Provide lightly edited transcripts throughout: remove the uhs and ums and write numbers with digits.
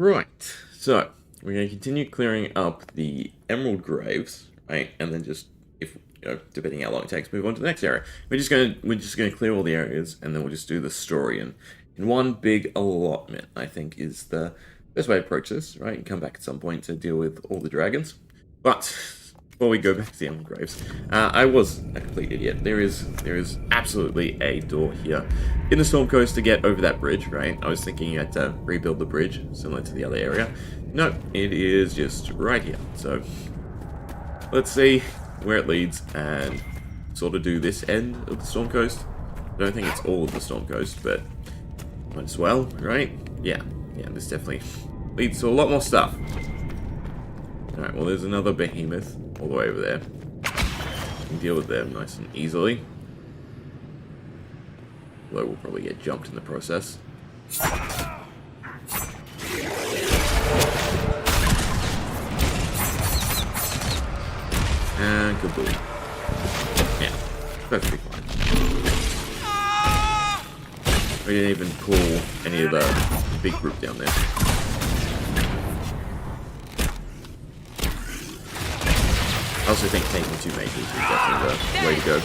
Right, so we're going to continue clearing up the emerald graves, right? And then just, if depending how long it takes, move on to the next area. We're just gonna clear all the areas, and then we'll just do the story in one big allotment. I think is the best way to approach this, right? And come back at some point to deal with all the dragons. But before we go back to the emerald graves, I was a complete idiot. There is absolutely a door here in the Storm Coast to get over that bridge, right? I was thinking you had to rebuild the bridge, similar to the other area. No, it is just right here. So, let's see where it leads and sort of do this end of the Storm Coast. I don't think it's all of the Storm Coast, but might as well, right? Yeah, this definitely leads to a lot more stuff. Alright, well there's another behemoth all the way over there. We can deal with them nice and easily. Although we'll probably get jumped in the process. And kaboom. Yeah, perfectly fine. We didn't even pull any of the big group down there. I also think taking 2 mages is definitely the way to go.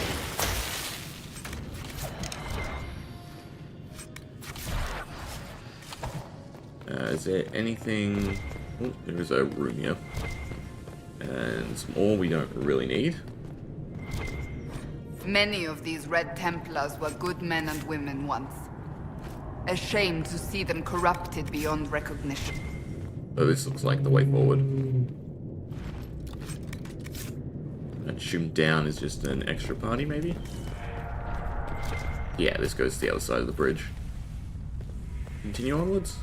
Is there anything... Oh, there is a room here. And some ore we don't really need. Many of these Red Templars were good men and women once. A shame to see them corrupted beyond recognition. So this looks like the way forward. And shoot down is just an extra party, maybe? Yeah, this goes to the other side of the bridge. Continue onwards?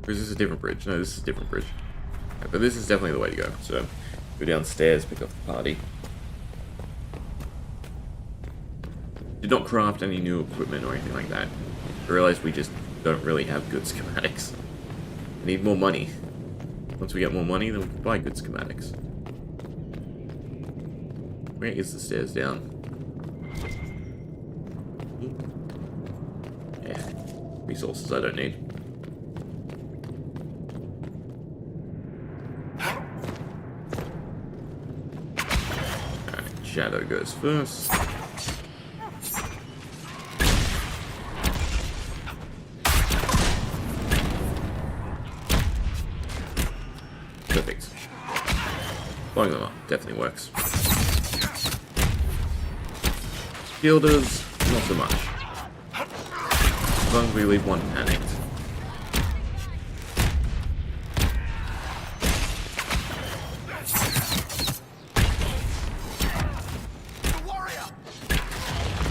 Or is this a different bridge? No, this is a different bridge. Okay, but this is definitely the way to go. So, go downstairs, pick up the party. Did not craft any new equipment or anything like that. I realized we just don't really have good schematics. I need more money. Once we get more money, then we can buy good schematics. Where is the stairs down? Yeah. Resources I don't need. Alright, Shadow goes first. Perfect. Blowing them up definitely works. Shielders, not so much. As long as we leave one panicked.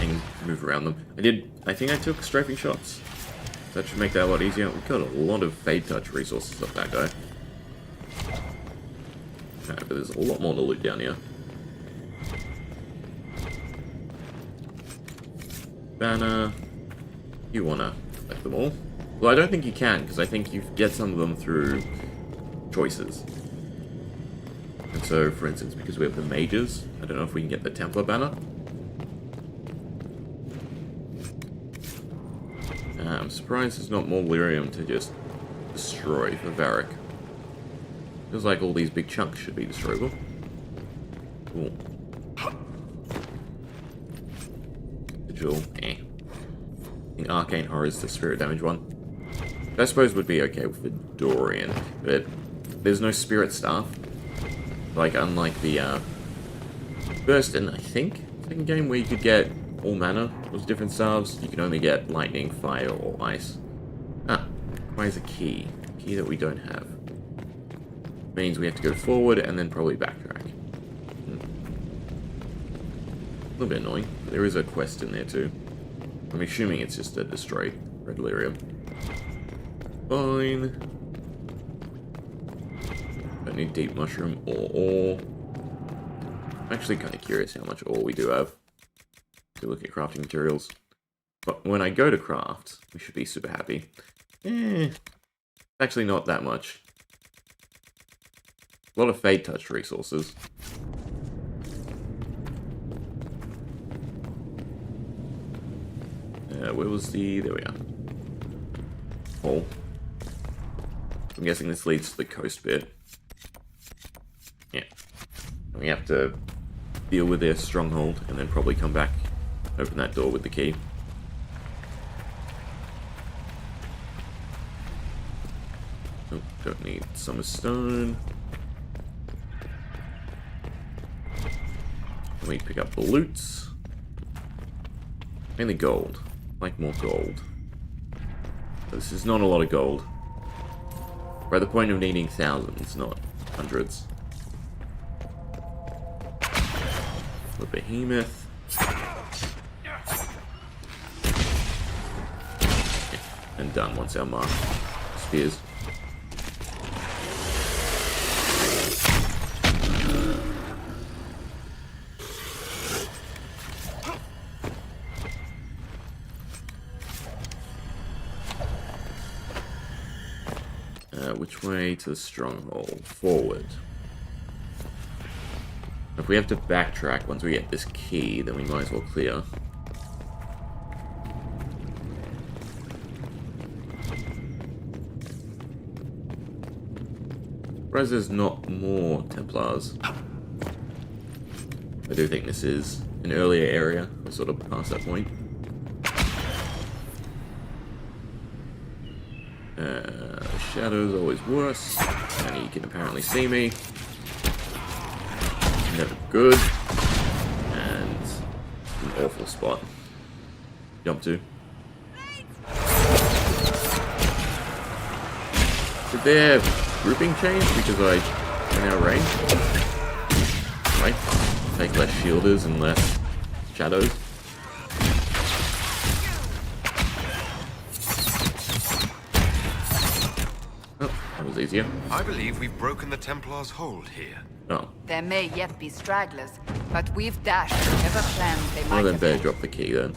And move around them. I think I took strafing shots. That should make that a lot easier. We got a lot of Fade Touch resources off that guy. Okay, but there's a lot more to loot down here. Banner. You wanna collect them all? Well, I don't think you can, because I think you get some of them through choices. And so, for instance, because we have the mages, I don't know if we can get the Templar banner. I'm surprised there's not more lyrium to just destroy for Varric. Feels like all these big chunks should be destroyable. Cool. Vigil, eh. I think Arcane Horror is the spirit damage one. I suppose would be okay with the Dorian, but there's no spirit staff. Like, unlike the first and I think second game where you could get all mana was different staves, you can only get lightning, fire, or ice. Ah, requires a key. A key that we don't have. Means we have to go forward and then probably backtrack. A little bit annoying. There is a quest in there too. I'm assuming it's just to destroy red lyrium. Fine. Don't need deep mushroom or ore. I'm actually kind of curious how much ore we do have. To look at crafting materials. But when I go to craft, we should be super happy. Actually not that much. A lot of Fade Touch resources. Where was the... There we are. Hole. I'm guessing this leads to the coast bit. Yeah. And we have to deal with their stronghold, and then probably come back, open that door with the key. Oh, don't need summer stone. Let me pick up the loots. Mainly gold. I like more gold. But this is not a lot of gold. We're at the point of needing thousands, not hundreds. The behemoth. Yeah, and done once our mark spears. Which way to the stronghold? Forward. If we have to backtrack once we get this key, then we might as well clear. Surprised there's not more Templars. I do think this is an earlier area. We're sort of past that point. Shadows always worse, and he can apparently see me. Never good, and an awful spot. Jump to. Did their grouping change because I am out of range? Right? Take less shielders and less shadows. Easier. I believe we've broken the Templars' hold here. Oh. There may yet be stragglers, but we've dashed whatever plans they might Well, then have better had. drop the key then.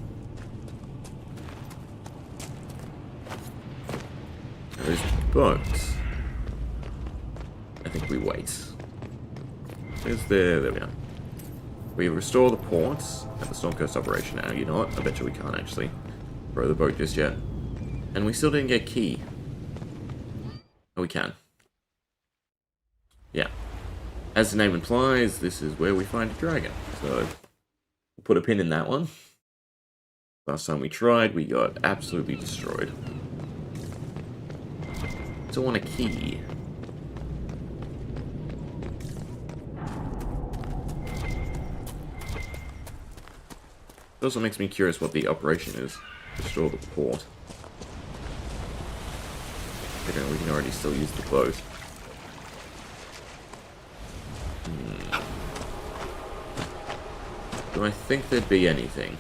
There's boats. I think we wait. Is there? There we are. We restore the ports at the Storm Coast operation now. You know what? I bet you we can't actually throw the boat just yet. And we still didn't get key. Oh, we can. Yeah. As the name implies, this is where we find a dragon. So, we'll put a pin in that one. Last time we tried, we got absolutely destroyed. Still want a key. It also makes me curious what the operation is. Restore the port. Okay, we can already still use the boat. Do I think there'd be anything?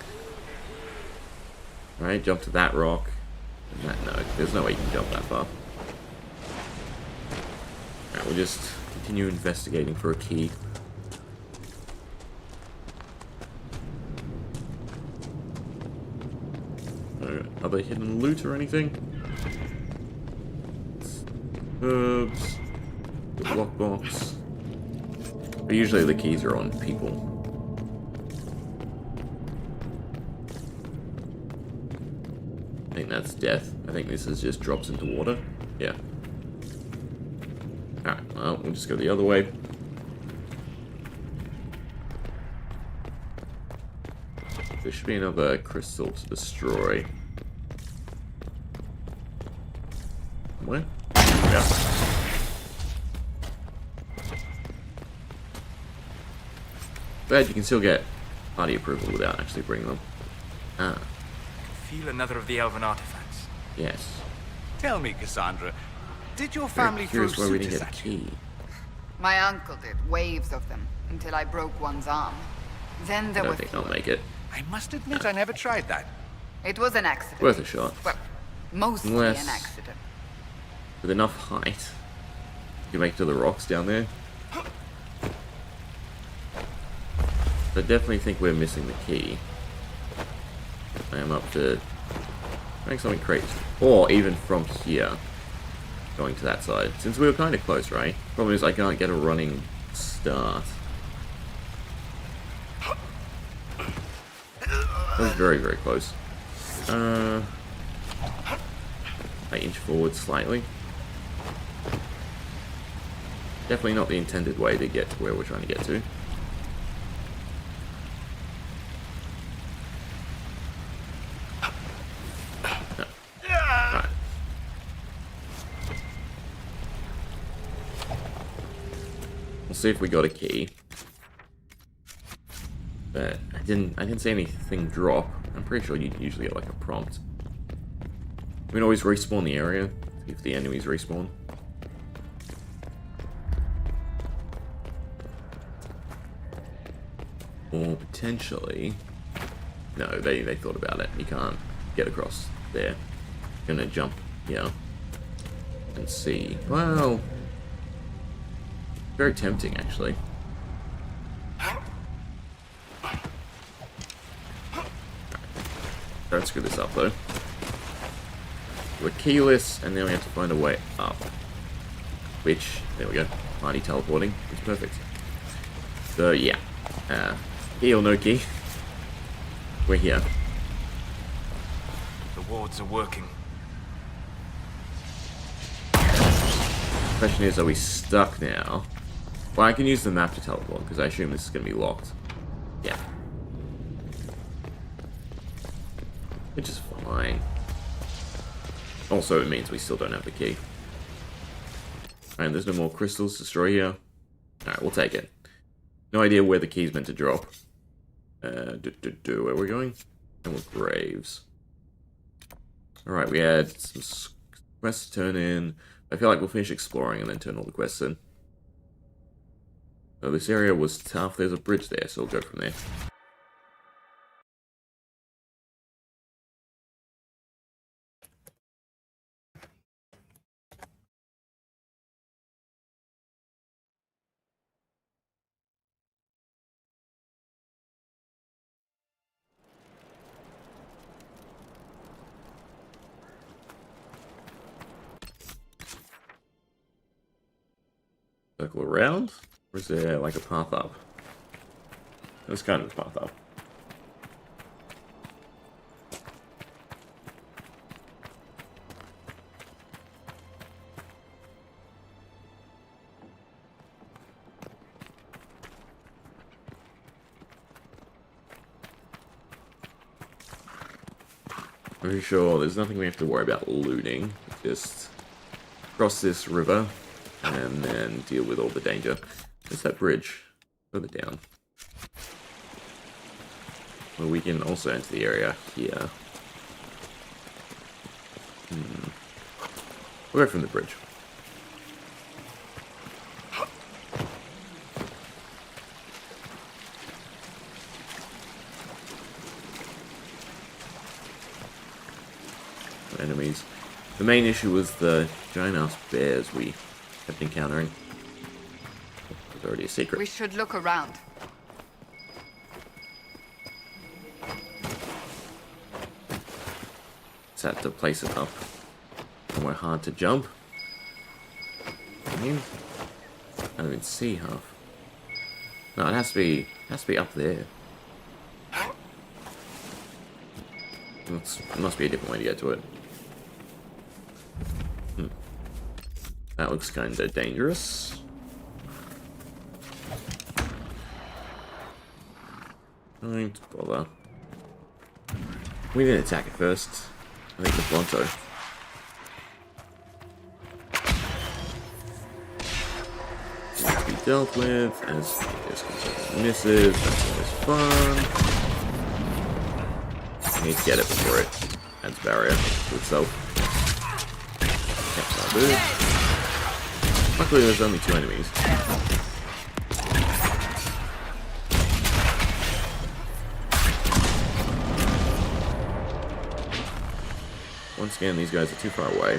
Right, jump to that rock. And that, no, there's no way you can jump that far. Alright, we'll just continue investigating for a key. Other hidden loot or anything? Herbs. The lockbox. But usually the keys are on people. I think that's death. I think this is just drops into water. Yeah. Alright, well, we'll just go the other way. There should be another crystal to destroy. Where? Yeah. But you can still get party approval without actually bringing them. Ah. Feel another of the elven artifacts. Yes. Tell me, Cassandra, did your family throw Curious why we didn't suitors get a at you? key. My uncle did, waves of them, until I broke one's arm. Then I there don't were think I'll fewer. make it. I must admit I never tried that. It was an accident. Worth a shot. Well, mostly Unless- an accident. With enough height, you can make it to the rocks down there. I definitely think we're missing the key. I am up to make something crazy. Or even from here, going to that side. Since we were kind of close, right? Problem is I can't get a running start. That was very, very close. I inch forward slightly. Definitely not the intended way to get to where we're trying to get to. No. Right. We'll see if we got a key. But I didn't see anything drop. I'm pretty sure you usually get like a prompt. We can always respawn the area if the enemies respawn. Or potentially... No, they thought about it. You can't get across there. You're gonna jump, yeah. And see. Well... Very tempting, actually. Don't screw this up, though. We're keyless, and then we have to find a way up. Which, there we go. Mighty teleporting. It's perfect. So, yeah. Key or no key. We're here. The wards are working. The question is, are we stuck now? Well, I can use the map to teleport, because I assume this is going to be locked. Yeah. Which is fine. Also, it means we still don't have the key. And there's no more crystals to destroy here. Alright, we'll take it. No idea where the key's meant to drop. Where are we going? Emerald Graves. Alright, we had some quests to turn in. I feel like we'll finish exploring and then turn all the quests in. So this area was tough. There's a bridge there, so we'll go from there. Circle around? Or is there like a path up? There's kind of a path up. Pretty sure there's nothing we have to worry about looting. Just cross this river and then deal with all the danger. There's that bridge further down. Well, we can also enter the area here. We'll go from the bridge. Enemies. The main issue was the giant-ass bears we kept encountering. It's already a secret. We should look around. Just had to place it up somewhere hard to jump. I don't even see half. No, it has to be up there. It must be a different way to get to it. That looks kind of dangerous. Don't bother. We didn't attack it first. I think the Blonto. Needs to be dealt with as there's misses. That's always fun. I need to get it before it adds barrier to itself. Yep, that'll do. Luckily there's only 2 enemies. Once again, these guys are too far away.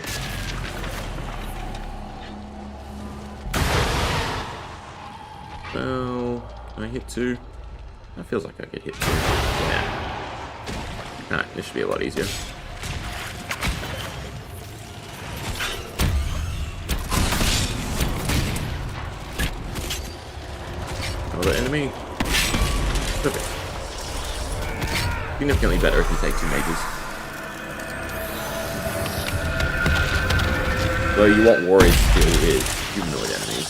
Well, can I hit 2? That feels like I could hit 2. Yeah. Alright, this should be a lot easier. Another enemy. Perfect. Significantly better if you take 2 mages. Though you want warriors to deal with humanoid enemies.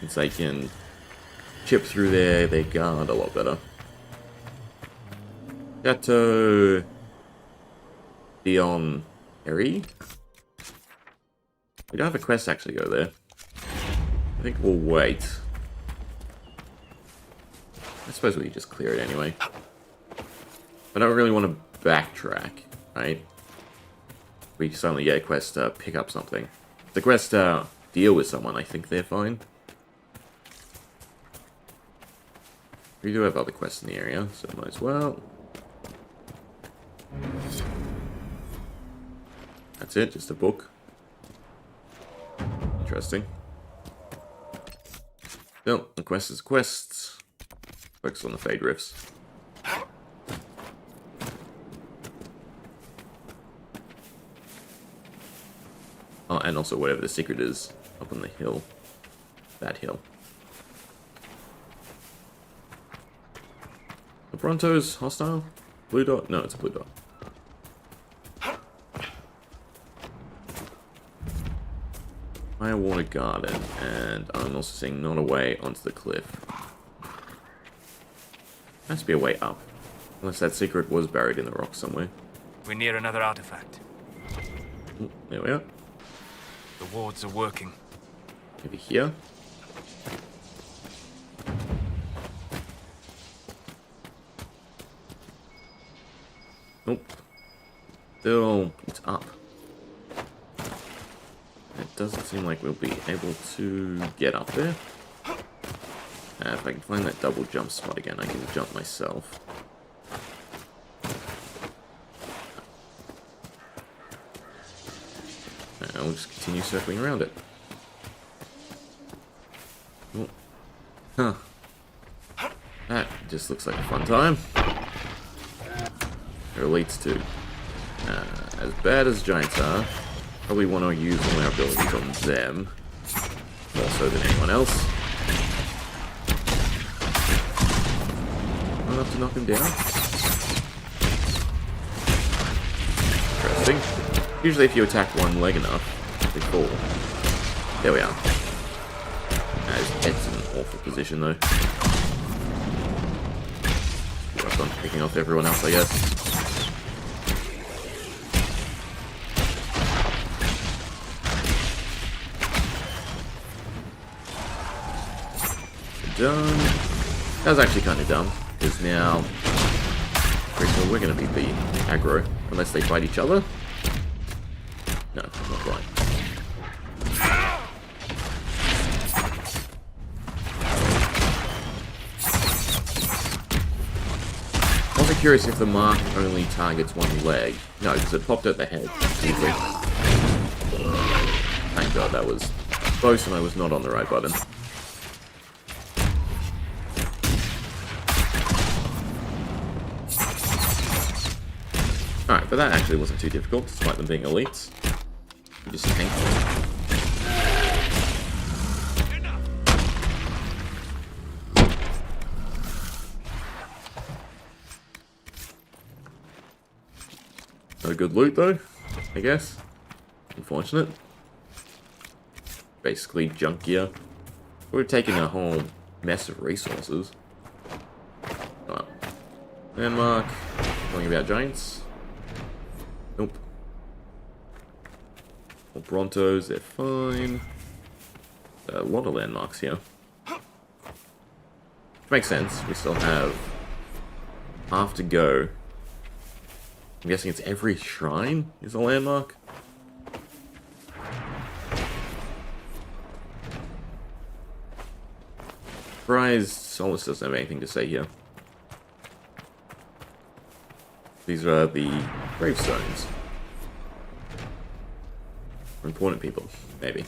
Since they can chip through their guard a lot better. Chateau Dion Eri. We don't have a quest to actually go there. I think we'll wait. I suppose we could just clear it anyway. I don't really want to backtrack, right? We suddenly get a quest to pick up something. The quest to deal with someone, I think they're fine. We do have other quests in the area, so might as well. That's it, just a book. Interesting. Well, the quest is quests. Focus on the Fade Rifts. Oh, and also whatever the secret is up on the hill. That hill. The Bronto's hostile? Blue dot? No, it's a blue dot. Firewater Garden, and I'm also seeing not a way onto the cliff. Has to be a way up. Unless that secret was buried in the rock somewhere. We're near another artifact. Ooh, there we are. The wards are working. Maybe here? Nope. Still, it's up. It doesn't seem like we'll be able to get up there. If I can find that double jump spot again, I can jump myself. And I'll just continue circling around it. Oh. Huh. That just looks like a fun time. It relates to, as bad as giants are, probably want to use all our abilities on them, more so than anyone else. Enough to knock him down. Interesting. Usually if you attack one leg enough, they fall. There we are. His head's in an awful position though. Work on picking off everyone else, I guess. Done. That was actually kind of dumb, because now pretty sure we're going to be the aggro, unless they fight each other. No, not right. I'm also curious if the mark only targets one leg. No, because it popped at the head. Thank God that was close and I was not on the right button. Alright, but that actually wasn't too difficult, despite them being elites. You just tank them. No good loot though, I guess. Unfortunate. Basically junk gear. We're taking a whole mess of resources. Alright. Landmark. Talking about giants. Nope. Well, Brontos, they're fine. A lot of landmarks here. Which makes sense. We still have half to go. I'm guessing it's every shrine is a landmark. Surprised Solus doesn't have anything to say here. These are the gravestones. For important people, maybe.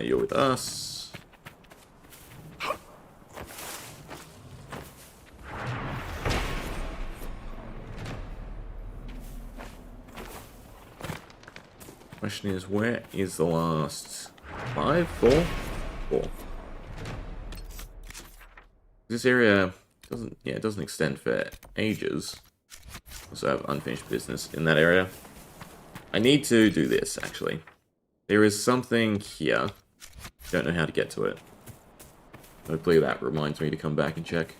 You're with us. Question is, where is the last 5? 4? 4. This area doesn't, it doesn't extend for ages. Also have unfinished business in that area. I need to do this, actually. There is something here. Don't know how to get to it. Hopefully that reminds me to come back and check.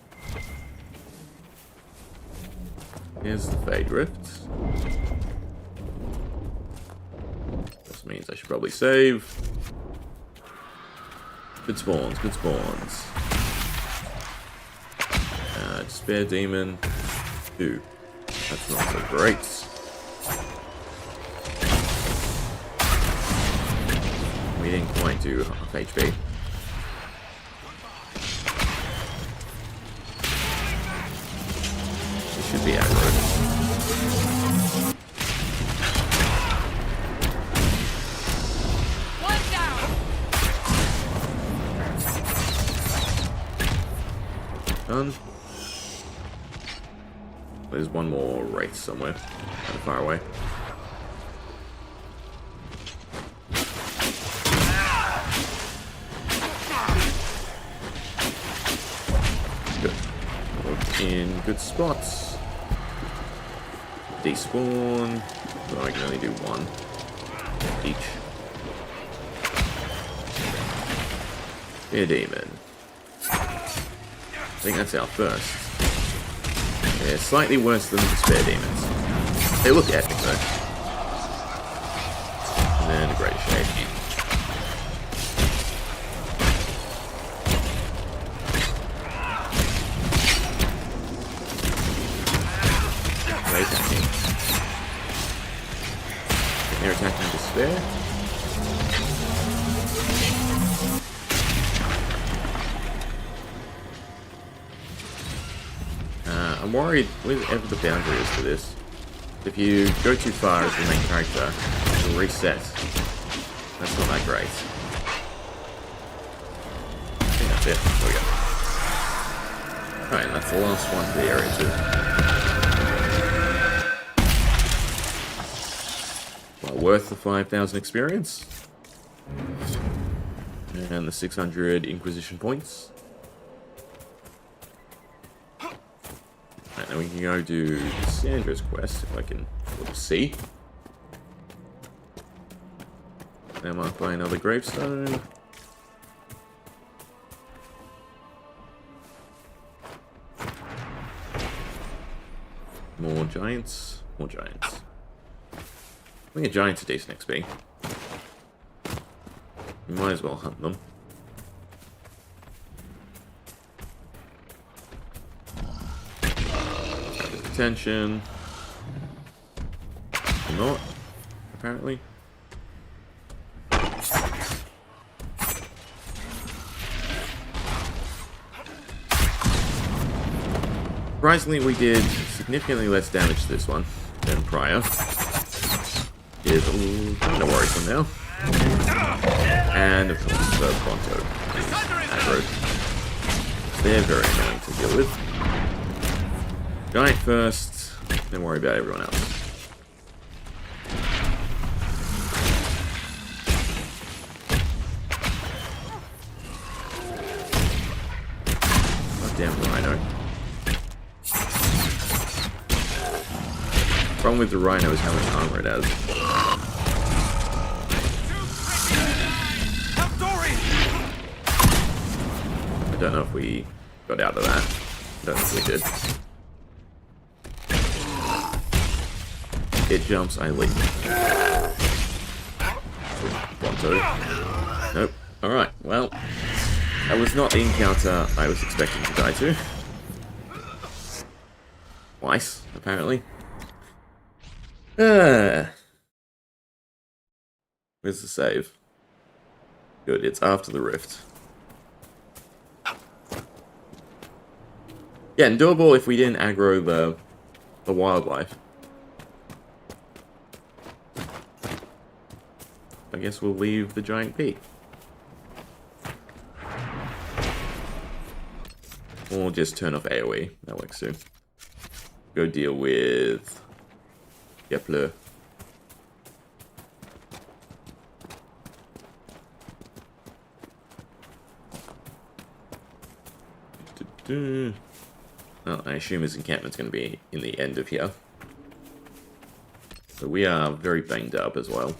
Here's the Fade Rift. This means I should probably save. Good spawns, good spawns. Despair Demon. 2. That's not so great. We didn't quite do half HP. It should be aggro. Done. There's one more wraith somewhere, kind of far away. Good. We're in good spots. Despawn. So I can only do one each. Fear Demon. I think that's our first. They're slightly worse than the Despair Demons. They look epic though. And then a Great Shade. They're attacking. They're attacking Despair. I'm worried whatever the boundary is for this. If you go too far as the main character, it'll reset. That's not that great. I think that's it. There we go. Alright, and that's the last one for the area too. Well, worth the 5,000 experience. And the 600 Inquisition points. And we can go do Sandra's quest, if I can see. Now marked by another gravestone. More giants. More giants. I think a giant's a decent XP. We might as well hunt them. Attention. Not, apparently. Surprisingly, we did significantly less damage to this one than prior. Is kind of worrisome now. And of course, the Bronto is aggro. They're very annoying to deal with. Giant first, then worry about everyone else. Goddamn Rhino. Problem with the Rhino is how much armor it has. I don't know if we got out of that. I don't think we did. It jumps, I leap. Bronto. Nope. Alright, well. That was not the encounter I was expecting to die to. Twice, apparently. Where's the save? Good, it's after the rift. Yeah, and doable if we didn't aggro the wildlife. I guess we'll leave the giant peak. Or just turn off AoE. That works too. Go deal with Klloo. Well, I assume his encampment's going to be in the end of here. So we are very banged up as well.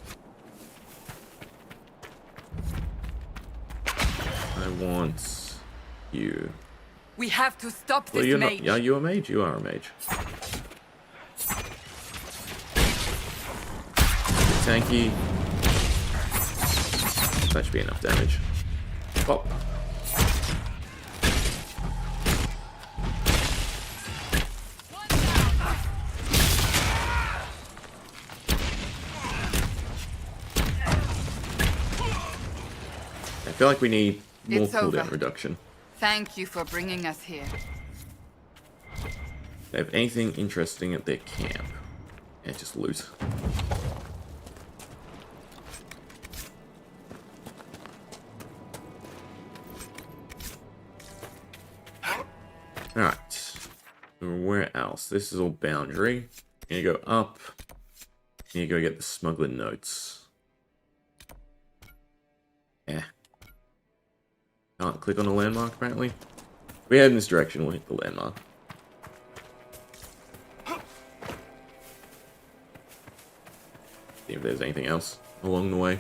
I want you. We have to stop Well, this you're mage. not. Are you a mage? You are a mage. Tanky. That should be enough damage. Pop. I feel like we need more It's cooldown over. reduction. Thank you for bringing us here. They have anything interesting at their camp? Yeah, just loot. Alright. Where else? This is all boundary. You go up. You go get the smuggler notes. Yeah. Can't click on a landmark, apparently. If we head in this direction, we'll hit the landmark. See if there's anything else along the way.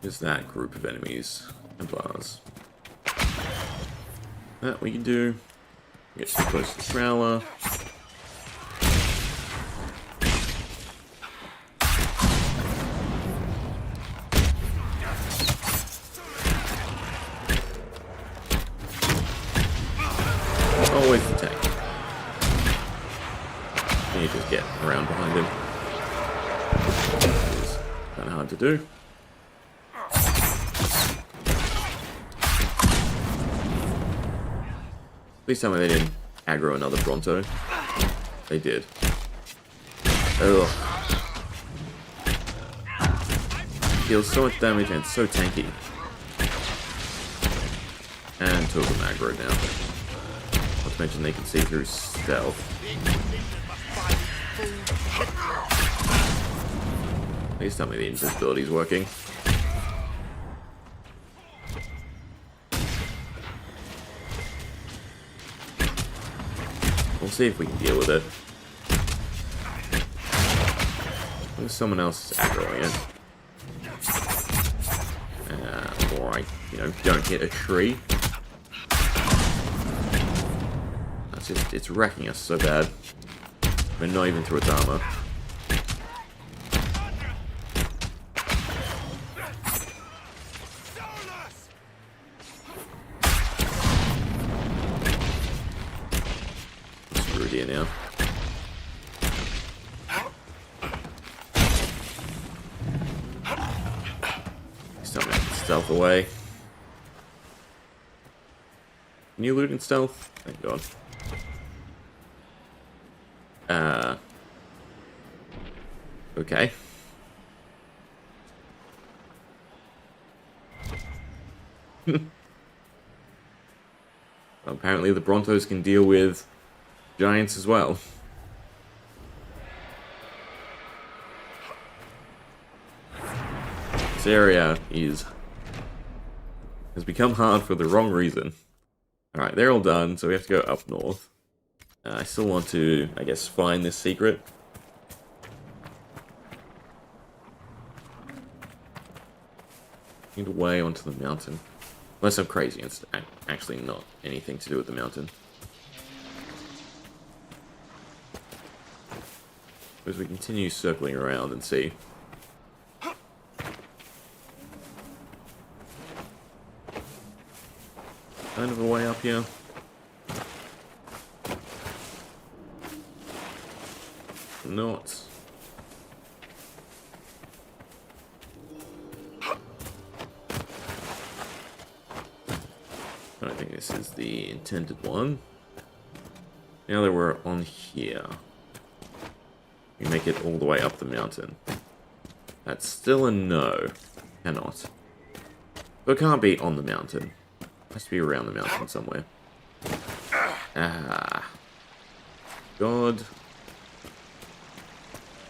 Just that group of enemies and bars. That we can do. Get too close to the Prowler. Always the tank. And you just get around behind him. It's kind of hard to do. Please tell me they didn't aggro another Bronto. They did. Ugh. Deals so much damage and so tanky. And two of them aggro now. Not to mention they can see through stealth. Please tell me the invisibility's working. We'll see if we can deal with it. There's someone else is aggroing it. Or I, don't hit a tree. That's just, it's wrecking us so bad. We're not even through its armor. Screwed here now. Still make stealth away. Can you loot in stealth? Thank God. Okay. Well, apparently the Brontos can deal with giants as well. This area has become hard for the wrong reason. Alright, they're all done, so we have to go up north. I still want to, I guess, find this secret. Need a way onto the mountain. Unless I'm crazy, it's actually not anything to do with the mountain. As we continue circling around and see. Kind of a way up here. Not. I don't think this is the intended one. Now that we're on here, we make it all the way up the mountain. That's still a no. Cannot. So it can't be on the mountain. It has to be around the mountain somewhere. Ah. God.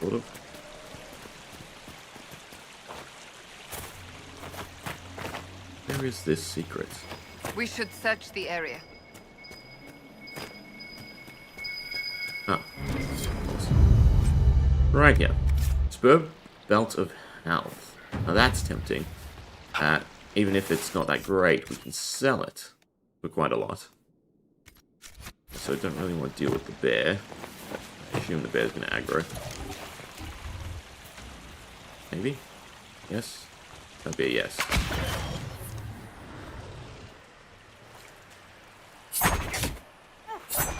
Sort of. Where is this secret? We should search the area. Right here. Superb Belt of Health. Now that's tempting. Even if it's not that great, we can sell it for quite a lot. So I don't really want to deal with the bear. I assume the bear's going to aggro. Maybe? Yes? That'd be a yes.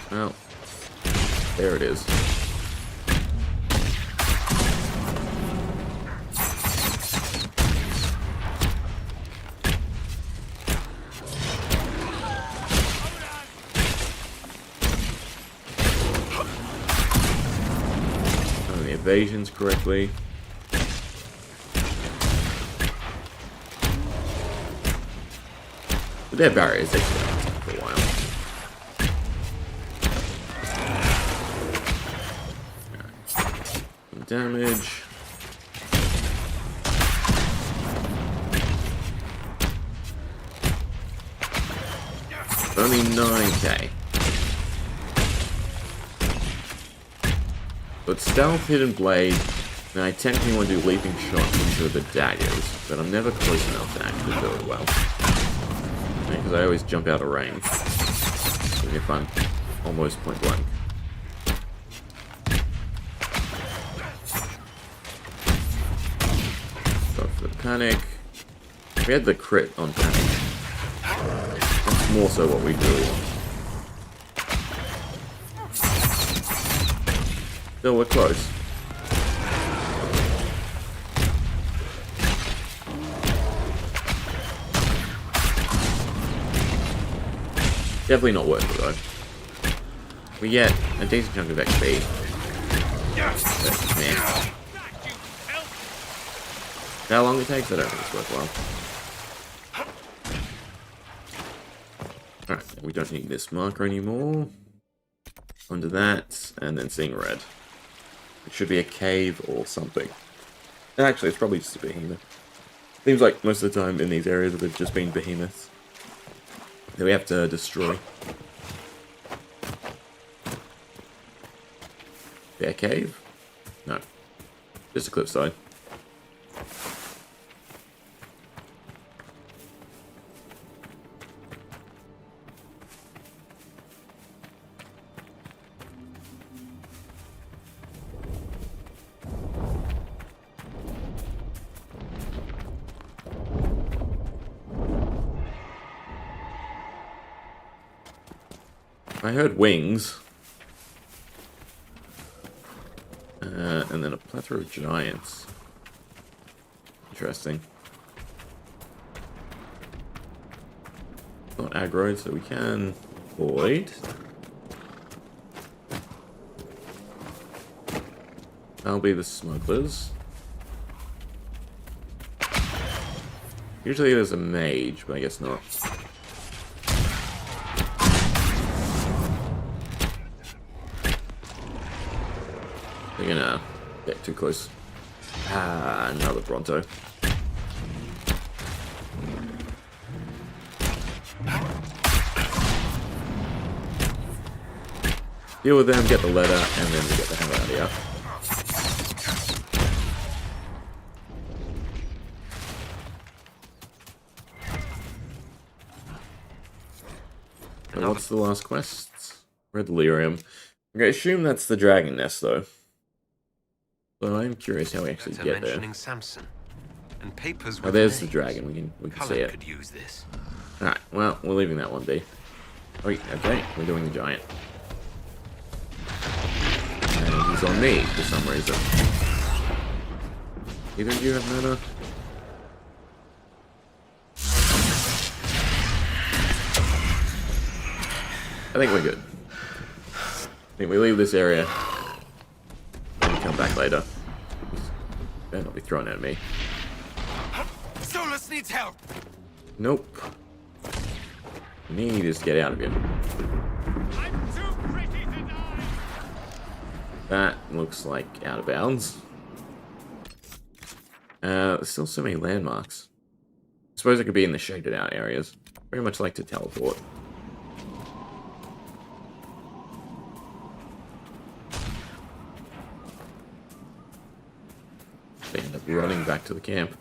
Well, there it is. The evasions correctly. But their barriers, they should have for a while. Right. Damage. Only 9k. But stealth, hidden blade, and I technically want to do leaping shots into the daggers, but I'm never close enough to actually do it well. Because I always jump out of range, even if I'm almost point blank. Go for the panic. We had the crit on panic. That's more so what we really want. Still, we're close. Definitely not worth it, though. We get a decent chunk of XP. But, man. How long it takes, I don't think it's worthwhile. Alright, we don't need this marker anymore. Under that, and then seeing red. It should be a cave or something. Actually, it's probably just a behemoth. Seems like most of the time in these areas they've just been behemoths that we have to destroy. Bear cave? No. Just a cliffside. I heard wings. And then a plethora of giants. Interesting. Not aggro, so we can void. That'll be the smugglers. Usually there's a mage, but I guess not. They're gonna get too close. Ah, another Bronto. Deal with them, get the letter, and then we get the hell out of here. And what's the last quest? Red Lyrium. I'm gonna assume that's the dragon nest, though. So I'm curious how we actually get there. Samson. And papers Oh, there's the dragon. We can see it. Could use this. Alright, well, we're leaving that one be. Oh, okay, we're doing the giant. And he's on me for some reason. Either of you have mana? I think we're good. I think we leave this area. And come back later. Better not be thrown at me. Solus needs help. Nope. Need is to get out of here. I'm too pretty to die. That looks like out of bounds. There's still so many landmarks. I suppose it could be in the shaded out areas. Very much like to teleport. running back to the camp.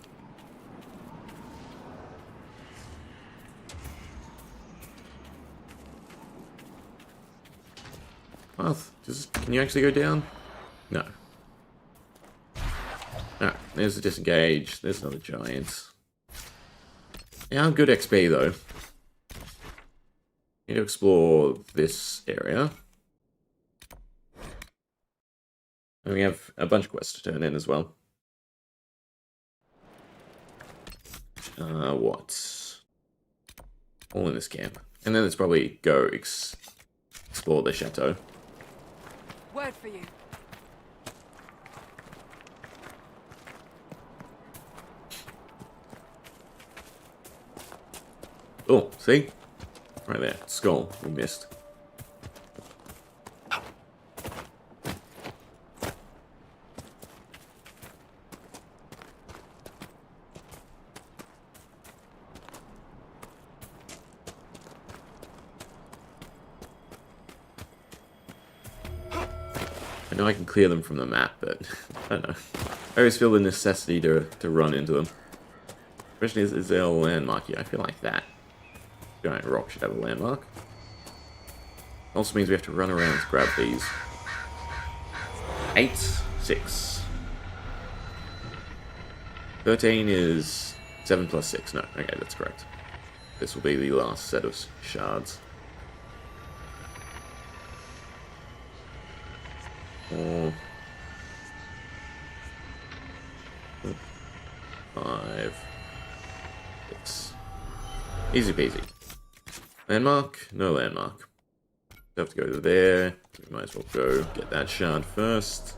Path, can you actually go down? No. Alright, there's the disengage. There's another giant. Yeah, good XP though. Need to explore this area. And we have a bunch of quests to turn in as well. What? All in this camp. And then let's probably go explore the chateau. Word for you. Oh, see? Right there. Skull. We missed. I know I can clear them from the map, but I don't know. I always feel the necessity to run into them. Especially is there a landmark here? I feel like that giant rock should have a landmark. Also means we have to run around to grab these. 8, 6. 13 is 7 plus 6. No, okay, that's correct. This will be the last set of shards. 4, 5, 6. Easy peasy. Landmark? No landmark. We have to go to there. We might as well go get that shard first.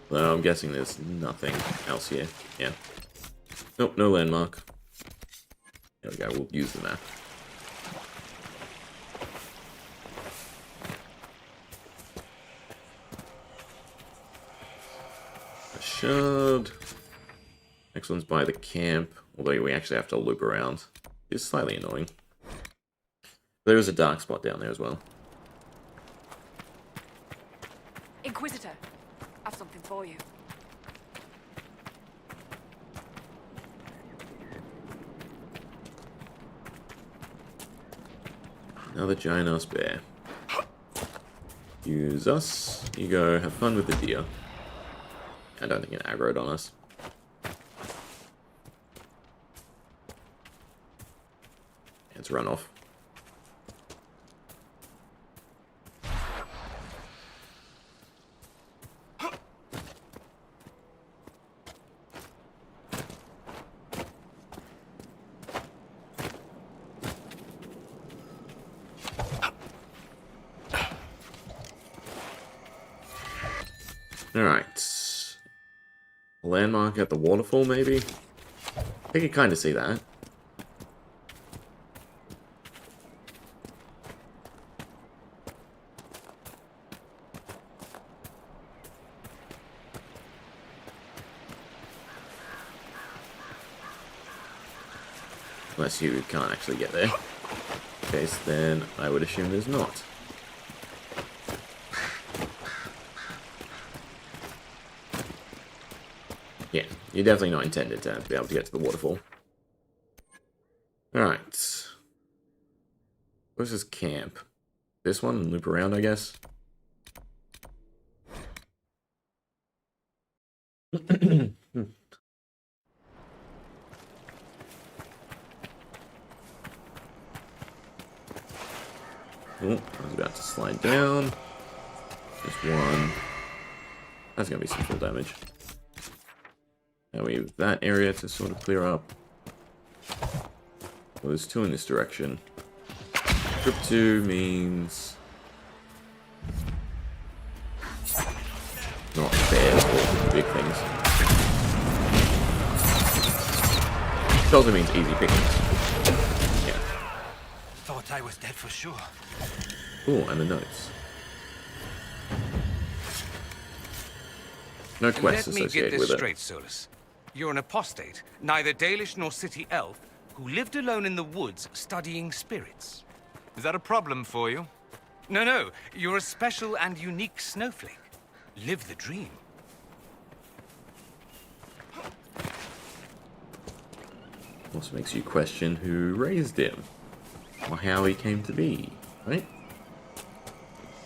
Well, I'm guessing there's nothing else here. Yeah. Nope, no landmark. There we go, we'll use the map. A shard. Next one's by the camp, although we actually have to loop around. It's slightly annoying. There is a dark spot down there as well. Inquisitor, I've something for you. Another giant ass bear. Use us. You go, have fun with the deer. I don't think it aggroed on us. Let's run off. Alright. Landmark at the waterfall, maybe? I can kind of see that. Unless you can't actually get there. In case, then I would assume there's not. Yeah, you're definitely not intended to be able to get to the waterfall. Alright. Where's this camp? This one and loop around, I guess. Oh, I was about to slide down. Just one. That's going to be some full damage. Now we have that area to sort of clear up. Well, there's 2 in this direction. Trip 2 means... not bears, but big things. Which also means easy pickings. Yeah. Thought I was dead for sure. Oh, and the notes. No And quests let me get associated this with it. straight, Solus. You're an apostate, neither Dalish nor city elf, who lived alone in the woods studying spirits. Is that a problem for you? No, no, you're a special and unique snowflake. Live the dream. Also makes you question who raised him, or how he came to be, right?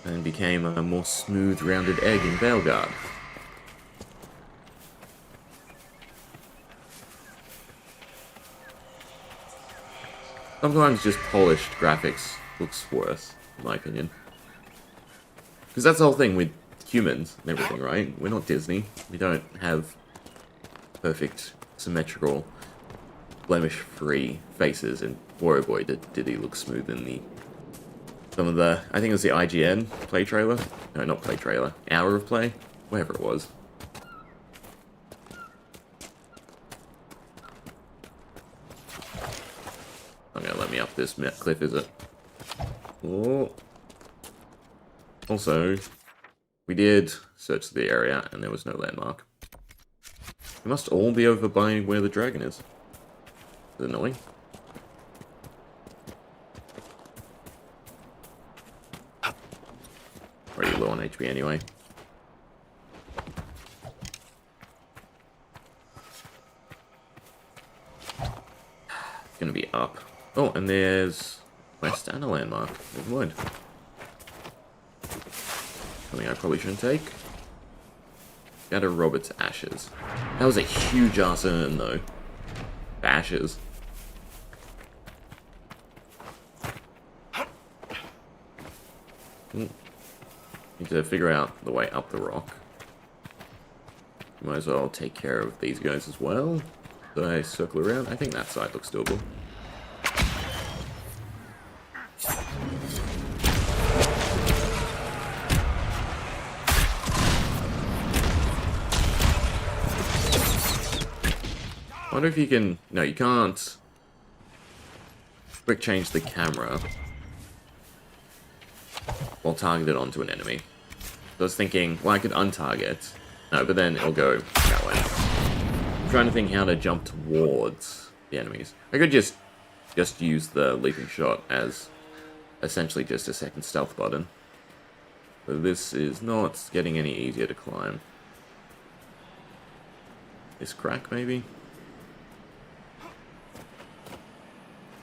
And became a more smooth-rounded egg in Veilguard. Sometimes just polished graphics looks worse, in my opinion. Because that's the whole thing with humans and everything, right? We're not Disney. We don't have perfect, symmetrical, blemish-free faces, and boy oh boy did he look smooth in the... Some of the... I think it was the IGN play trailer. No, not play trailer. Hour of play? Whatever it was. Not gonna let me up this cliff, is it? Oh. Also, we did search the area, and there was no landmark. We must all be over by where the dragon is. It's annoying. Already low on HP anyway. It's gonna be up. Oh, and there's quest and a landmark. Never mind. Something I probably shouldn't take. Gather Robert's ashes. That was a huge ass urn, though. Ashes. Need to figure out the way up the rock. Might as well take care of these guys as well. So I circle around. I think that side looks doable. I wonder if you can... No, you can't. Quick change the camera while targeted onto an enemy. So I was thinking, well, I could untarget. No, but then it'll go that way. I'm trying to think how to jump towards the enemies. I could just use the leaping shot as essentially just a second stealth button. But this is not getting any easier to climb. This crack, maybe?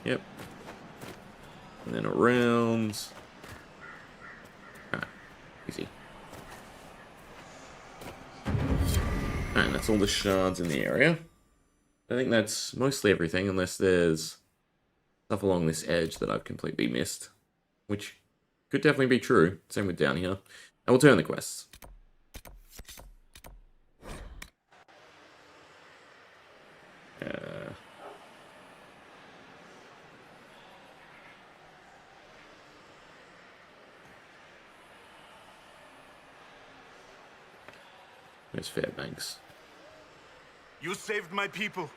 Yep. And then around. Alright, easy. Alright, and that's all the shards in the area. I think that's mostly everything, unless there's stuff along this edge that I've completely missed. Which could definitely be true. Same with down here. And we'll turn the quests. Where's Fairbanks? You saved my people.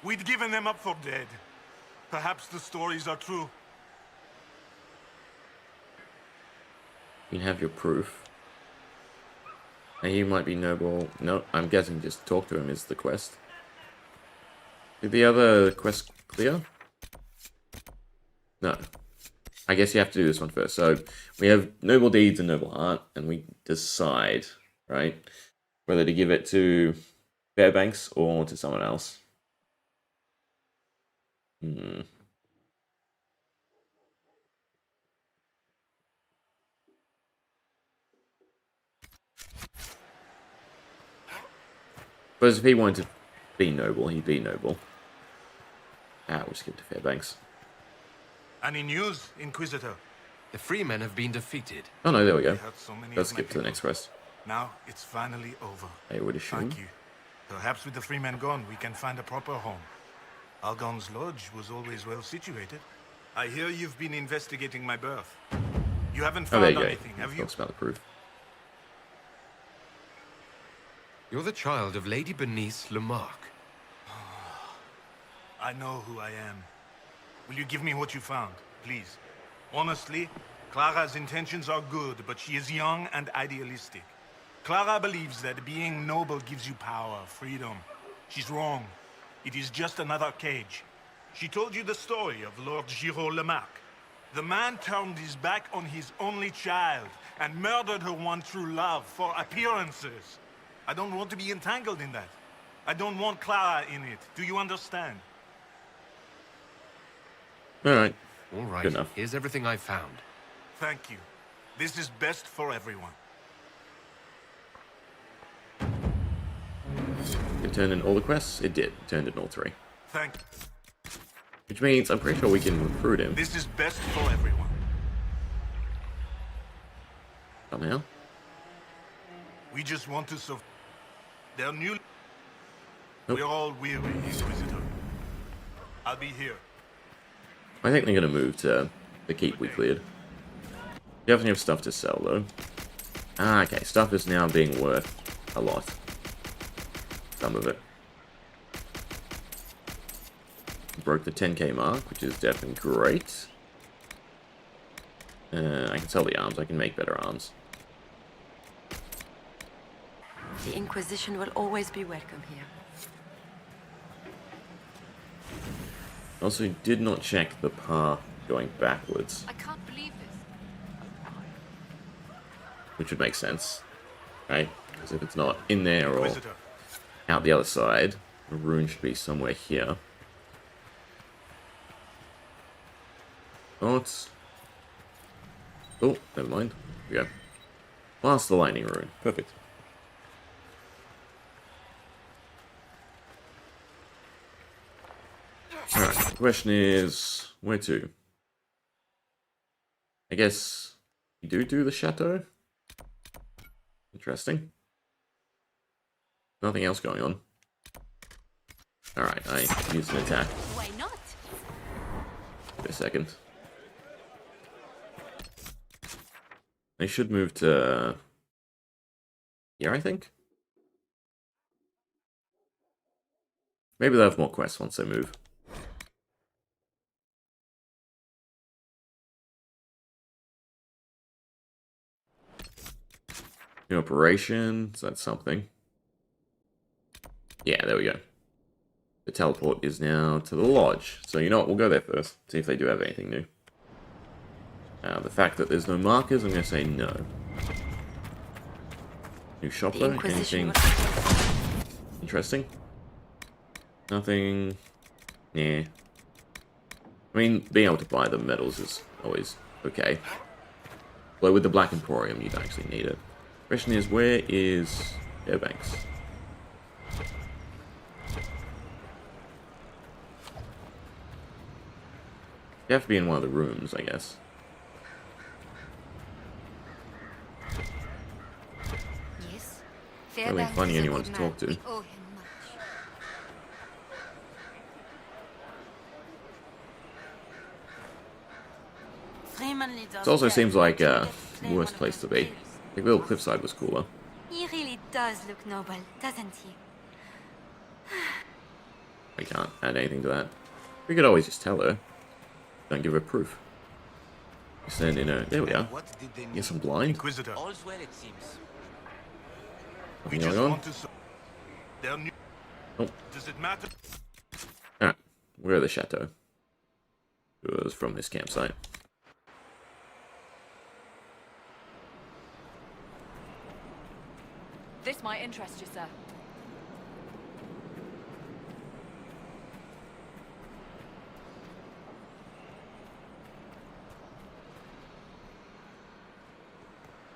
We'd given them up for dead. Perhaps the stories are true. You can have your proof. And he might be noble. No, I'm guessing just talk to him is the quest. Did the other quest clear? No. I guess you have to do this one first. So, we have noble deeds and noble heart, and we decide, right, whether to give it to Fairbanks or to someone else. But if he wanted to be noble, he'd be noble. We'll just give it to Fairbanks. Any news, Inquisitor? The Freemen have been defeated. Oh no, there we go. I heard so many Let's of my skip to the people. next quest. Now it's finally over. I would assume. Thank you. Perhaps with the Freemen gone, we can find a proper home. Algon's lodge was always well situated. I hear you've been investigating my birth. You haven't Oh, there found you go. anything, have you? Talks about the proof. You're the child of Lady Bernice Lamarck. I know who I am. Will you give me what you found, please? Honestly, Clara's intentions are good, but she is young and idealistic. Clara believes that being noble gives you power, freedom. She's wrong. It is just another cage. She told you the story of Lord Giraud Lemarque. The man turned his back on his only child and murdered her one true love for appearances. I don't want to be entangled in that. I don't want Clara in it. Do you understand? Alright. All right, Good enough. here's everything I found. Thank you. This is best for everyone. It turned in all the quests? It did. It turned in all 3. Thank you. Which means I'm pretty sure we can recruit him This is best for everyone. somehow. We just want to survive. They're new. Nope. We're all weary, Inquisitor. I'll be here. I think they're going to move to the keep we cleared. Definitely have stuff to sell, though. Ah, okay. Stuff is now being worth a lot. Some of it. Broke the 10k mark, which is definitely great. I can sell the arms. I can make better arms. The Inquisition will always be welcome here. Also, did not check the path going backwards, I can't believe this. which would make sense, right? Because if it's not in there or Inquisitor. out the other side, the rune should be somewhere here. Oh, it's... Oh, never mind. Here we go. Blast the lightning rune. Perfect. Alright, the question is, where to? I guess you do the chateau? Interesting. Nothing else going on. Alright, I used an attack. Why not? Wait a second. They should move to here, I think. Maybe they'll have more quests once they move. New operation, so that's something. Yeah, there we go. The teleport is now to the lodge. So you know what, we'll go there first. See if they do have anything new. The fact that there's no markers, I'm going to say no. New shop though? Anything interesting? Nothing. Yeah. I mean, being able to buy the medals is always okay. But with the Black Emporium, you'd actually need it. Question is, where is Fairbanks? You have to be in one of the rooms, I guess. Yes. Really Fairbanks finding is a anyone good to man. talk to. We owe him much. It also seems like the worst place to be. The little cliffside was cooler. He really does look noble, doesn't he? We can't add anything to that. We could always just tell her. Don't give her proof. Stand in her. There we are. What did they need? Yes, I'm blind. Inquisitor. All's well, it seems. We Nothing just going on? want to. They're new. Oh. Does it matter? Alright. We're at the chateau. It was from this campsite. This might interest you, sir.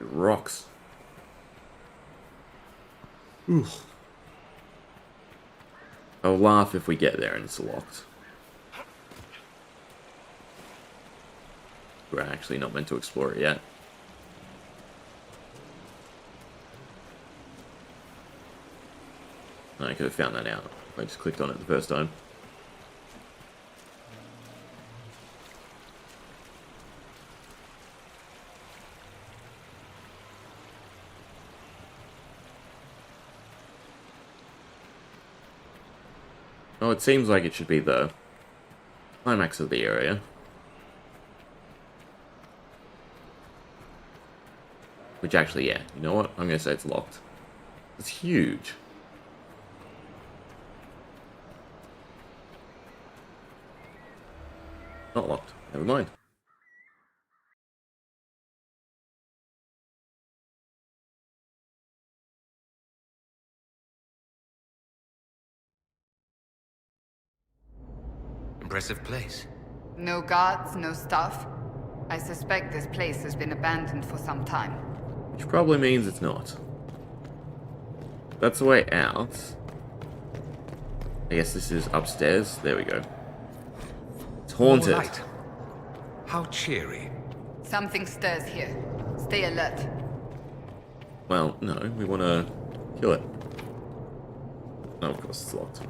It rocks. Oof. I'll laugh if we get there and it's locked. We're actually not meant to explore it yet. I could have found that out if I just clicked on it the first time. Oh, it seems like it should be the climax of the area. Which actually, yeah, you know what? I'm going to say it's locked. It's huge. Not locked. Never mind. Impressive place. No guards, no staff. I suspect this place has been abandoned for some time. Which probably means it's not. That's the way out. I guess this is upstairs. There we go. It's haunted. More light. How cheery. Something stirs here. Stay alert. Well, no, we want to kill it. No, of course it's locked.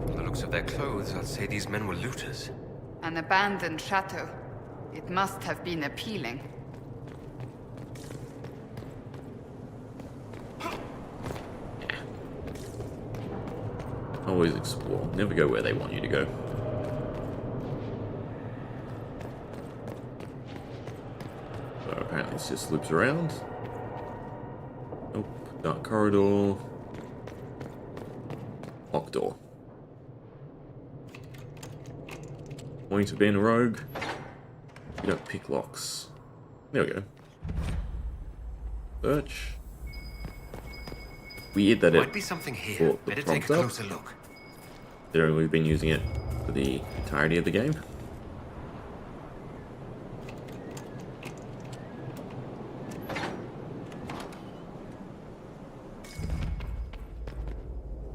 From the looks of their clothes, I'd say these men were looters. An abandoned chateau. It must have been appealing. Always explore. Never go where they want you to go. So apparently this just loops around. Nope. Dark corridor. Locked door. Point of being a rogue. You don't pick locks. There we go. Search. Weird that Might it be something here. brought the Better take a prompt closer up. look. Considering we've been using it for the entirety of the game.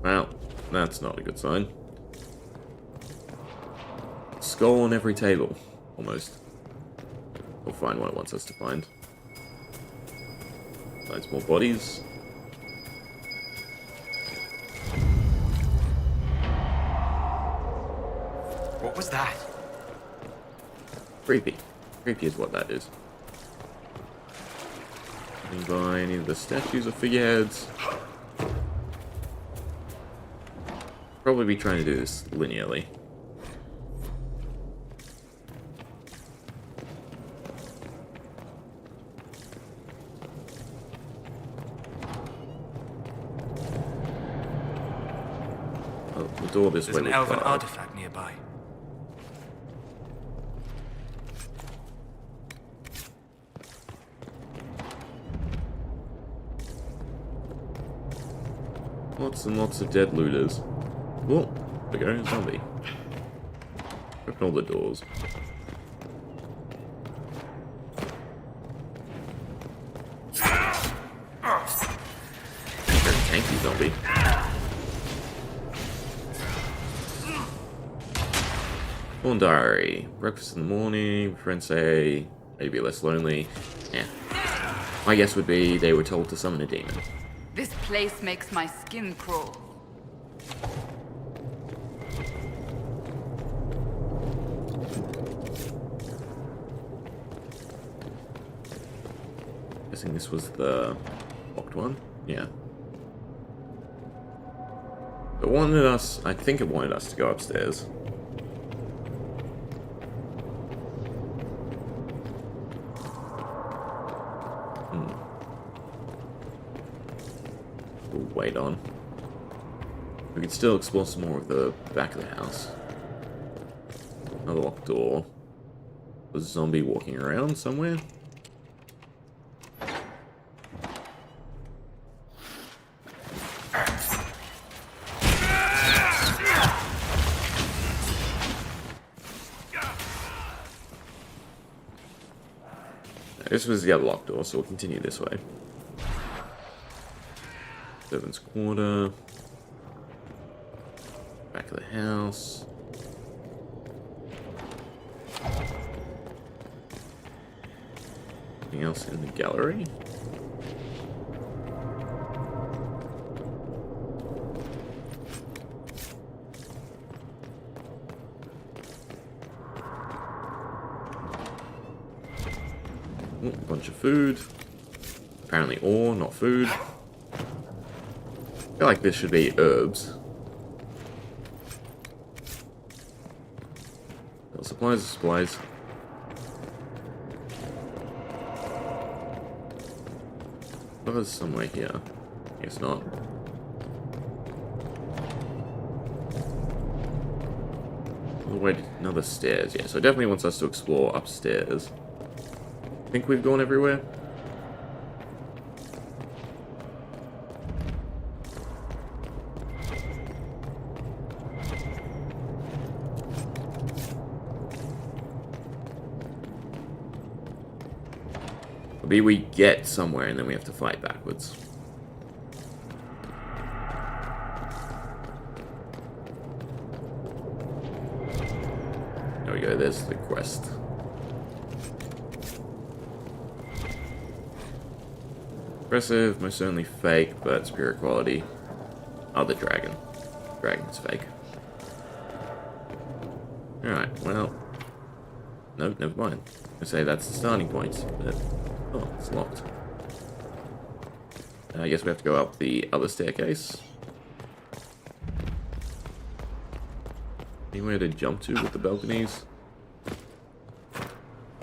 Well, that's not a good sign. Skull on every table, almost. We'll find what it wants us to find. Finds more bodies. What was that? Creepy. Creepy is what that is. Any by any of the statues or figureheads. Probably be trying to do this linearly. Oh, the door this There's way an was elven barred. artifact nearby. Lots and lots of dead looters. Oh, there we go, zombie. Open all the doors. Very tanky zombie. Morning diary. Breakfast in the morning. Friends say maybe less lonely. Yeah. My guess would be they were told to summon a demon. This place makes my skin crawl. Guessing this was the locked one? Yeah. It wanted us, I think it wanted us to go upstairs. We'll wait on. We can still explore some more of the back of the house. Another locked door. A zombie walking around somewhere. This was the other locked door, so we'll continue this way. Servant's quarter. Back of the house. Anything else in the gallery? Oh, a bunch of food. Apparently ore, not food. I feel like this should be herbs. Supplies are supplies. Oh, there's somewhere here. Guess not. Oh, wait, another stairs. Yeah, so it definitely wants us to explore upstairs. Think we've gone everywhere? Maybe we get somewhere and then we have to fight backwards. There we go, there's the quest. Impressive, most certainly fake, but superior quality. Oh, the dragon. Dragon's fake. Alright, well. Nope, never mind. I say that's the starting point, but. Oh, it's locked. I guess we have to go up the other staircase. Anywhere to jump to with the balconies?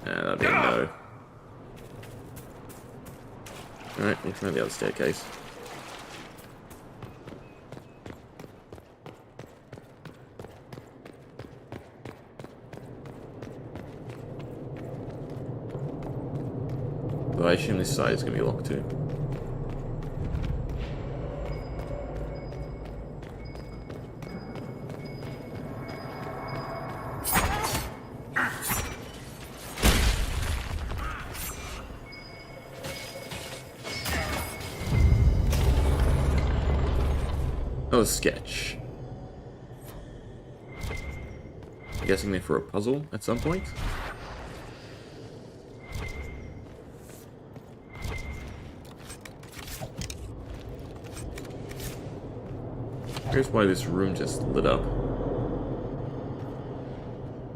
That'd be a no. Alright, we'll try the other staircase. Though I assume this side is going to be locked too. Oh, a sketch. I'm guessing they're for a puzzle at some point. Here's why this room just lit up.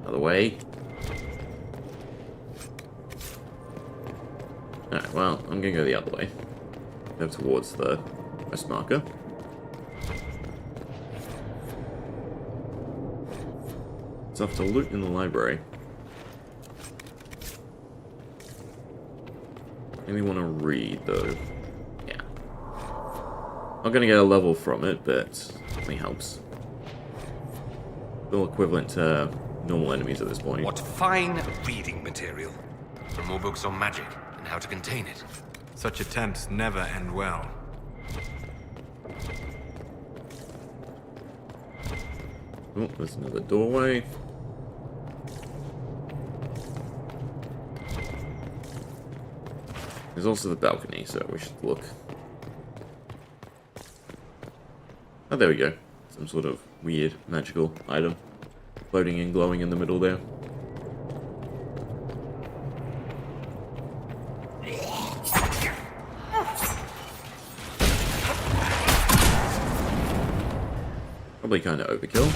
Other way. Alright, well, I'm gonna go the other way. Go towards the quest marker. Stuff to loot in the library. Really want to read, though. Yeah. Not gonna get a level from it, but it helps. Still equivalent to normal enemies at this point. What fine reading material. For more books on magic and how to contain it. Such attempts never end well. Oh, there's another doorway. There's also the balcony, so we should look. Oh, there we go. Some sort of weird magical item floating and glowing in the middle there. Probably kind of overkill.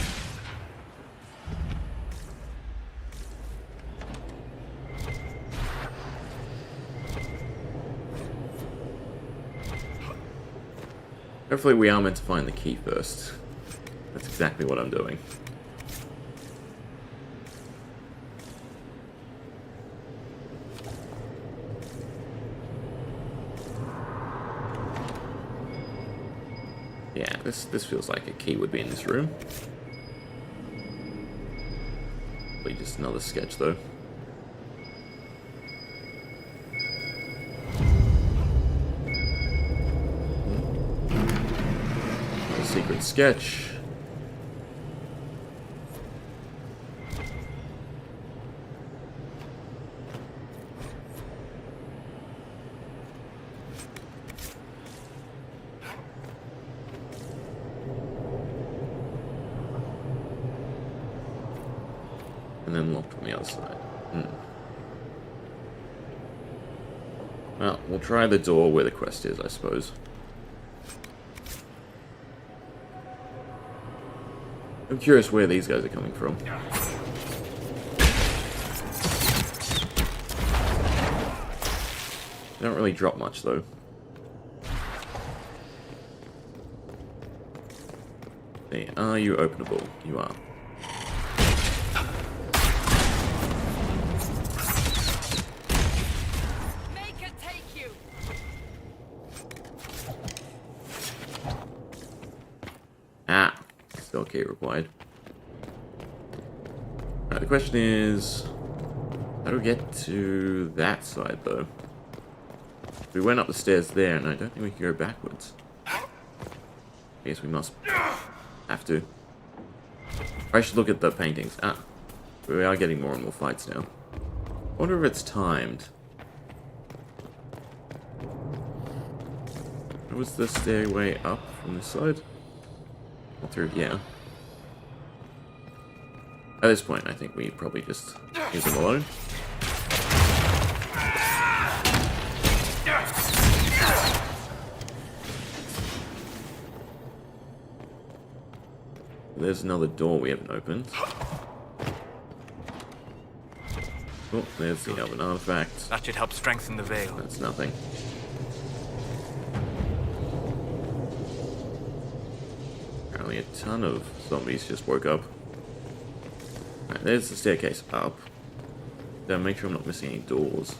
Hopefully we are meant to find the key first. That's exactly what I'm doing. Yeah, this feels like a key would be in this room. Probably just another sketch though. Secret sketch. And then locked on the other side. Well, we'll try the door where the quest is, I suppose. I'm curious where these guys are coming from. They don't really drop much, though. Hey, are you openable? You are. key required. Alright, the question is, how do we get to that side, though? We went up the stairs there, and I don't think we can go backwards. I guess we must have to. I should look at the paintings. Ah, we are getting more and more fights now. I wonder if it's timed. Was the stairway up from this side? Or through here? At this point, I think we probably just leave them alone. There's another door we haven't opened. Oh, there's the Elven artifact. That should help strengthen the veil. That's nothing. Apparently a ton of zombies just woke up. Right, there's the staircase up. Gotta make sure I'm not missing any doors.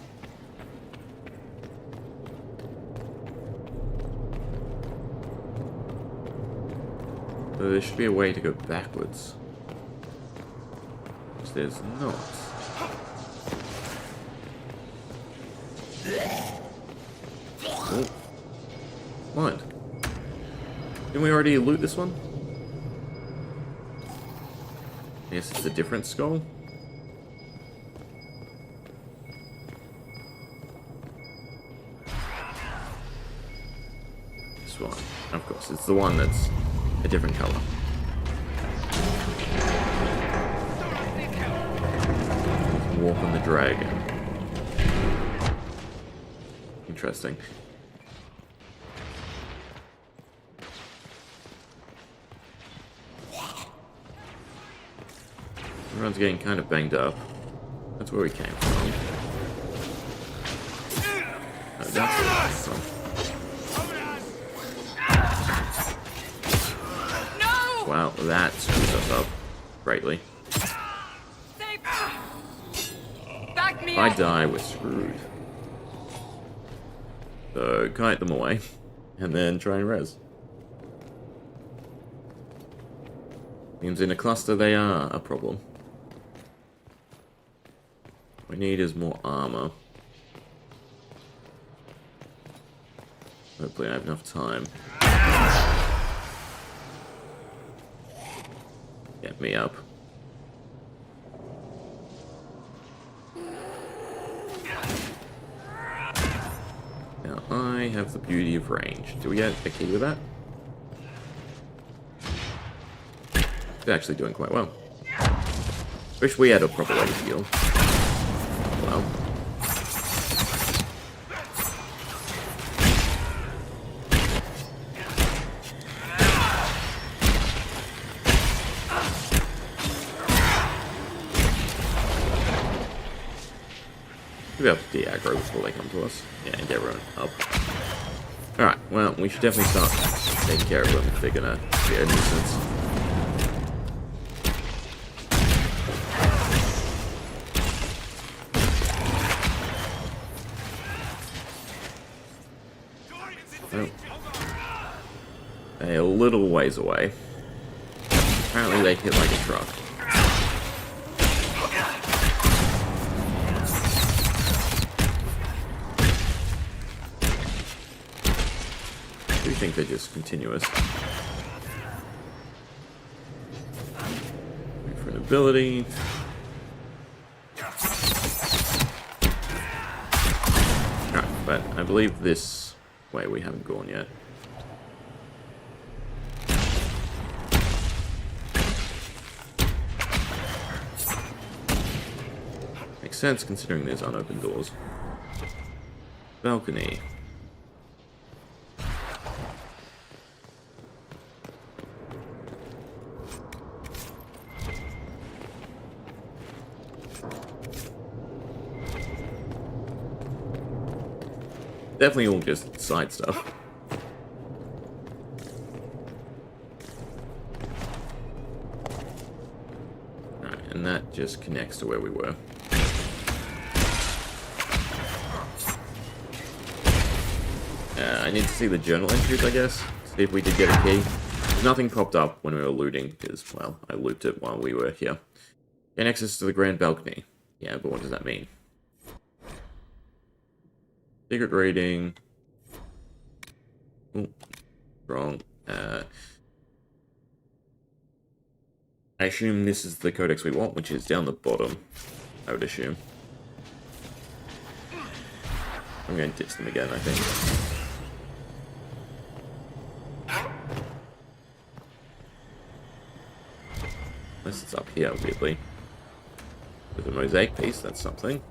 So there should be a way to go backwards. Which there's not. Oh. What? Didn't we already loot this one? I guess it's a different skull. This one. Of course, it's the one that's a different color. Walk on the dragon. Interesting. Everyone's getting kind of banged up. That's where we came from. Oh, that's where we came from. No! Wow, that screws us up greatly. Back me If I up! die, we're screwed. So, kite them away, and then try and res. Seems in a cluster they are a problem. What we need is more armor. Hopefully I have enough time. Get me up. Now I have the beauty of range. Do we get a key with that? It's actually doing quite well. Wish we had a proper way to heal. Well. We'll be able to de-aggro before they come to us. Yeah, and get everyone up. Alright, well, we should definitely start taking care of them if they're gonna be a nuisance. Oh. They're a little ways away. Apparently they hit like a truck. I do think they're just continuous. Wait for an ability. Alright, but I believe this way we haven't gone yet. Makes sense considering there's unopened doors. Balcony. Definitely all just side stuff. Alright, and that just connects to where we were. I need to see the journal entries, I guess. See if we did get a key. Nothing popped up when we were looting, because, well, I looped it while we were here. Gain access to the grand balcony. Yeah, but what does that mean? Secret reading. Oh, wrong. I assume this is the codex we want, which is down the bottom, I would assume. I'm going to ditch them again, I think. Unless it's up here, weirdly. With a mosaic piece, that's something.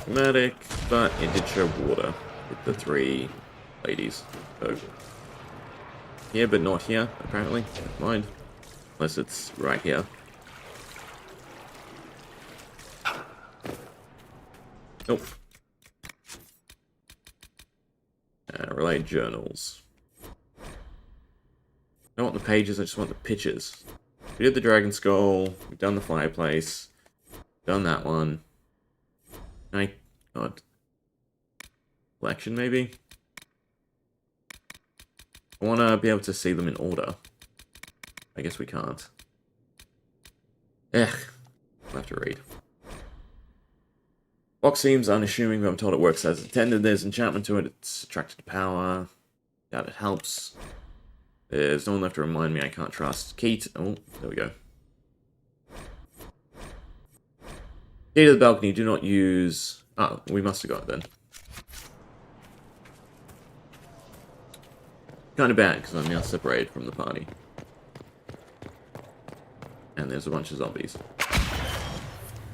Dramatic, but it did show water with the 3 ladies. So, yeah, but not here, apparently. Never mind. Unless it's right here. Nope. Relay journals. I don't want the pages, I just want the pictures. We did the dragon skull, we've done the fireplace, done that one. God. Collection, maybe? I want to be able to see them in order. I guess we can't. I'll have to read. Box seems unassuming, but I'm told it works as intended. There's enchantment to it, it's attracted to power. Doubt it helps. There's no one left to remind me I can't trust. Key oh, there we go. Key to the balcony, do not use... Oh, we must have got it then. Kind of bad, because I'm now separated from the party. And there's a bunch of zombies.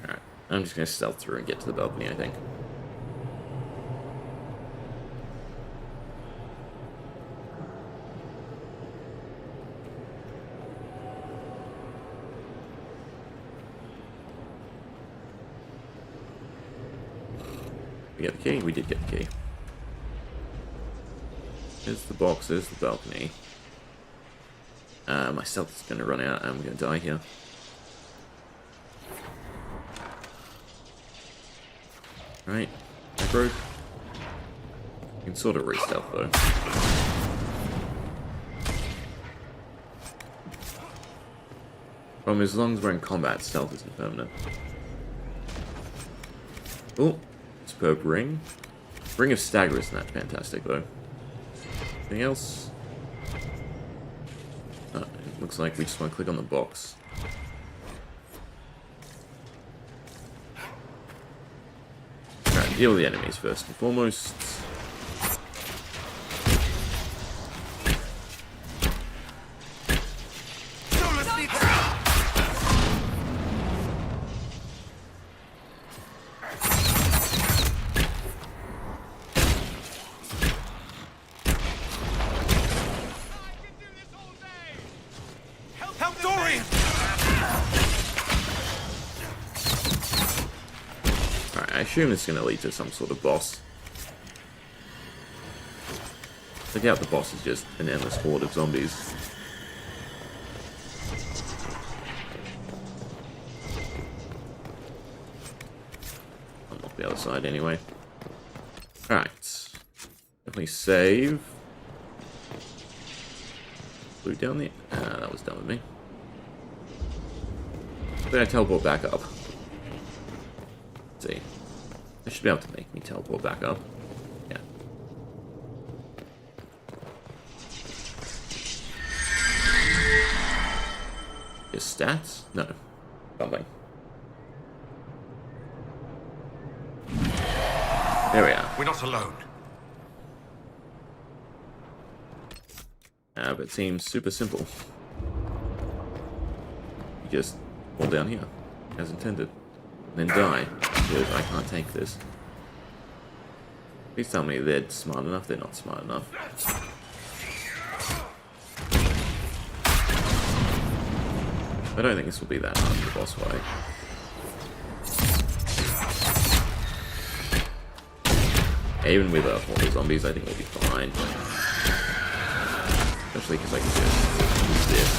Alright, I'm just going to stealth through and get to the balcony, I think. We get the key? We did get the key. There's the box, there's the balcony. My stealth is going to run out, I'm going to die here. Right, aggro. You can sort of re-stealth though. Problem is, as long as we're in combat, stealth isn't permanent. Oh, superb ring. Ring of Stagger isn't that fantastic though. Anything else? Oh, it looks like we just want to click on the box. Alright, deal with the enemies first and foremost. I assume it's going to lead to some sort of boss. I doubt the boss is just an endless horde of zombies. I'm off the other side anyway. Alright. Definitely save. Blew down the... that was done with me. Then I teleport back up. Let's see. I should be able to make me teleport back up. Yeah. His stats? No. Something. There we are. We're not alone. But it seems super simple. You just fall down here, as intended. And then die, because I can't take this. Please tell me they're smart enough. They're not smart enough. I don't think this will be that hard the boss fight. Yeah, even with all the zombies, I think we'll be fine. Especially because I can just use this.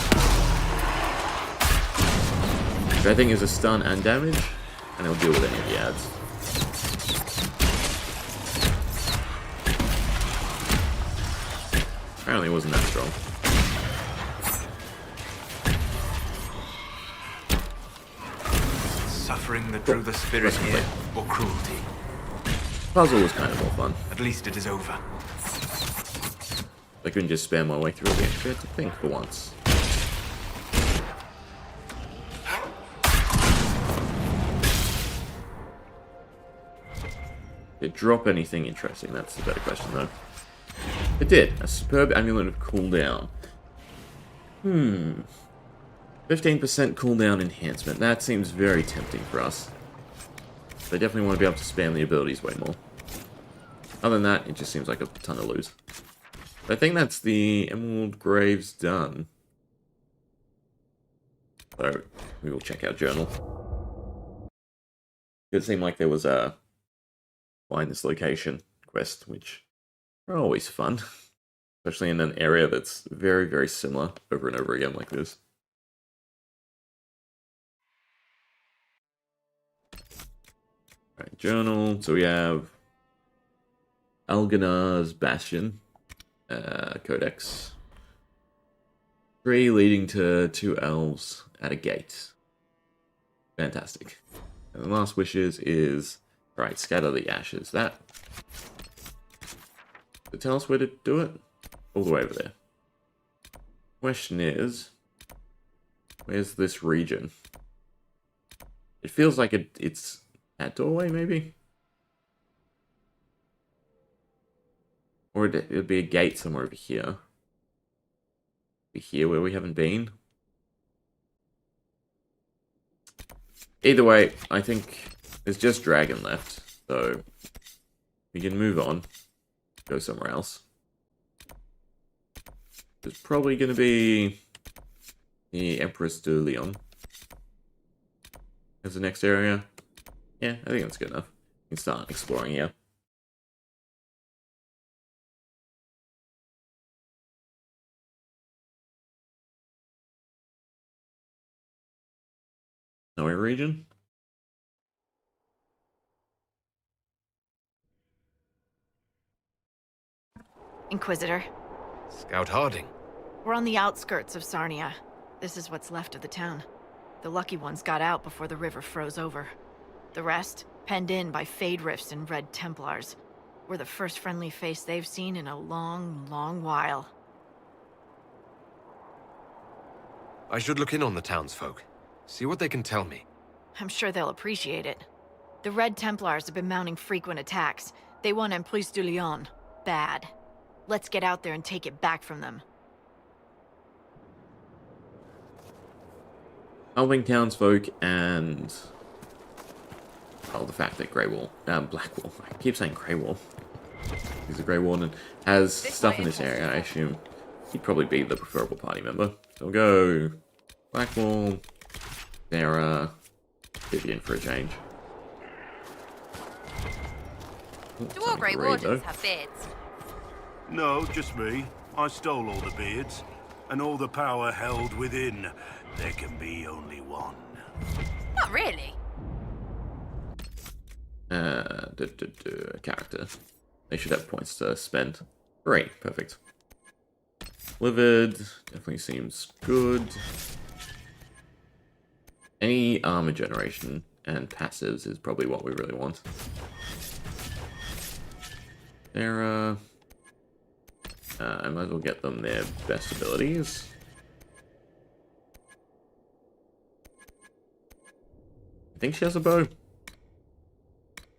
Which I think is a stun and damage. And it'll deal with any of the ads. Apparently it wasn't that strong. Suffering that drew the spirit here, or cruelty. Puzzle was kind of more fun. At least it is over. I couldn't just spam my way through the extra to think for once. Did it drop anything interesting? That's the better question, though. It did. A superb amulet of cooldown. 15% cooldown enhancement. That seems very tempting for us. They definitely want to be able to spam the abilities way more. Other than that, it just seems like a ton of loot. I think that's the Emerald Graves done. So, we will check our journal. It seemed like there was a find this location quest, which are always fun. Especially in an area that's very, very similar over and over again like this. Alright, journal. So we have Alganar's Bastion. Codex. 3 leading to 2 elves at a gate. Fantastic. And the last wishes is... Right, scatter the ashes. That... Does it tell us where to do it? All the way over there. Question is... Where's this region? It feels like it's... That doorway, maybe? Or it'd be a gate somewhere over here. Be here where we haven't been. Either way, I think there's just dragon left, so we can move on. Go somewhere else. There's probably going to be the Empress de Leon as the next area. Yeah, I think that's good enough. We can start exploring here. Snowy region? Inquisitor, Scout Harding. we're on the outskirts of Sarnia. This is what's left of the town. The lucky ones got out before the river froze over. The rest, penned in by Fade Rifts and Red Templars. We're the first friendly face they've seen in a long, long while. I should look in on the townsfolk. See what they can tell me. I'm sure they'll appreciate it. The Red Templars have been mounting frequent attacks. They want Empress de Leon. Bad. Let's get out there and take it back from them. Helping townsfolk and... Oh, the fact that Blackwall. I keep saying Greywall. He's a Grey Warden. Has stuff in this area, I assume. He'd probably be the preferable party member. So we'll go... Blackwall... Sarah... Vivian for a change. Do all Grey Wardens have beards? No, just me. I stole all the beards. And all the power held within. There can be only one. Not really. Character. They should have points to spend. Great, perfect. Livid, definitely seems good. Any armor generation and passives is probably what we really want. Sarah... I might as well get them their best abilities. I think she has a bow.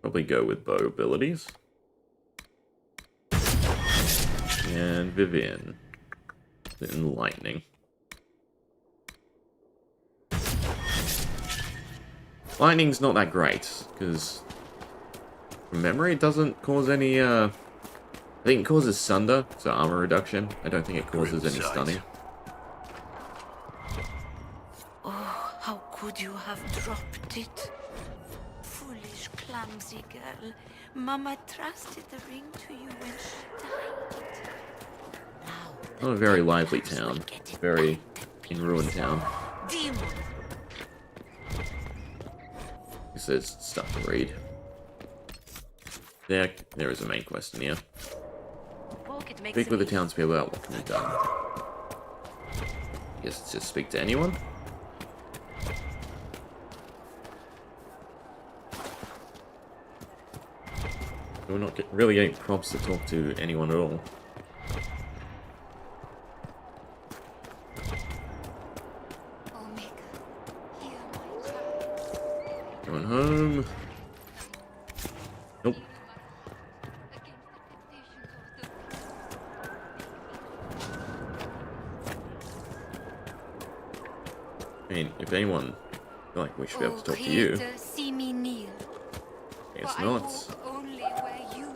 Probably go with bow abilities. And Vivian. Enlightening. Lightning's not that great, because from memory it doesn't cause any, I think it causes sunder, so armor reduction. I don't think it causes any stunning. Oh, how could you have dropped it? Foolish, clumsy girl. Mama trusted the ring to you when she died. Now, Not a very lively town. Very in ruined town. demon. This is stuff to read. There is a main quest in here. it to make Speak some with the meat. townspeople about what can be done. Guess it's just speak to anyone. We're not really getting prompts to talk to anyone at all. Going home. Nope. I mean, if anyone, I feel like we should be able to talk to you. See me kneel. I guess not. Only where you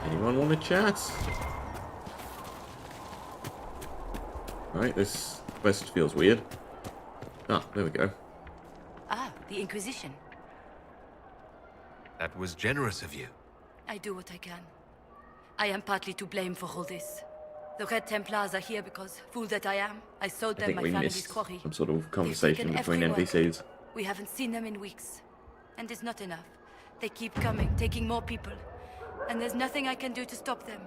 Anyone want to chat? Alright, this quest feels weird. Ah, there we go. Ah, the Inquisition. That was generous of you. I do what I can. I am partly to blame for all this. The Red Templars are here because, fool that I am, I sold I them think my we family's missed quarry. some sort of conversation taken between every NPCs. We haven't seen them in weeks. And it's not enough. They keep coming, taking more people. And there's nothing I can do to stop them.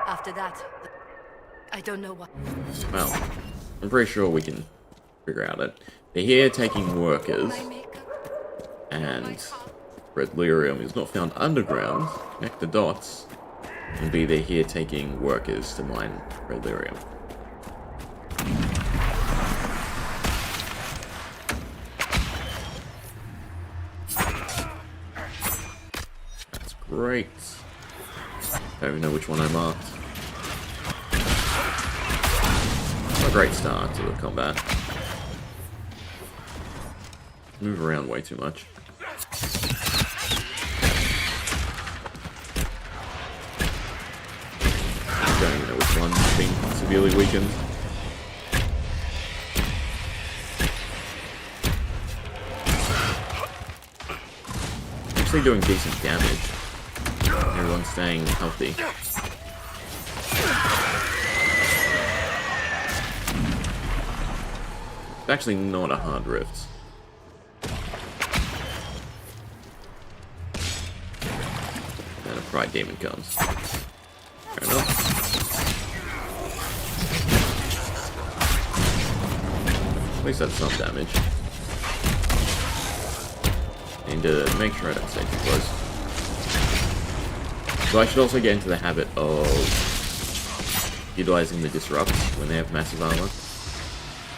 After that, I don't know what. Well, I'm pretty sure we can figure out it. They're here taking workers, and red lyrium is not found underground. Connect the dots, and B, they're here taking workers to mine red lyrium. That's great. I don't even know which one I marked. A great start to the combat. Move around way too much. Don't even know which one's been severely weakened. Actually doing decent damage. Everyone's staying healthy. It's actually not a hard rift. And a pride demon comes. Fair enough. At least that's some damage. Need to make sure I don't stay too close. So I should also get into the habit of utilizing the disrupt when they have massive armor.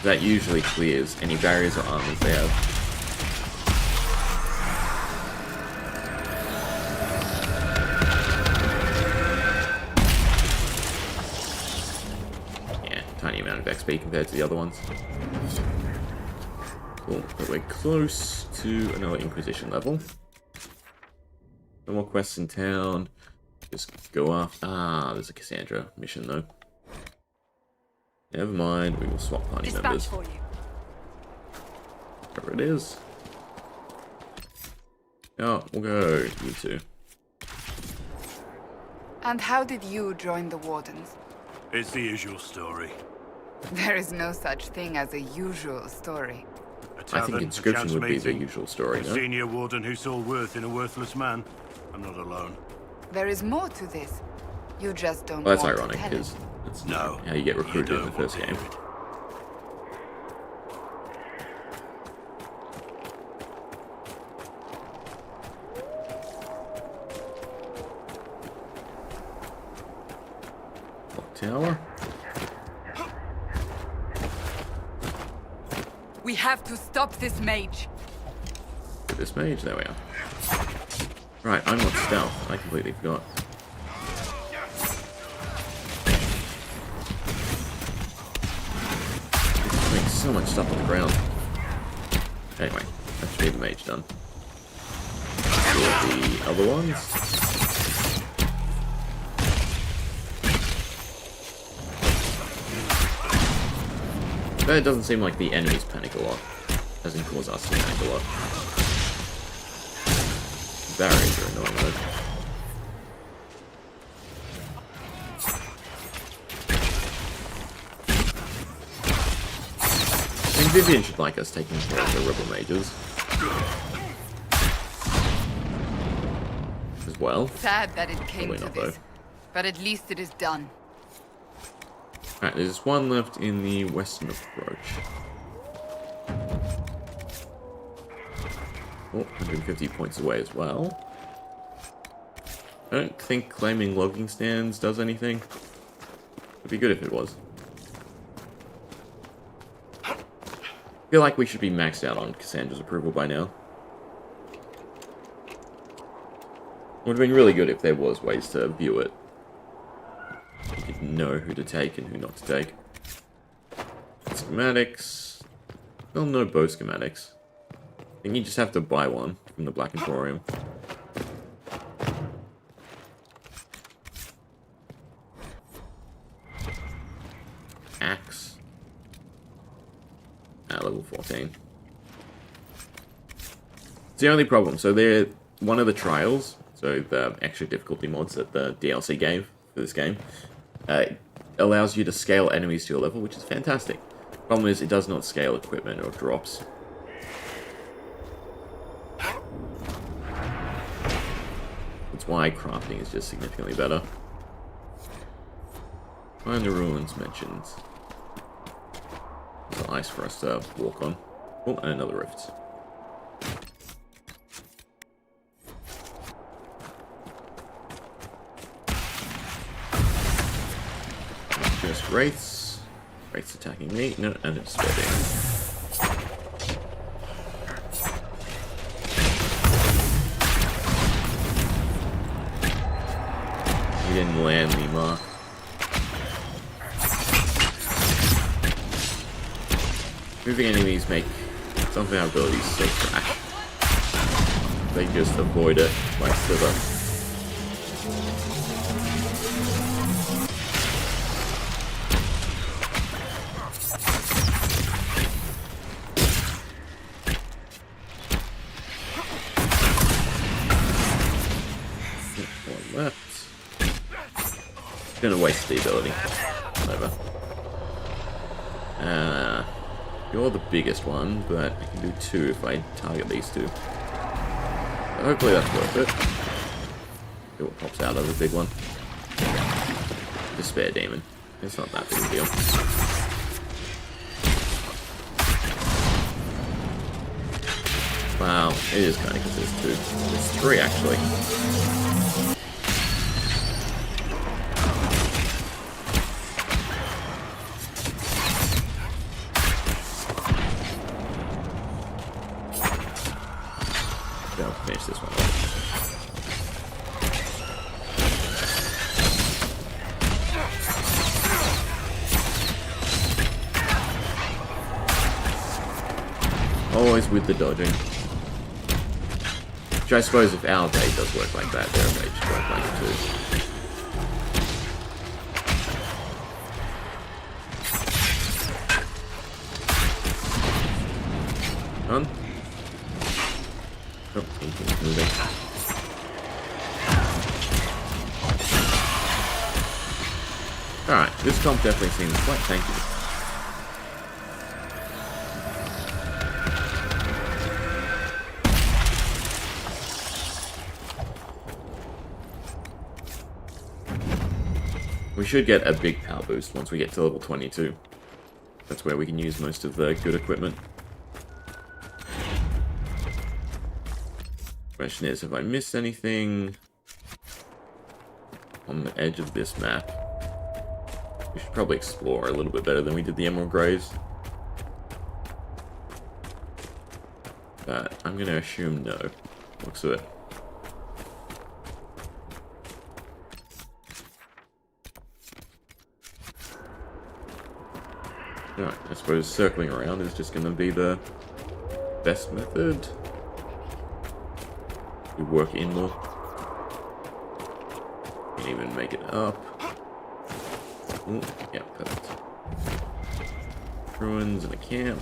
That usually clears any barriers or armors they have. Yeah, tiny amount of XP compared to the other ones. Cool, but we're close to another Inquisition level. No more quests in town. Just go off. Ah, there's a Cassandra mission though. Never mind, we will swap party members. For you. Whatever it is. Oh, we'll go, you two. And how did you join the Wardens? It's the usual story. There is no such thing as a usual story. A I tavern, think a Inscription chance would be the meeting, usual story, a no? senior warden who saw worth in a worthless man. I'm not alone. There is more to this. You just don't Well, that's want ironic, to tell because it. that's No, how you get recruited in the don't want first to game. hear it. Clock tower. We have to stop this mage. This mage, there we are. Right, I'm not stealth. I completely forgot. It's doing so much stuff on the ground. Anyway, that should be the mage done. For the other ones. But it doesn't seem like the enemies panic a lot. Doesn't cause us to panic a lot. Barriers are annoying though. Vivian should like us taking care of the rebel mages. As well. Sad that it came Probably to not, this, though. but at least it is done. Alright, there's one left in the western approach. Oh, 150 points away as well. I don't think claiming logging stands does anything. It'd be good if it was. I feel like we should be maxed out on Cassandra's approval by now. Would have been really good if there was ways to view it. You could know who to take and who not to take. Schematics. Well, no bow schematics. I think you just have to buy one from the Black Emporium. Axe. At level 14. It's the only problem. So they're one of the trials, so the extra difficulty mods that the DLC gave for this game, allows you to scale enemies to your level, which is fantastic. Problem is, it does not scale equipment or drops. That's why crafting is just significantly better. Find the ruins mentioned. There's ice for us to walk on. Oh, and another rift. Just wraiths. Wraiths attacking me. No, and it's spreading. We didn't land me, Mark. Moving enemies make some of our abilities so trash. They just avoid it by slither. One left. Gonna waste the ability. Whatever. You're the biggest one, but I can do two if I target these two. So hopefully that's worth it. See what pops out of the big one. Despair Demon. It's not that big a deal. Wow, it is kind of because there's two. There's three actually. Finish this one off. Always with the dodging. Which I suppose if our day does work like that, their day should work like it too. Done. Oh, he's moving. Alright, this comp definitely seems quite tanky. We should get a big power boost once we get to level 22. That's where we can use most of the good equipment. Question is, have I missed anything on the edge of this map? We should probably explore a little bit better than we did the Emerald Graves. But I'm going to assume no. Looks of it. Alright, I suppose circling around is just going to be the best method. We work in more. Can even make it up. Ooh, yeah, perfect. Ruins and a camp.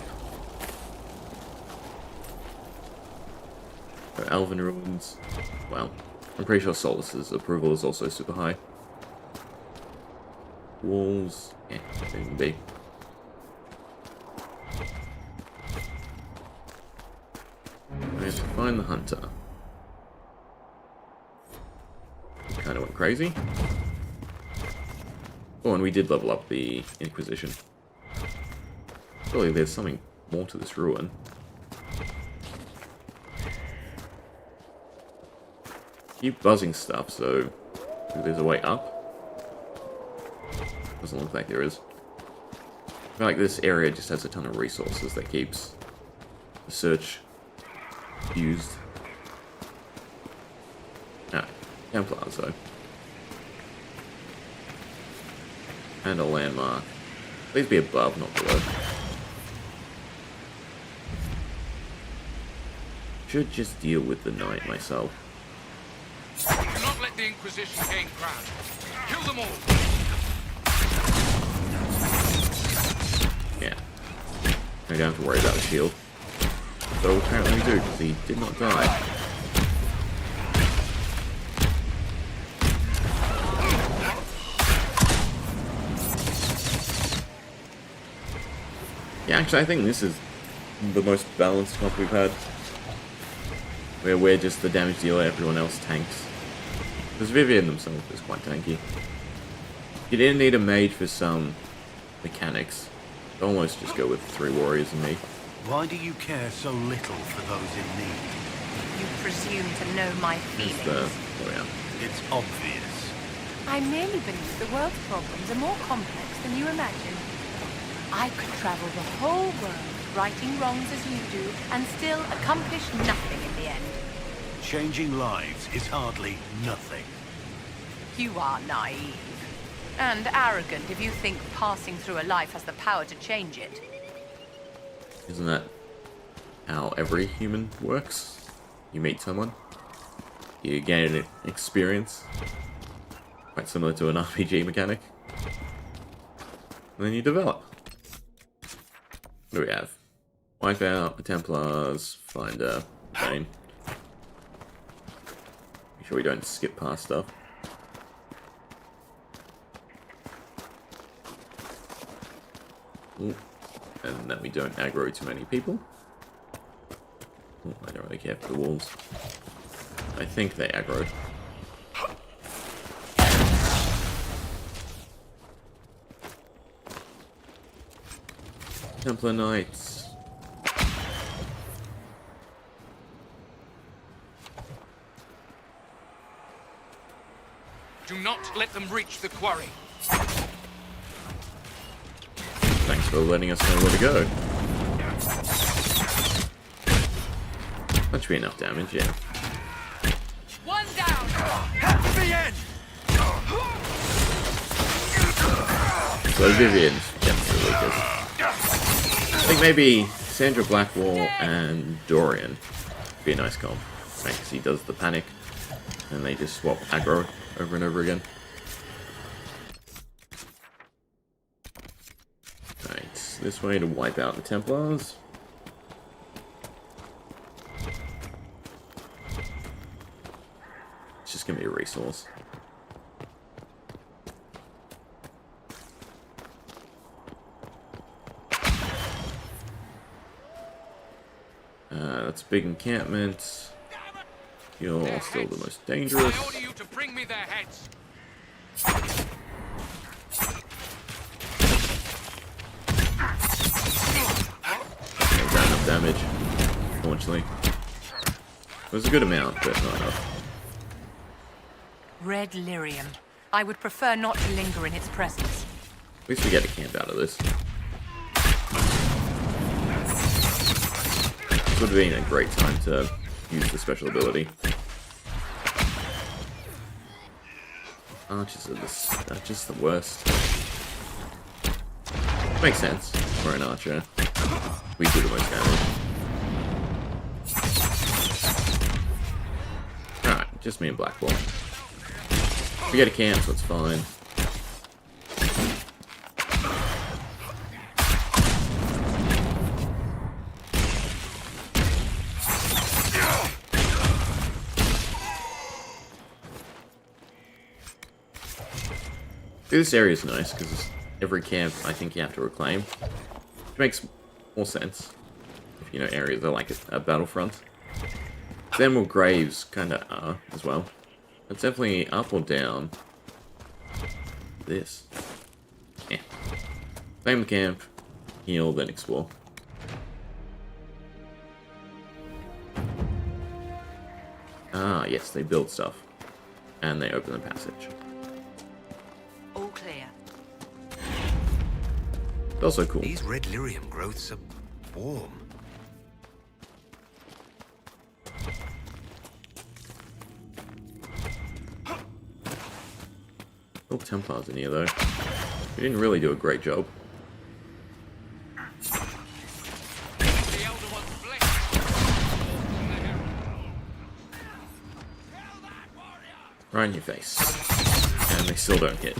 Elven ruins. Wow. I'm pretty sure Solus's approval is also super high. Walls. Yeah, that even be. Find the hunter. Kind of went crazy. Oh, and we did level up the Inquisition. Surely there's something more to this ruin. Keep buzzing stuff, so there's a way up. Doesn't look like there is. I feel like this area just has a ton of resources that keeps the search used. Ah, Templars though. And a landmark. Please be above, not below. Should just deal with the knight myself. Do not let the Inquisition gain ground. Kill them all! Yeah. I don't have to worry about the shield. Though apparently we do, because he did not die. Yeah, actually I think this is the most balanced comp we've had. Where we're just the damage dealer, everyone else tanks. Because Vivian themselves is quite tanky. You didn't need a mage for some mechanics. Almost just go with 3 warriors and me. Why do you care so little for those in need? You presume to know my feelings. There we are. It's obvious. I merely believe the world's problems are more complex than you imagine. I could travel the whole world, righting wrongs as you do, and still accomplish nothing in the end. Changing lives is hardly nothing. You are naive. And arrogant if you think passing through a life has the power to change it. Isn't that how every human works? You meet someone, you gain an experience, quite similar to an RPG mechanic, and then you develop. What do we have? Wipe out the Templars, find a Bane. Make sure we don't skip past stuff. Ooh. And that we don't aggro too many people. Ooh, I don't really care for the wolves. I think they aggroed. Templar Knights. Do not let them reach the quarry. Thanks for letting us know where to go. That should be enough damage, yeah. One down! At the end! So Vivian's definitely the weakest. I think maybe Sandra Blackwall and Dorian would be a nice comp. Right, because he does the panic, and they just swap aggro over and over again. Right, this way to wipe out the Templars. It's just gonna be a resource. That's a big encampment. You're still the most dangerous. I order you to bring me their heads. Not enough damage, unfortunately. It was a good amount, but not enough. Red lyrium. I would prefer not to linger in its presence. At least we get a camp out of this. This would have been a great time to use the special ability. Archers are just the worst. Makes sense for an archer. We do the most damage. Alright, just me and Blackwall. We get a camp, so it's fine. This area is nice because every camp I think you have to reclaim, which makes more sense if you know areas are like a battlefront. The Emerald Graves kind of are as well. It's definitely up or down. This. Yeah. Claim the camp, heal, then explore. Ah, yes, they build stuff. And they open the passage. All clear. It's also cool. These red lyrium growths are warm. No Templars in here, though. We didn't really do a great job. Right in your face. And they still don't hit.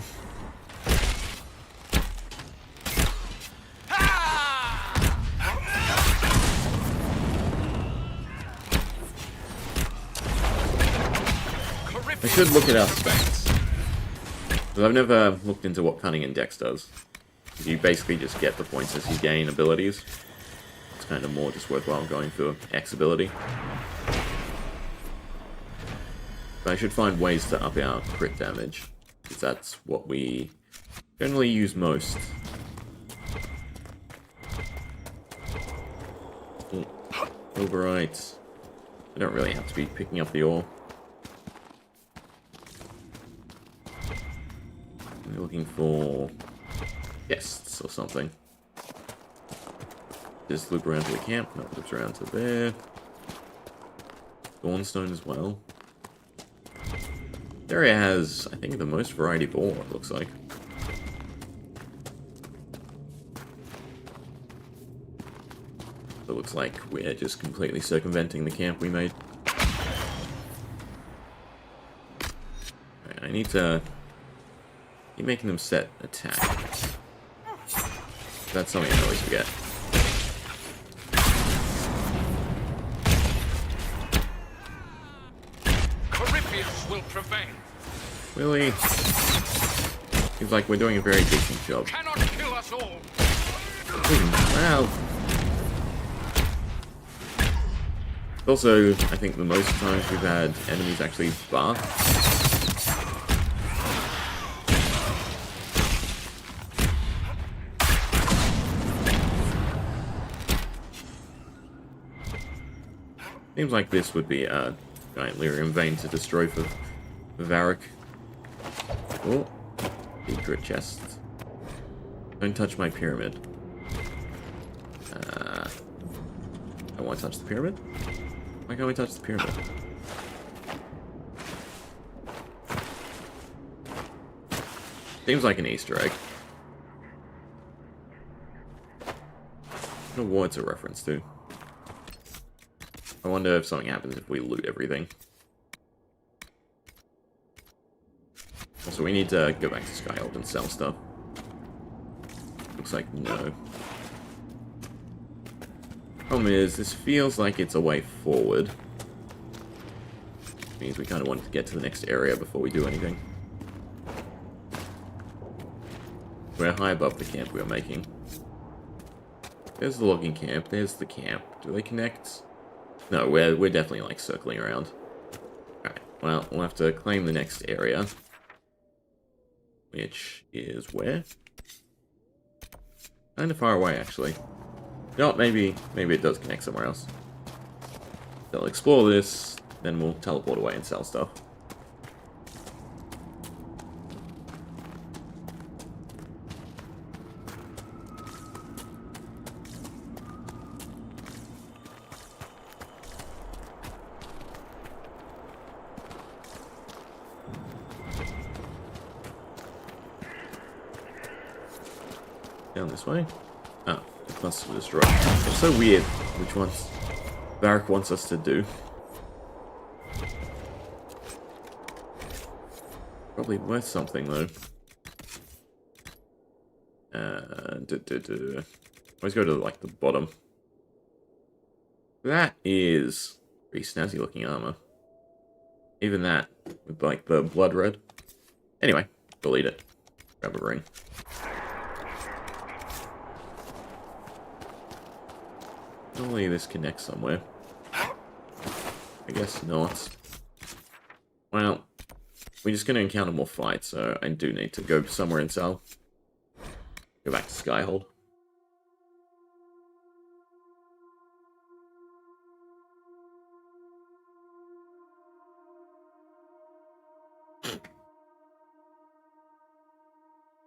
I should look at our stats. But I've never looked into what Cunning and Dex does. You basically just get the points as you gain abilities. It's kind of more just worthwhile going for X ability. But I should find ways to up our crit damage, because that's what we generally use most. Overwrites. I don't really have to be picking up the ore. We're looking for guests or something. Just loop around to the camp, no, loops around to there. Dawnstone as well. This area has, I think, the most variety of ore, it looks like. It looks like we're just completely circumventing the camp we made. Right, I need to keep making them set attack. That's something I always forget. Will prevail. Really? Seems like we're doing a very decent job. Cannot kill us all. Well. Also, I think the most times we've had enemies actually bark. Seems like this would be a giant lyrium vein to destroy for Varric. Oh, secret chest. Don't touch my pyramid. I don't want to touch the pyramid? Why can't we touch the pyramid? Seems like an Easter egg. What what's a reference to? I wonder if something happens if we loot everything. Also, we need to go back to Skyhold and sell stuff. Looks like no. Problem is, this feels like it's a way forward. Means we kind of want to get to the next area before we do anything. We're high above the camp we were making. There's the logging camp, there's the camp. Do they connect? No, we're definitely like circling around. Alright, well, we'll have to claim the next area. Which is where? Kind of far away, actually. No, maybe it does connect somewhere else. They'll explore this, then we'll teleport away and sell stuff. Down this way? Oh, the cluster destroy. It's so weird which ones Varric wants us to do. Probably worth something though. Always go to like the bottom. That is pretty snazzy looking armor. Even that with like the blood red. Anyway, delete it. Grab a ring. Surely this connects somewhere. I guess not. Well, we're just going to encounter more fights, so I do need to go somewhere in Sal. Go back to Skyhold.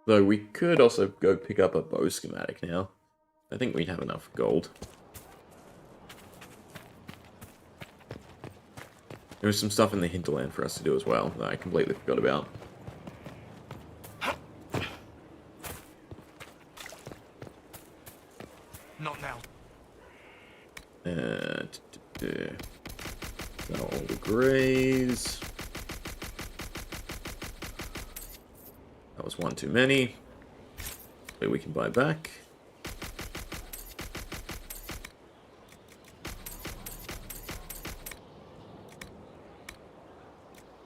Though we could also go pick up a bow schematic now. I think we'd have enough gold. There was some stuff in the hinterland for us to do as well that I completely forgot about. Not now. So all the greys. That was one too many. Hopefully we can buy back.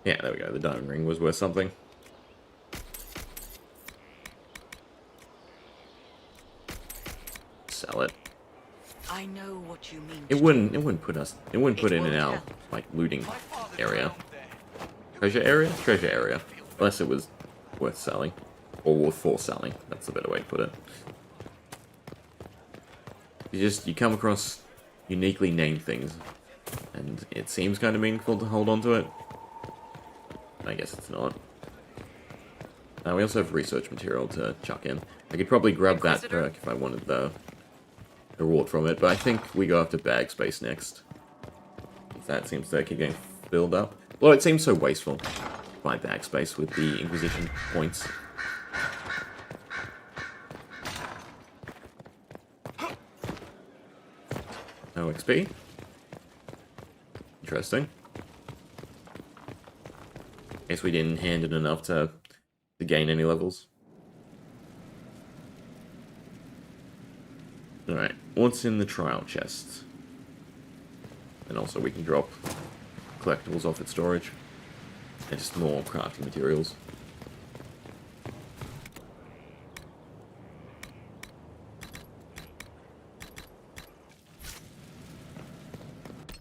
Yeah, there we go. The diamond ring was worth something. Sell it. I know what you mean. It wouldn't put it in our like looting area. Treasure area? Treasure area. Unless it was worth selling. Or worth for selling. That's the better way to put it. You come across uniquely named things, and it seems kind of meaningful to hold on to it. I guess it's not. We also have research material to chuck in. I could probably grab that perk if I wanted the reward from it, but I think we go after bag space next. That seems to keep getting filled up. Well, it seems so wasteful to buy bag space with the Inquisition points. No XP. Interesting. Guess we didn't hand it enough to gain any levels. Alright, what's in the trial chest? And also we can drop collectibles off its storage. And just more crafting materials.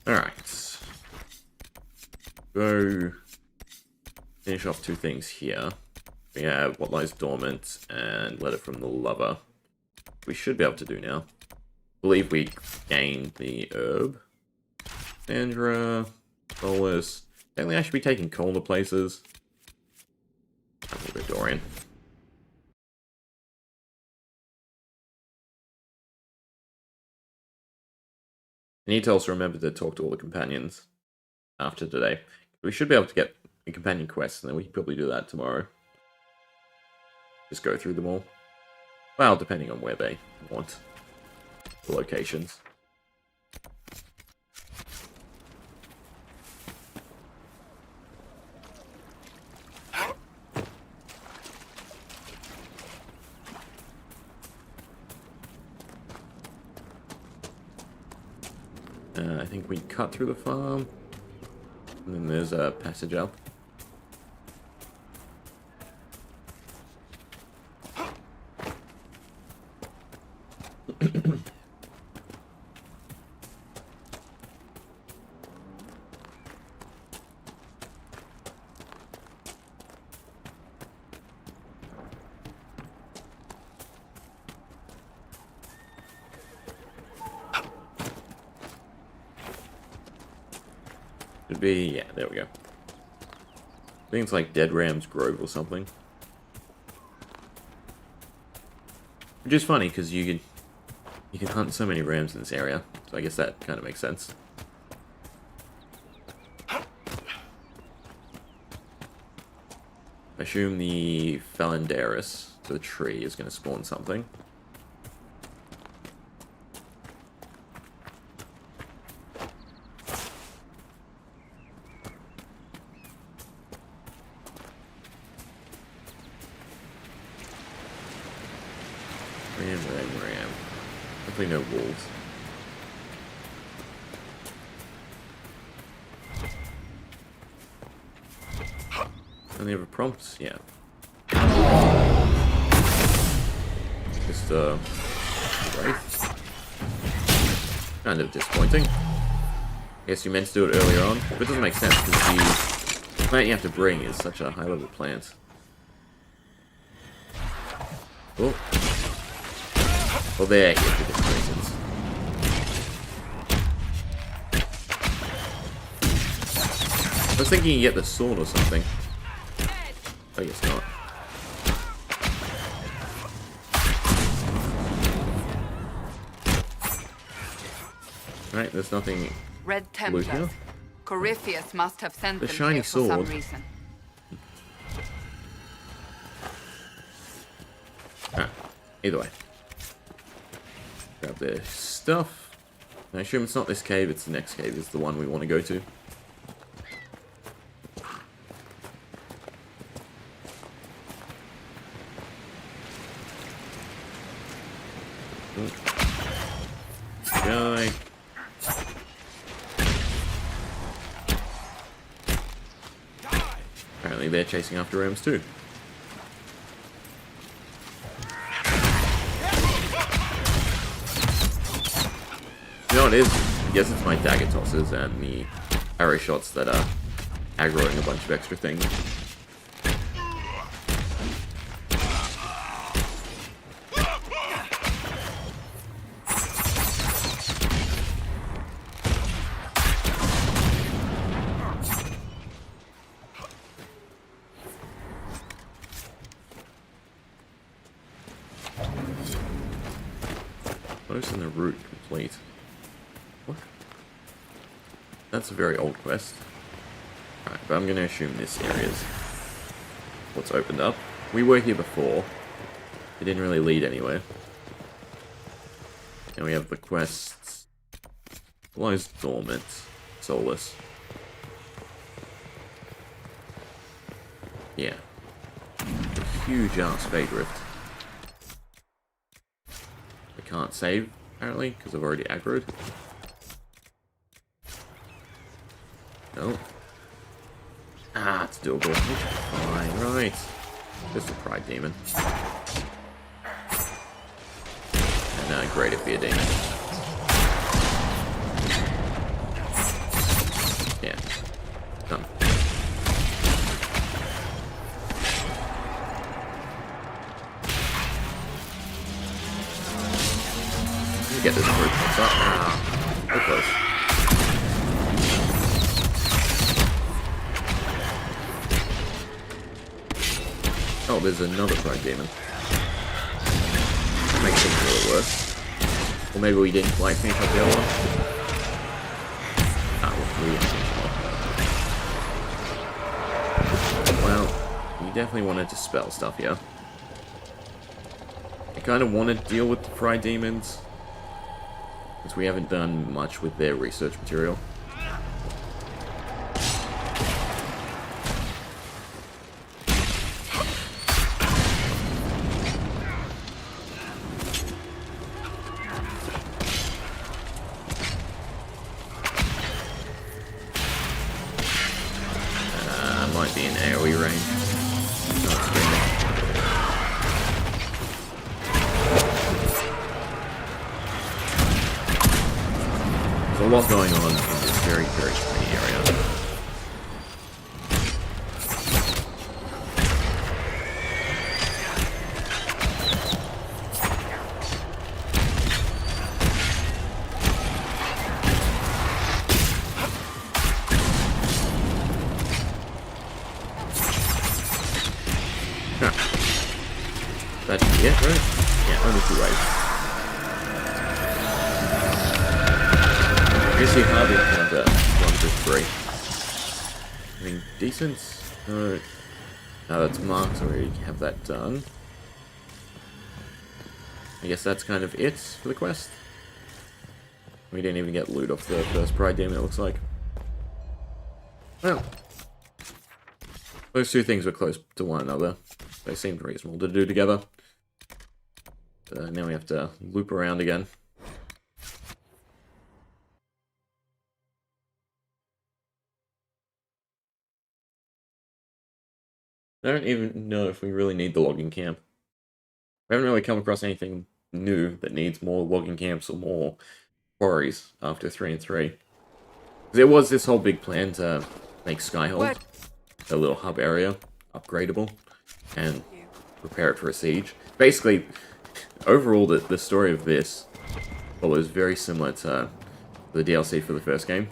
Alright. Go finish off two things here. We have What Lies Dormant and Letter from the Lover. We should be able to do now. I believe we gained the herb. Sandra, Solus. Technically I should be taking coal to places. I will go Dorian. I need to also remember to talk to all the companions after today. We should be able to get a companion quest, and then we can probably do that tomorrow. Just go through them all. Well, depending on where they want the locations. I think we cut through the farm. And then there's a passage up. Should be, yeah, there we go. I think it's like Dead Ram's Grove or something. Which is funny, because you can hunt so many rams in this area, so I guess that kind of makes sense. I assume the Phalandaris, the tree, is going to spawn something. Ram. Definitely no wolves. And they have a prompt? Yeah. Just, Wraith. Kind of disappointing. Guess you meant to do it earlier on, but it doesn't make sense because the plant you have to bring is such a high-level plant. Oh. Well, they're here for different reasons. I was thinking you get the sword or something. I guess not. Right, there's nothing. Red Blue here? Templars. Corypheus must have sent The them shiny here for some sword. reason. Ah, either way. Grab their stuff. I assume it's not this cave, it's the next cave, is the one we want to go to. Guy. Apparently they're chasing after rams too. You know what it is? Yes, it's my dagger tosses and the arrow shots that are aggroing a bunch of extra things. Close in the route complete. What? That's a very old quest. Alright, but I'm going to assume this area is what's opened up. We were here before. It didn't really lead anywhere. And we have the quests. Lies dormant. Soulless. Yeah. A huge ass Fade Rift. I can't save, apparently, because I've already aggroed. No. Ah, it's doable. Fine, right. Just a Pride Demon. And a Greater Fear Demon. Yeah. Done. Get this word pops up. Ah, so close. Oh, there's another Pride Demon. Makes things a little worse. Or maybe we didn't quite finish up the other one. Ah, well, we definitely want to dispel stuff here. I kind of want to deal with the Pride Demons, because we haven't done much with their research material. Might be in AoE range. There's a lot going on in this very, very tiny area. That should be it, right? Yeah, only 2 waves. I guess you hardly encounter 1 to 3. I mean, decent. No, that's marked, so we have that done. I guess that's kind of it for the quest. We didn't even get loot off the first Pride Demon, it looks like. Well, those 2 things were close to one another. They seemed reasonable to do together. Now we have to loop around again. I don't even know if we really need the logging camp. We haven't really come across anything new that needs more logging camps or more quarries after 3 and 3. There was this whole big plan to make Skyhold a little hub area, upgradable, and prepare it for a siege. Basically, overall, the story of this follows very similar to the DLC for the first game.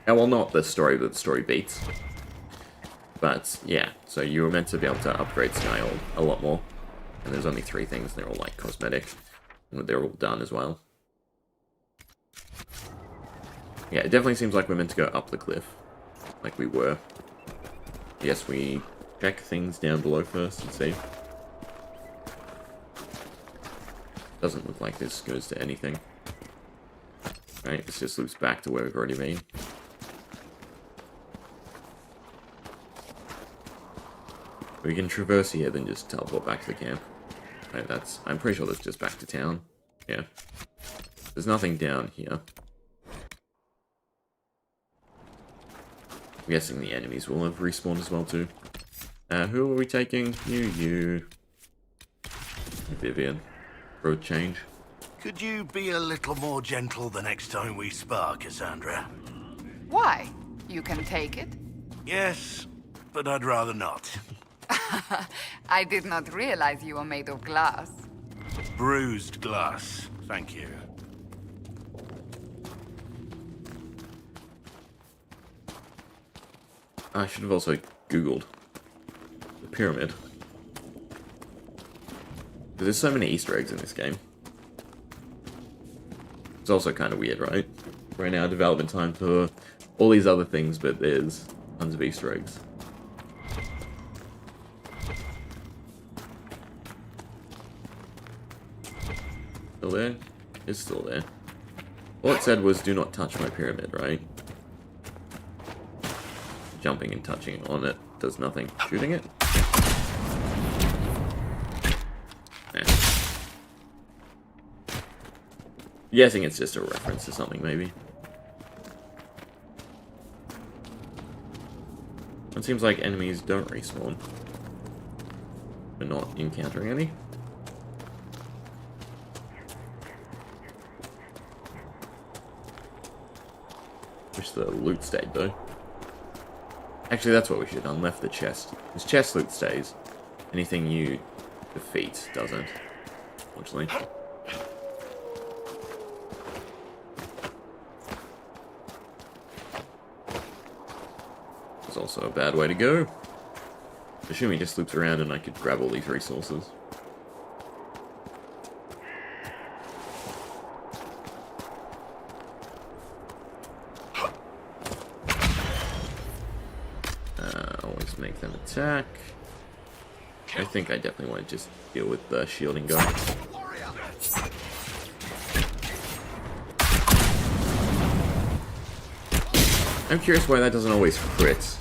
And well, not the story, but the story beats. But, yeah, so you were meant to be able to upgrade Skyhold a lot more. And there's only 3 things, and they're all, like, cosmetic. And they're all done as well. Yeah, it definitely seems like we're meant to go up the cliff. Like we were. Yes, we check things down below first and see. Doesn't look like this goes to anything. Right, this just loops back to where we've already been. We can traverse here, then just teleport back to the camp. Right, I'm pretty sure that's just back to town. Yeah. There's nothing down here. I'm guessing the enemies will have respawned as well too. Who are we taking? You. Vivian. Road change. Could you be a little more gentle the next time we spar, Cassandra? Why? You can take it. Yes, but I'd rather not. I did not realize you were made of glass. Bruised glass, thank you. I should have also Googled the pyramid. There's so many Easter eggs in this game. It's also kind of weird, right? We're in our development time for all these other things, but there's tons of Easter eggs. Still there? It's still there. All it said was, do not touch my pyramid, right? Jumping and touching on it does nothing. Shooting it? Eh. Guessing it's just a reference to something, maybe. It seems like enemies don't respawn. We're not encountering any. Wish the loot stayed, though. Actually, that's what we should have done. Left the chest. This chest loot stays. Anything you defeat doesn't. Unfortunately. It's also a bad way to go. Assuming he just loops around and I could grab all these resources. Always make them attack. I think I definitely want to just deal with the shielding guy. I'm curious why that doesn't always crit.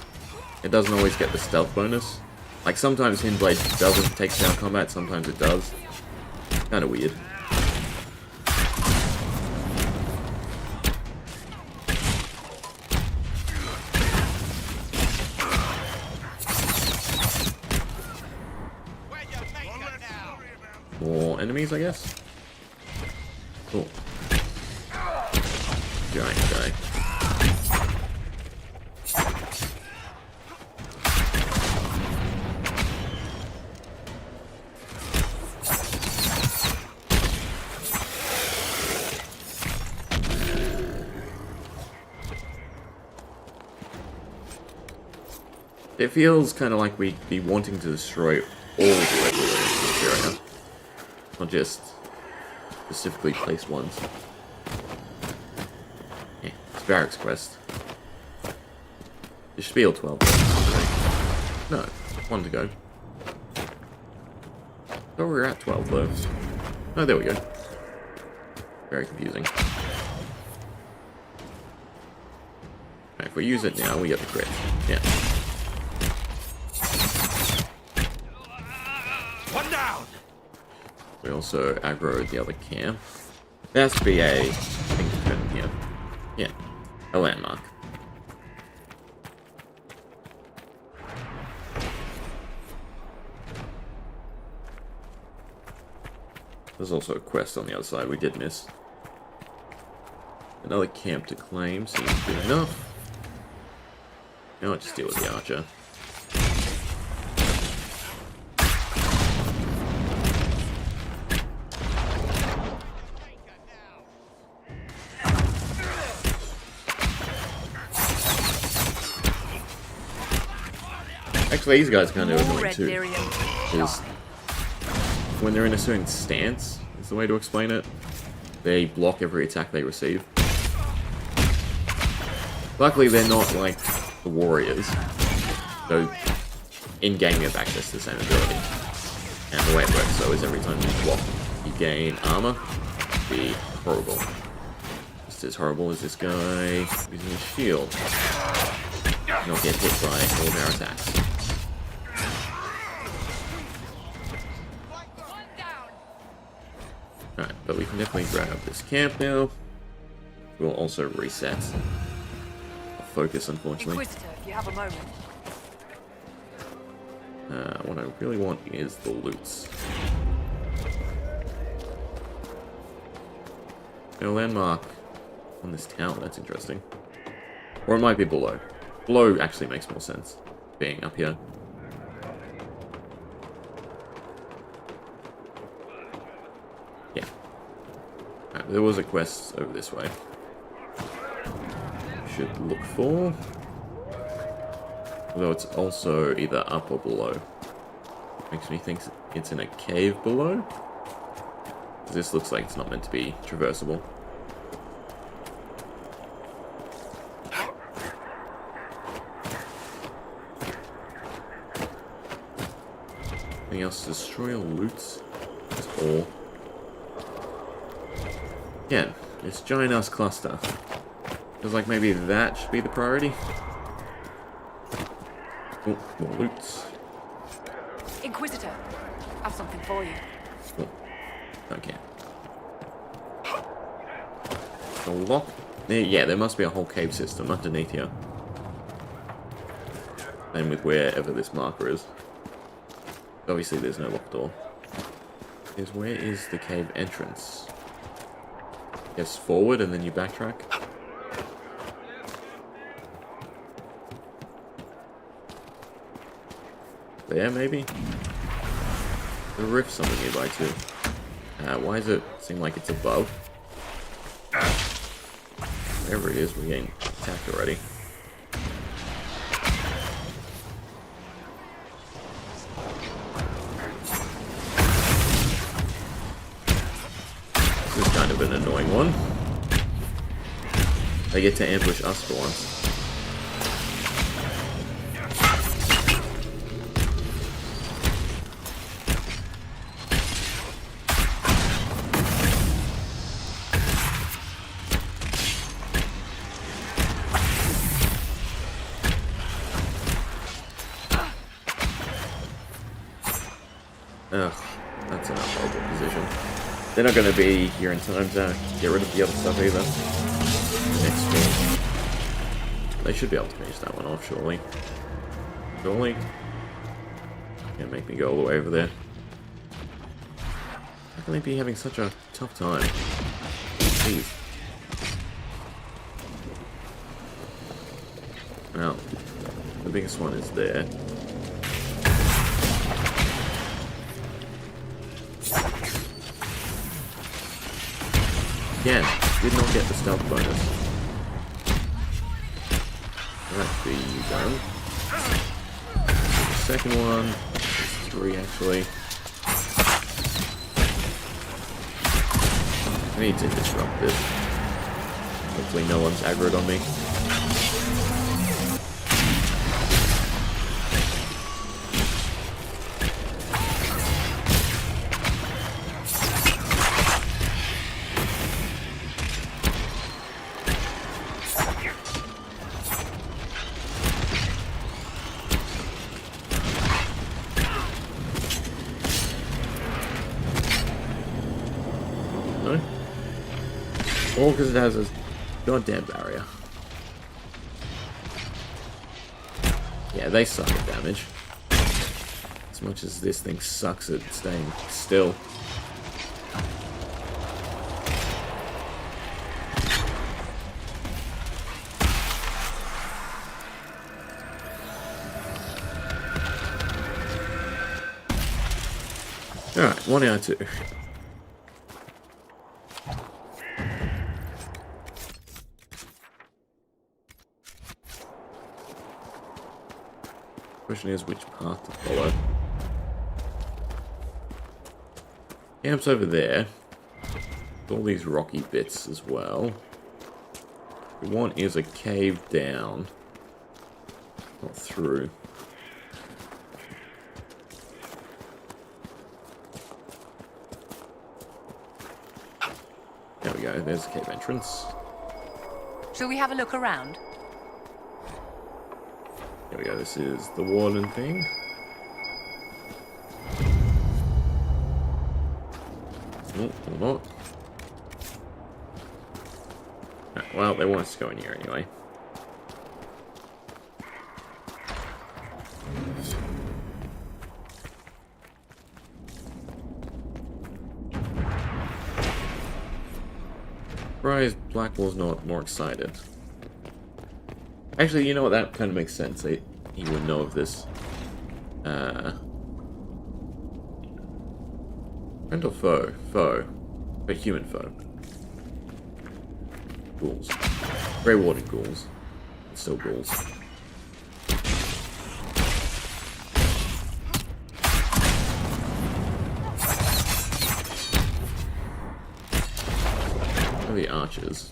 It doesn't always get the stealth bonus. Like sometimes Hindblade doesn't take down combat, sometimes it does. Kinda weird. More enemies, I guess? Cool. Giant guy. It feels kind of like we'd be wanting to destroy all the regulars in this area. Not just specifically placed ones. Yeah, it's Barracks quest. It should be all 12. No, 1 to go. Oh, we're at 12 though. Oh, there we go. Very confusing. Right, if we use it now, we get the crit. Yeah. One down! We also aggroed the other camp. There has to be a thing here. Yeah, a landmark. There's also a quest on the other side we did miss. Another camp to claim seems good enough. I'll just deal with the archer. Actually, these guys are kind of annoying too. Because when they're in a certain stance, is the way to explain it, they block every attack they receive. Luckily, they're not like the warriors. So, in-game you have access to the same ability. And the way it works, though, is every time you block, you gain armor. Be horrible. Just as horrible as this guy using his shield. Not get hit by all of our attacks. Alright, but we can definitely grab this camp now. We'll also reset. Focus, unfortunately. Inquisitor, if you have a moment. What I really want is the loots. No landmark on this tower, that's interesting. Or it might be below. Below actually makes more sense, being up here. Yeah. Right, there was a quest over this way. Should look for. Although it's also either up or below. Makes me think it's in a cave below. This looks like it's not meant to be traversable. Anything else? Destroy all loots. Just all. Again, this giant ass cluster. Feels like maybe that should be the priority. Oh, more loots. Inquisitor, I have something for you. Oh, okay. A lock? Yeah, there must be a whole cave system underneath here. And with wherever this marker is. Obviously there's no locked door. Where is the cave entrance? Yes, forward and then you backtrack. There, maybe? The rift's somewhere nearby too. Why does it seem like it's above? Wherever it is, we're getting attacked already. This is kind of an annoying one. They get to ambush us for once. Ugh, that's an horrible position. They're not going to be here in time to get rid of the other stuff either. Next turn. They should be able to finish that one off, surely. Surely? Can't make me go all the way over there. How can they be having such a tough time? Jeez. Well, the biggest one is there. Again, did not get the stealth bonus. That be done. The second one is 3 actually. I need to disrupt this. Hopefully no one's aggroed on me. All because it has a goddamn barrier. Yeah, they suck at damage. As much as this thing sucks at staying still. Alright, 1 out of 2. Question is which path to follow. Camp's over there. All these rocky bits as well. The one is a cave down. Not through. There we go, there's the cave entrance. Shall we have a look around? There we go, this is the warden thing. Oh, or not. Right, well, they want us to go in here anyway. Surprised Blackwall's not more excited. Actually, you know what? That kind of makes sense. He would know of this. Friend or foe? Foe. But human foe. Ghouls. Grey Warden ghouls. It's still ghouls. Where are the archers?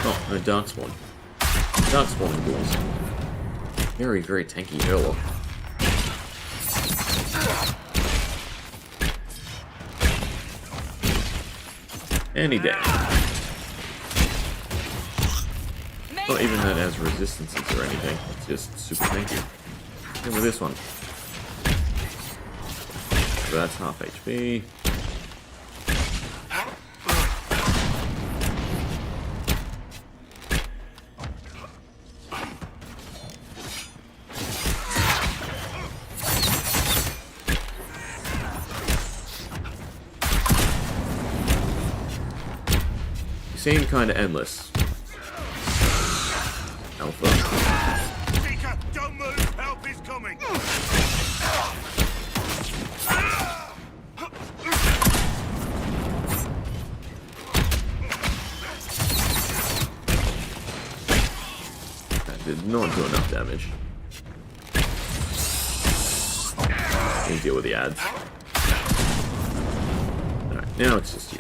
Oh, no, Darkspawn. Darkspawn ghouls. Very, very tanky hurler. And he dead. Not even that it has resistances or anything. It's just super tanky. And with this one. So that's half HP. Seem kind of endless. Alpha. Seeker, don't move! Help is coming! That did not do enough damage. Can deal with the ads. Alright, now it's just you.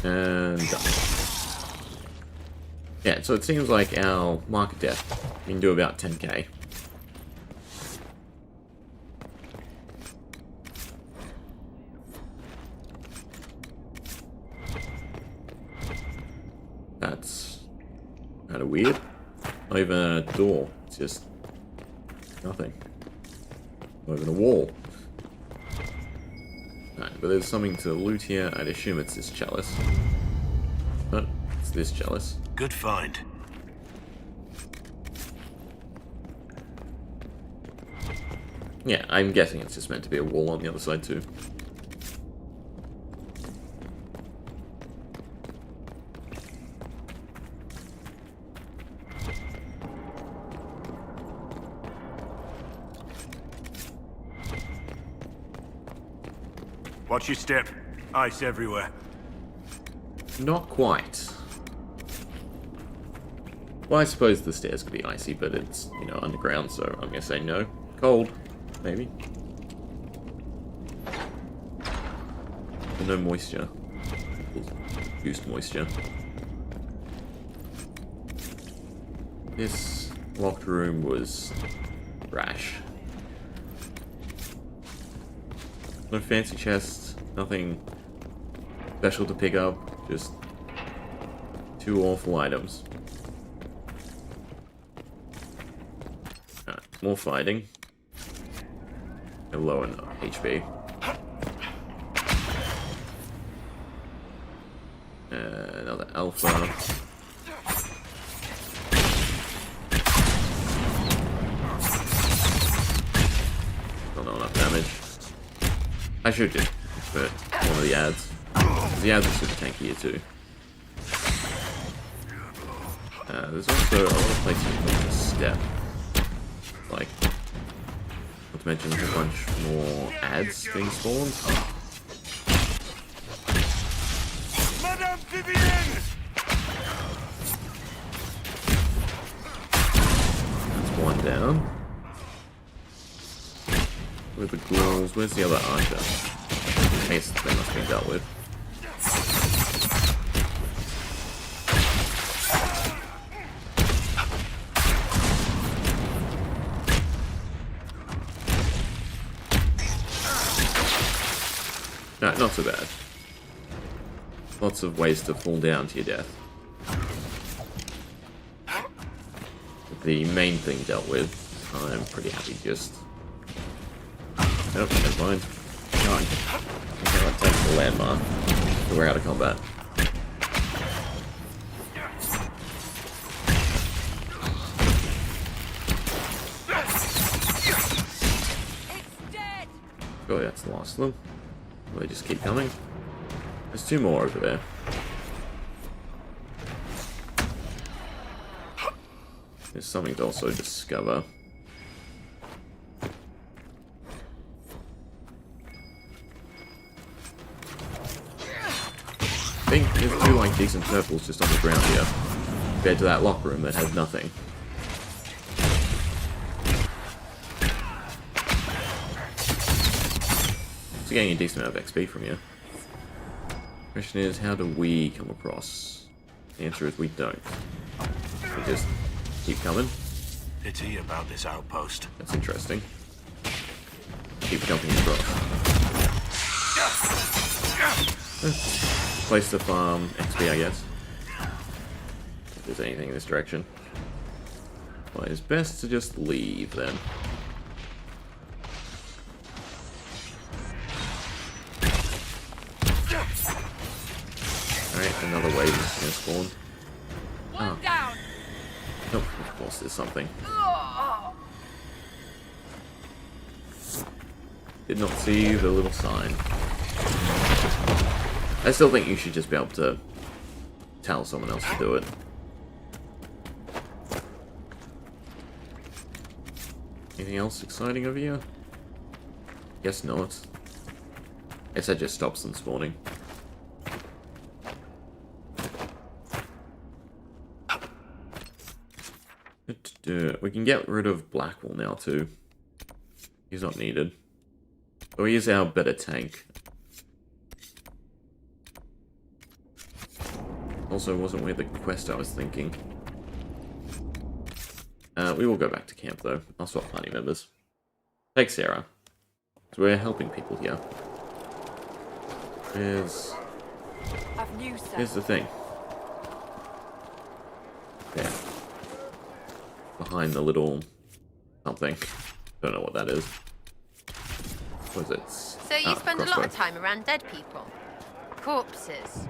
And done. Yeah, so it seems like our market depth can do about 10k. That's kind of weird. Not even a door, it's just nothing. Not even a wall. Right, but there's something to loot here. I'd assume it's this chalice. But it's this chalice. Good find. Yeah, I'm guessing it's just meant to be a wall on the other side too. Watch your step. Ice everywhere. Not quite. Well, I suppose the stairs could be icy, but it's, you know, underground, so I'm gonna say no. Cold, maybe. But no moisture. Reduced moisture. This locked room was rash. No fancy chests, nothing special to pick up, just two awful items. Alright, more fighting. And low enough HP. Another alpha. Still not enough damage. I should just put one of the ads. The ads are super tanky here too. There's also a lot of places you can step. Like, not to mention a bunch more ads being spawned. Madame Vivienne! That's one down. With the ghouls, where's the other archer? I guess they must have been dealt with. No, not so bad. Lots of ways to fall down to your death. With the main thing dealt with, I'm pretty happy just... Nope, never mind. Come on. Okay, let's take the landmark. So we're out of combat. Oh, that's the last of them. Will they just keep coming? There's two more over there. There's something to also discover. I think there's two like decent purples just on the ground here, compared to that locker room that has nothing. It's getting a decent amount of XP from you. Question is, how do we come across? The answer is we don't. We just keep coming. Pity about this outpost. That's interesting. Keep jumping across. Place to farm XP, I guess. If there's anything in this direction. Well, it's best to just leave then. Alright, another wave is gonna spawn. Oh. Nope, of course there's something. Did not see the little sign. I still think you should just be able to tell someone else to do it. Anything else exciting over here? Guess not. Guess that just stops them spawning. We can get rid of Blackwall now too. He's not needed. Oh, he is our better tank. Also, wasn't where the quest I was thinking. We will go back to camp though. I'll swap party members. Take Sarah. So we're helping people here. Here's the thing. There. Behind the little something. Don't know what that is. What is it? So you spend a lot of time around dead people? Corpses?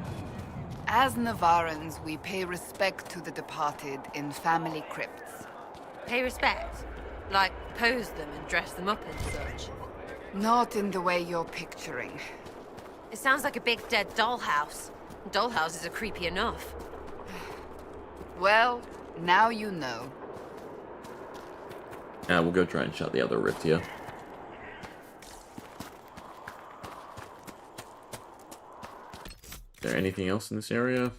As Navarans, we pay respect to the departed in family crypts. Pay respect? Like pose them and dress them up and such? Not in the way you're picturing. It sounds like a big dead dollhouse. Dollhouses are creepy enough. Well, now you know. We'll go try and shut the other rift here. Is there anything else in this area?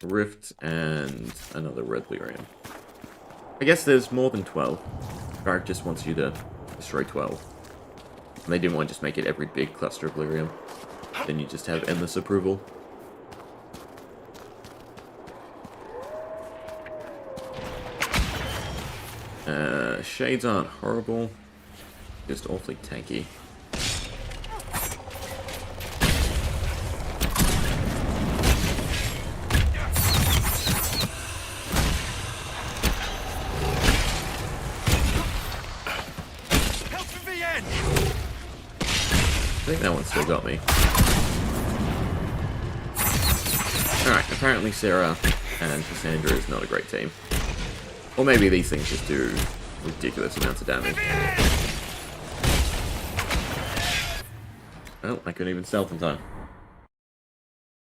Rift and another red lyrium. I guess there's more than 12. Garrick just wants you to destroy 12. And they didn't want to just make it every big cluster of lyrium. Then you just have endless approval. Shades aren't horrible, just awfully tanky. I think that one still got me. Alright, apparently Sarah and Cassandra is not a great team. Or maybe these things just do ridiculous amounts of damage. Well, I couldn't even stealth in time.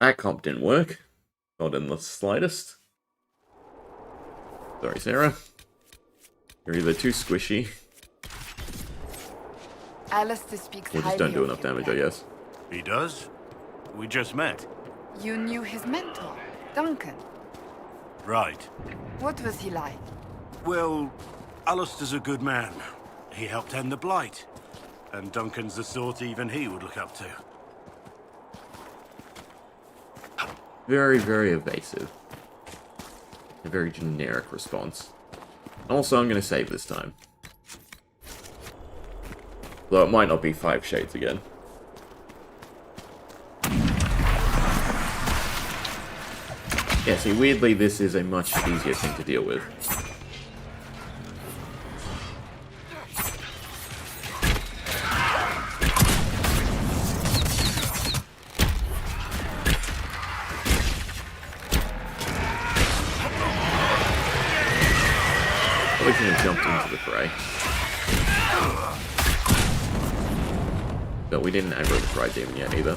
That comp didn't work. Not in the slightest. Sorry, Sarah. You're either too squishy, Alistair speaks or just don't highly do of enough you, damage, I Ken. guess. He does? We just met. You knew his mentor, Duncan. Right. What was he like? Well, Alistair's a good man. He helped end the Blight. And Duncan's the sort even he would look up to. Very, very evasive. A very generic response. Also, I'm going to save this time. Though it might not be 5 shades again. Yeah, see, weirdly, this is a much easier thing to deal with. Probably shouldn't have jumped into the fray. But we didn't aggro the Fry Demon yet either.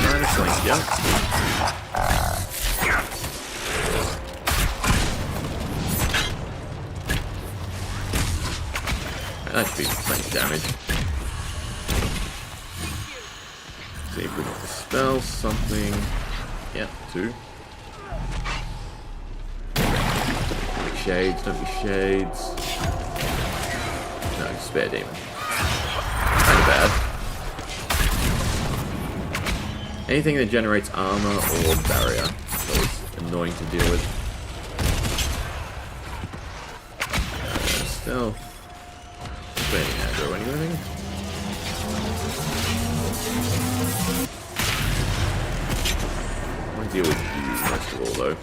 Trying to flank, yeah. That should be plenty of damage. See if we can dispel something. Yeah, 2. Don't be shades, don't be shades. No, spare demon. Kinda bad. Anything that generates armor or barrier is annoying to deal with. Stealth. Spending aggro or anything. I want to deal with you most of all though.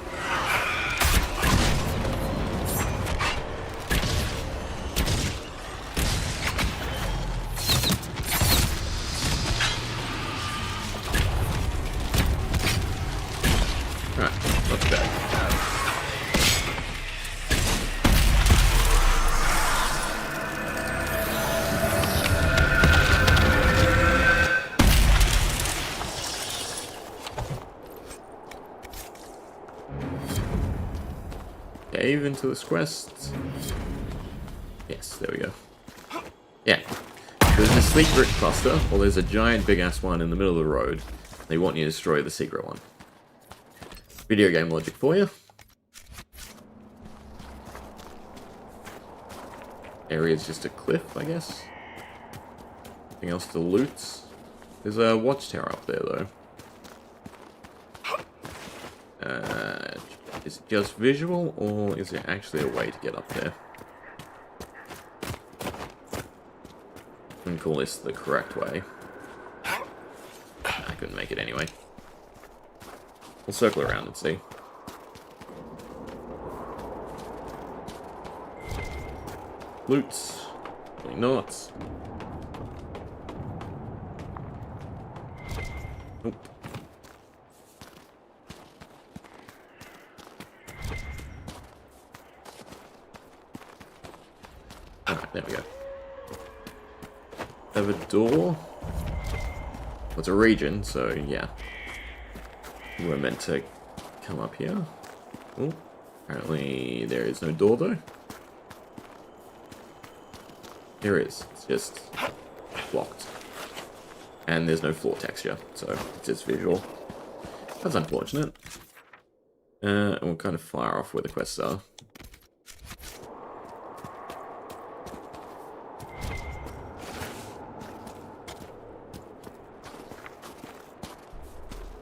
Cave into this quest. Yes, there we go. Yeah. There's a secret cluster, or there's a giant big ass one in the middle of the road. They want you to destroy the secret one. Video game logic for you. Area's just a cliff, I guess. Anything else to loot? There's a watchtower up there, though. Is it just visual, or is there actually a way to get up there? I can call this the correct way. I couldn't make it anyway. We'll circle around and see. Loot. Why not? Nope. Alright, there we go. Have a door. Well, it's a region, so yeah. We're meant to come up here. Oh, apparently there is no door though. There is. It's just blocked. And there's no floor texture, so it's just visual. That's unfortunate. We'll kind of fire off where the quests are.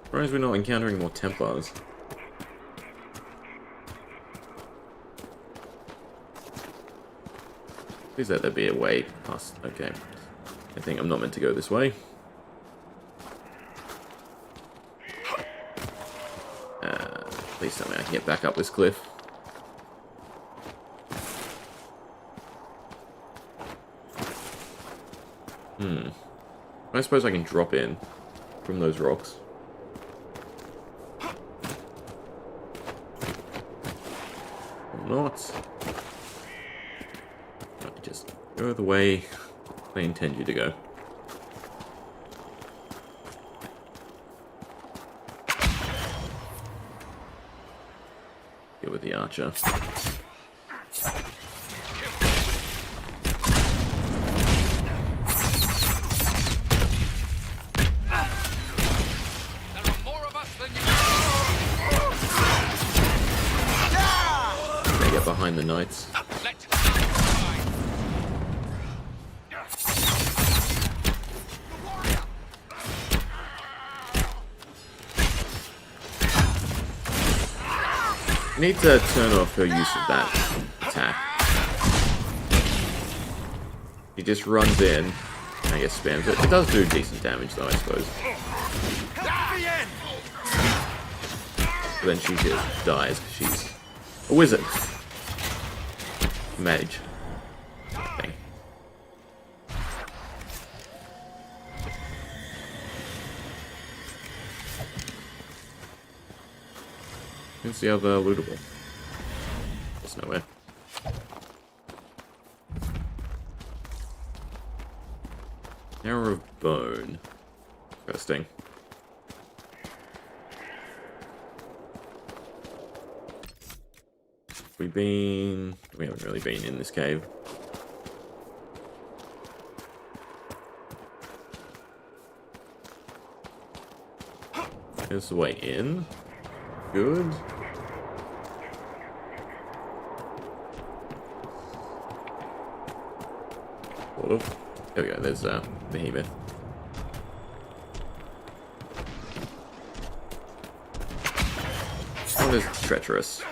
Surprised we're not encountering more Templars. Please let there be a way past. Okay. I think I'm not meant to go this way. Please tell me I can get back up this cliff. I suppose I can drop in from those rocks. Or not. Right, just go the way I intend you to go. Go with the archer. Get behind the knights. I need to turn off her use of that attack. He just runs in and I guess spams it. It does do decent damage though, I suppose. But then she just dies because she's a wizard. Mage. Thing. Where's the other lootable? There's nowhere. Arrow of Bone. Interesting. We haven't really been in this cave. There's the way in. Good. Sort of. There we go, there's Behemoth. Oh, there's treacherous.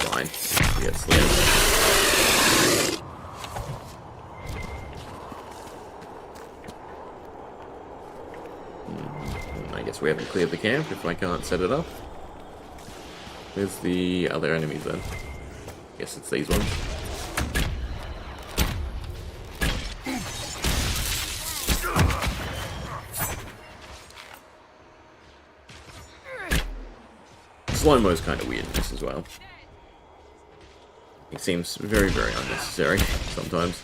Fine. He gets slammed. I guess we haven't cleared the camp if I can't set it up. Where's the other enemies then? Guess it's these ones. Slow-mo's kind of weird in this as well. It seems very, very unnecessary sometimes.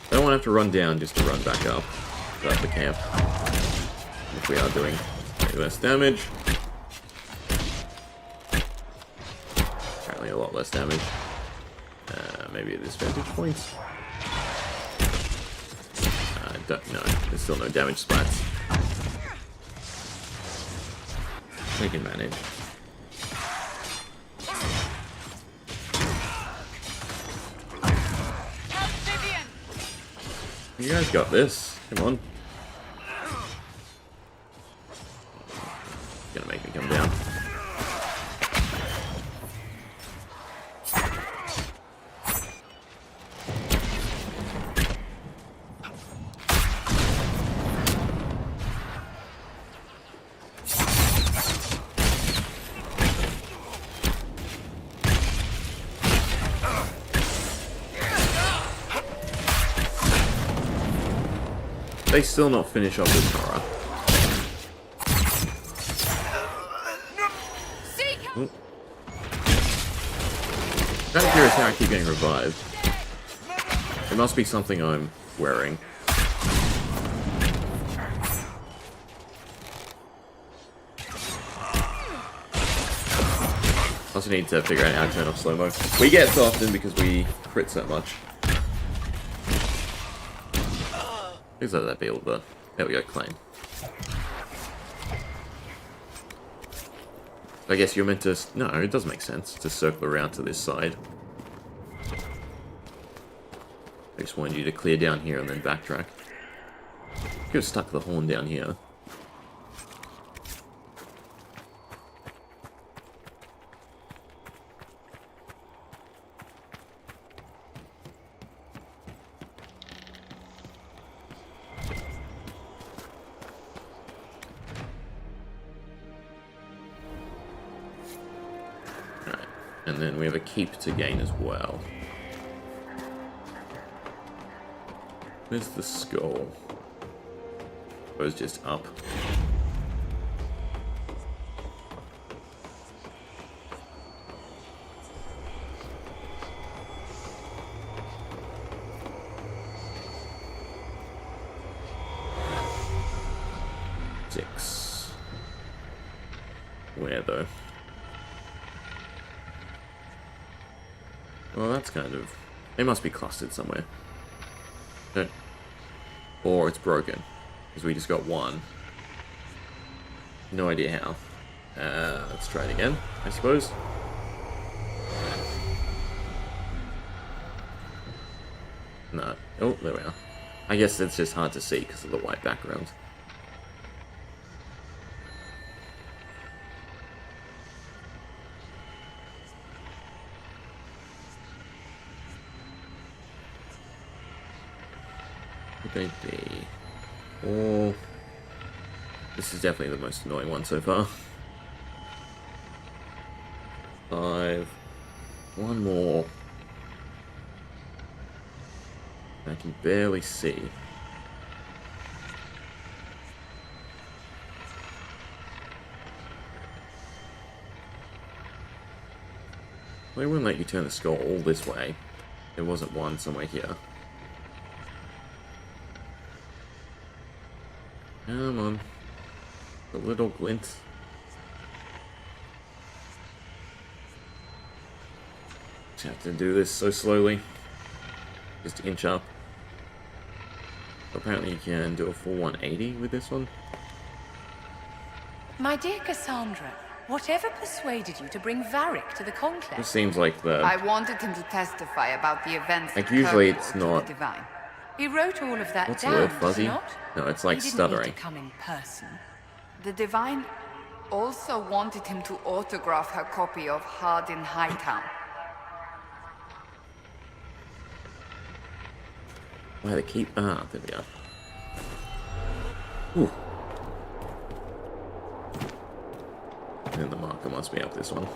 I don't want to have to run down just to run back up the camp. If we are doing less damage. Apparently a lot less damage. Maybe at disadvantage points. No, there's still no damage splats. We can manage. You guys got this. Come on. Gonna make me come down. They still not finish off with Nora. I'm curious how I keep getting revived. It must be something I'm wearing. Also need to figure out how to turn off slow-mo. We get so often because we crit so much. Who's that build though? There we go, claim. I guess you're meant to... No, it does make sense to circle around to this side. I just wanted you to clear down here and then backtrack. Could have stuck the horn down here. And then we have a keep to gain as well. Where's the skull? Or is it just up? Where though? Well, that's kind of... They must be clustered somewhere. Okay. Or it's broken. Because we just got one. No idea how. Let's try it again, I suppose. No. Oh, there we are. I guess it's just hard to see because of the white background. Would they be? Oh, this is definitely the most annoying one so far. 5. One more. I can barely see. They wouldn't let you turn the skull all this way. There wasn't one somewhere here. Come on. A little glint. Just have to do this so slowly. Just inch up. Apparently you can do a full 180 with this one. My dear Cassandra, whatever persuaded you to bring Varric to the conclave? It seems like the... I wanted him to testify about the events like at usually Kirkwall it's to not... the Divine. He wrote all of that What's down, the word, does fuzzy? he not? No, it's like He didn't stuttering. need to come in person. The Divine also wanted him to autograph her copy of Hard in Hightown. Where they keep... Ah, there we go. Ooh. And then the marker must be up this one.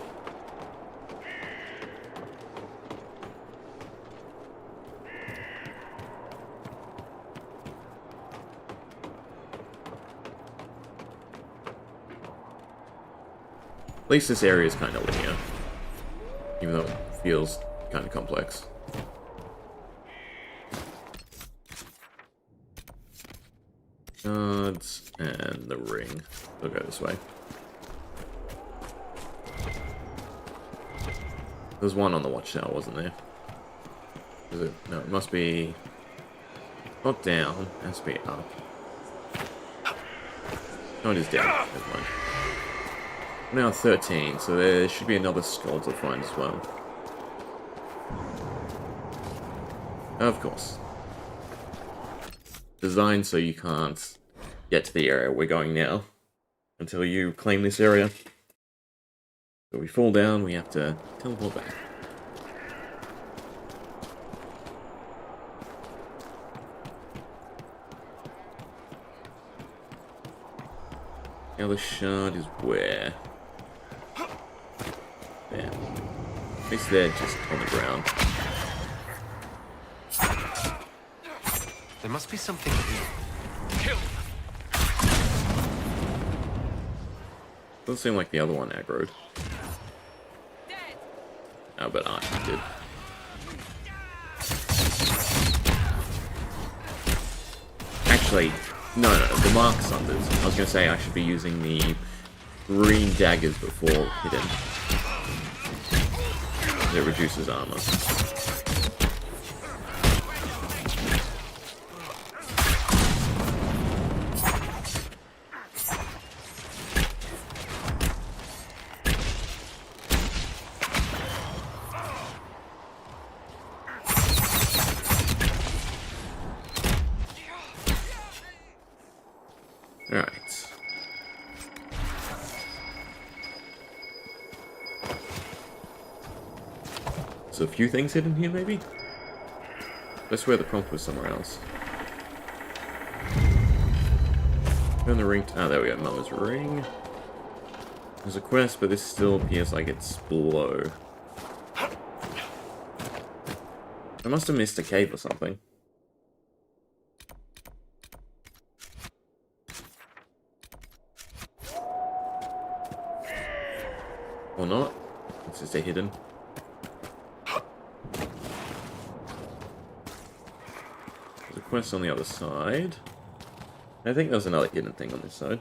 At least this area is kind of linear, even though it feels kind of complex. Guards and the ring. We'll go this way. There's one on the watchtower, wasn't there? Is it? No, it must be not down. It has to be up. No, it is down. Never mind. We're now 13, so there should be another skull to find as well. Of course. Designed so you can't get to the area we're going now until you claim this area. So we fall down, we have to teleport back. The other shard is where? There. At least they're just on the ground. There must be something here. Kill! Doesn't seem like the other one aggroed. Oh, but Archie did. Actually, no, the Mark Sunders. I was going to say I should be using the green daggers before hidden. It reduces armor. Alright. So a few things hidden here, maybe? I swear the prompt was somewhere else. Turn the ring... Ah, there we go. Mother's ring. There's a quest, but this still appears like it's below. I must have missed a cave or something. Or not. It's just a hidden. There's a quest on the other side. I think there's another hidden thing on this side.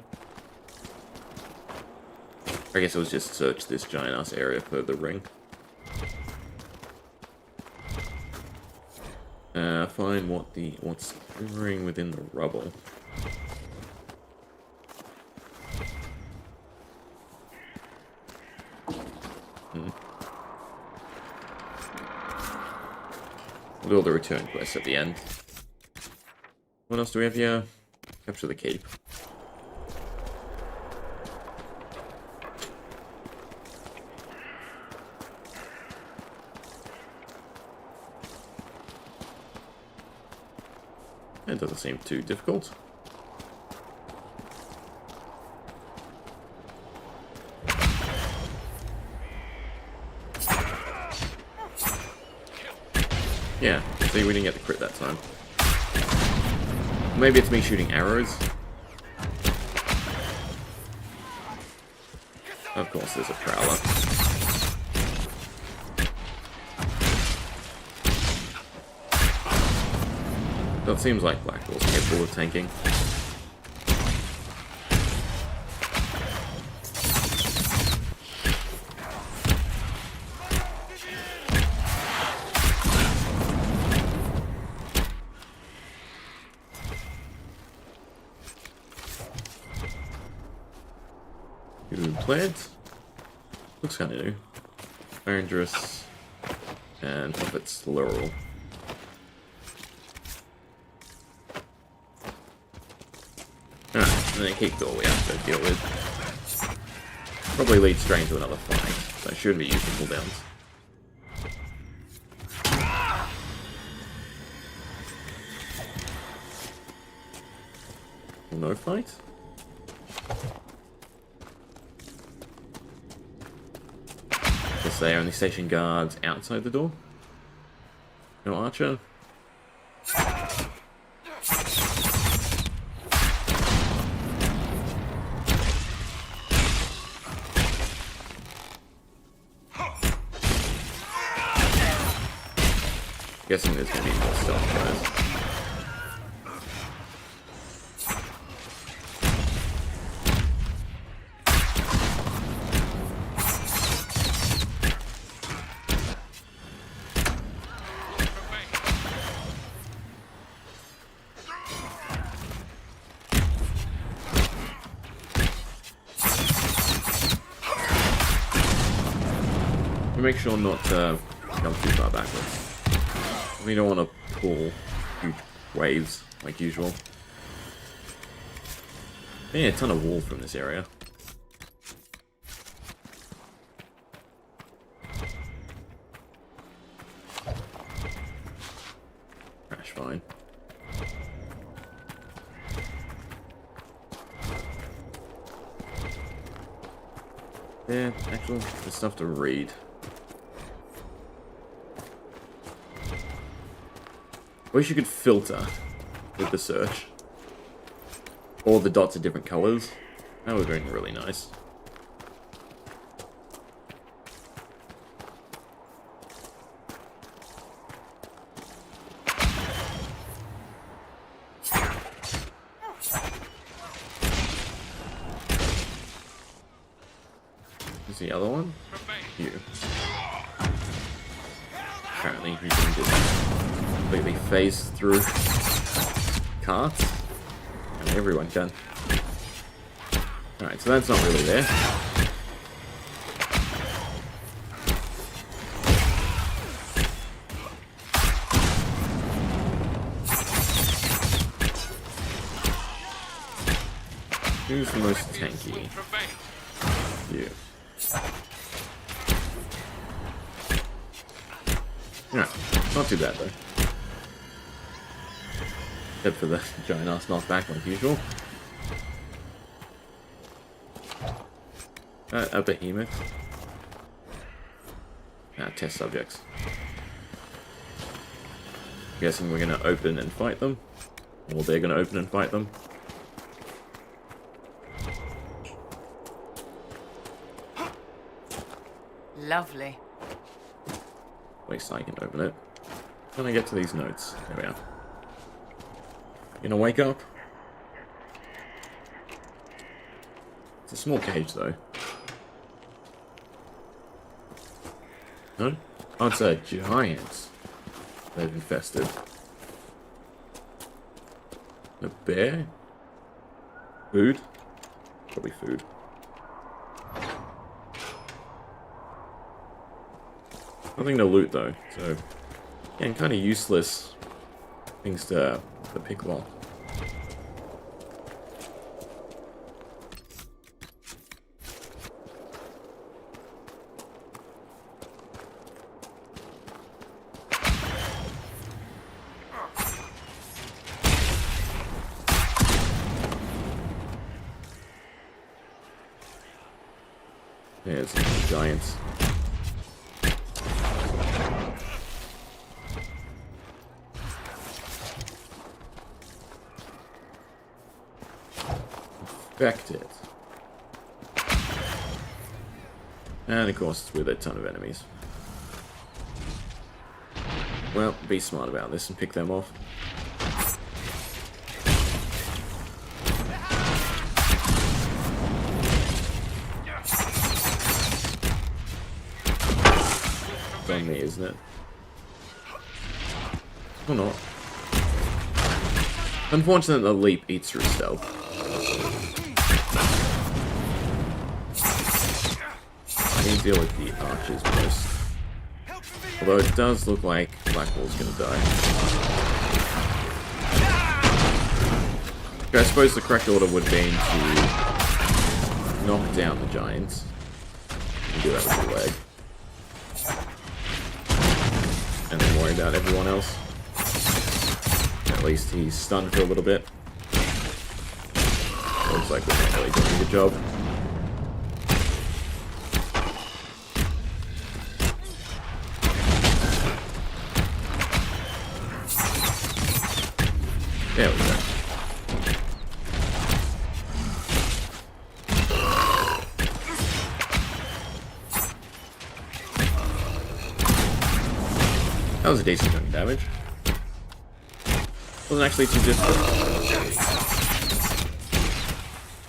I guess it was just search this giant ass area for the ring. Find what's quivering within the rubble. We'll do all the return quests at the end. What else do we have here? Capture the keep. It doesn't seem too difficult. Yeah, see, we didn't get the crit that time. Maybe it's me shooting arrows. Of course, there's a prowler. So it seems like Blackwall's capable of tanking. Good plant. Looks kind of new. Dangerous. And Puppet's Laurel. And then Kirkwall we have to deal with. Probably leads straight into another fight, so I shouldn't be using cooldowns. No fight? Guess they only station guards outside the door? No archer? Guessing there's going to be more stealth guys. Make sure not to come too far backwards. We don't want to pull huge waves like usual. Yeah, a ton of wool from this area. Crash fine. Yeah, actually, there's stuff to read. I wish you could filter with the search. All the dots are different colors. That would be really nice. Who's the other one? You. Apparently you can just completely phase through carts. And everyone can. Alright, so that's not really there. Who's the most tanky? You. Alright, not too bad though. Except for the giant ass knockback like usual. A behemoth. Test subjects. guessing we're going to open and fight them. Or they're going to open and fight them. Lovely. At least I can open it. When I get to these notes. There we are. You gonna wake up? It's a small cage, though. No? Oh, it's a giant they've infested. A bear? Food? Probably food. Nothing to loot, though, so... yeah, kind of useless things to pick well. There's some giants. Infected. And of course it's with a ton of enemies. Well, be smart about this and pick them off. It's on me, isn't it? Or not. Unfortunately, the leap eats through stealth. Deal with the archers first. Although it does look like Blackwall's gonna die. Okay, I suppose the correct order would be to knock down the giants. And do that with your leg. And then worry about everyone else. At least he's stunned for a little bit. Looks like we're not really doing a good job. There we go. That was a decent chunk of damage. Wasn't actually too difficult.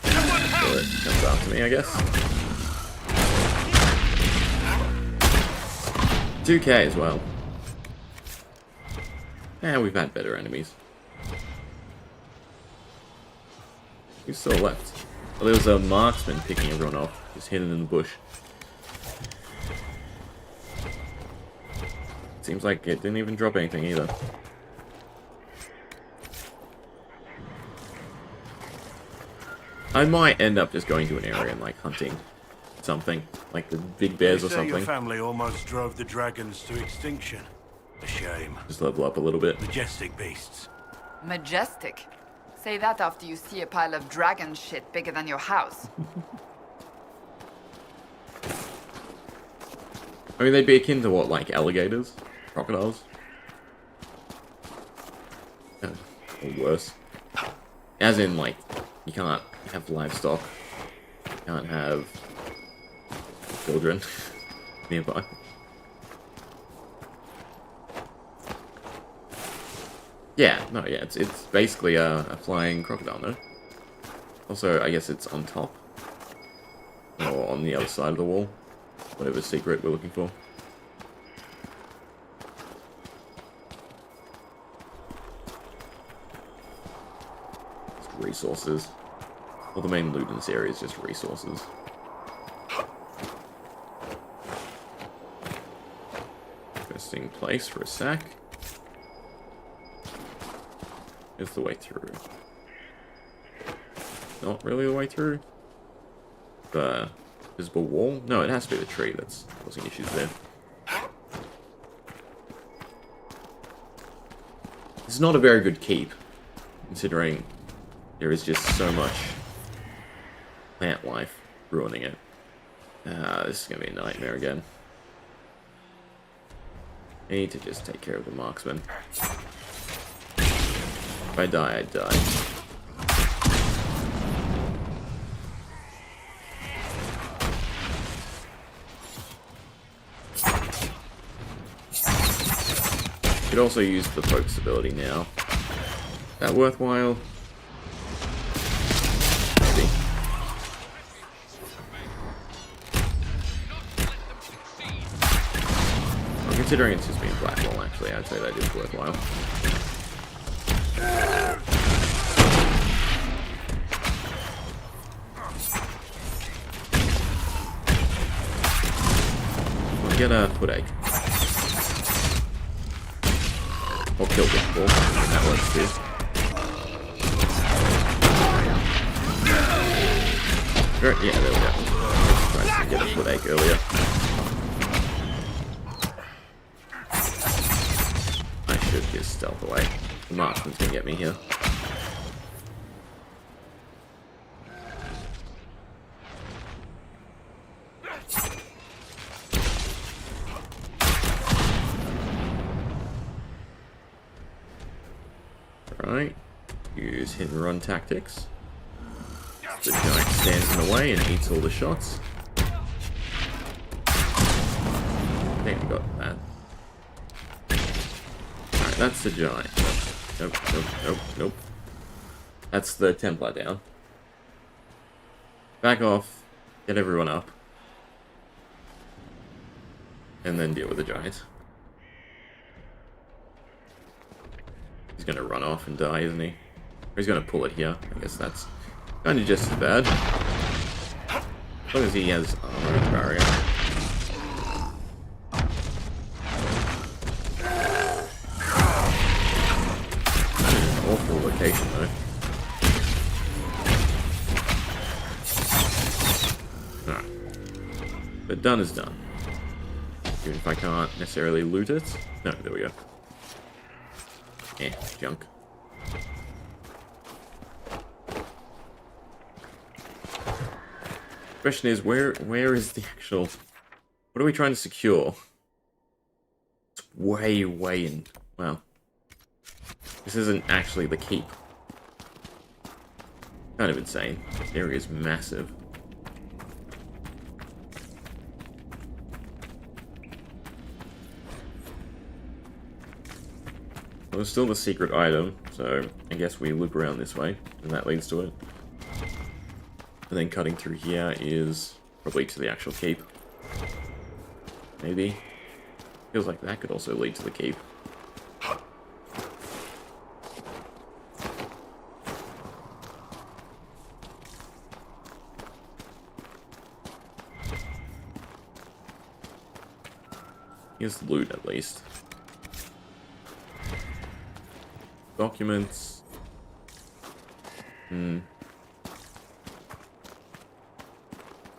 So it comes after me, I guess. 2k as well. Yeah, we've had better enemies. Who's still left? Oh, there was a marksman picking everyone off, just hidden in the bush. Seems like it didn't even drop anything either. I might end up just going to an area and like hunting something, like the big bears or something. Your family almost drove the dragons to extinction. A shame. Just level up a little bit. Majestic beasts. Majestic? Say that after you see a pile of dragon shit bigger than your house. I mean, they'd be akin to what, like alligators? Crocodiles? Or worse. As in, like, you can't have livestock. You can't have children nearby. Yeah, no, yeah, it's basically a flying crocodile, no? Also, I guess it's on top. Or on the other side of the wall. Whatever secret we're looking for. Just resources. All the main loot in this area is just resources. Interesting place for a sack. Is the way through. Not really the way through. The visible wall? No, it has to be the tree that's causing issues there. It's not a very good keep, considering there is just so much plant life ruining it. This is going to be a nightmare again. I need to just take care of the marksman. If I die, I die. Could also use the focus ability now. Is that worthwhile? Maybe. Well, considering it's just being Blackwall, actually, I'd say that is worthwhile. We'll get a foot ache. Or kill Kirkwall. That works too. Yeah, there we go. I was trying to get a foot ache earlier. I should just stealth away. The marksman's gonna get me here. Right, use hit and run tactics. The giant stands in the way and eats all the shots. I think we got that. Alright, that's the giant. Nope, nope, nope, nope. That's the Templar down. Back off, get everyone up. And then deal with the giant. He's gonna run off and die, isn't he? Or he's gonna pull it here. I guess that's kind of just as bad. As long as he has armor and barrier. An awful location, though. Alright. But done is done. Even if I can't necessarily loot it. No, there we go. Junk. Question is, where is the actual... What are we trying to secure? It's way in... Well... This isn't actually the keep. Kind of insane. This area is massive. Well, it's still the secret item, so I guess we loop around this way, and that leads to it. And then cutting through here is probably to the actual keep. Maybe. Feels like that could also lead to the keep. Here's loot, at least. Documents.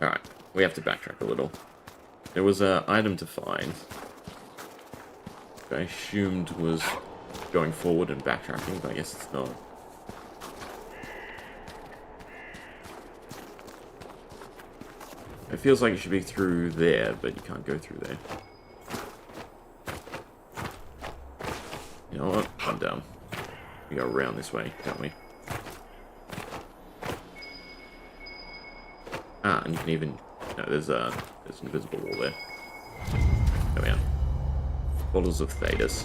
Alright, we have to backtrack a little. There was an item to find. I assumed was going forward and backtracking, but I guess it's not. It feels like it should be through there, but you can't go through there. You know what? I'm dumb. We go around this way, don't we? Ah, and you can even... No, there's an invisible wall there. There we are. Bottles of Thedas.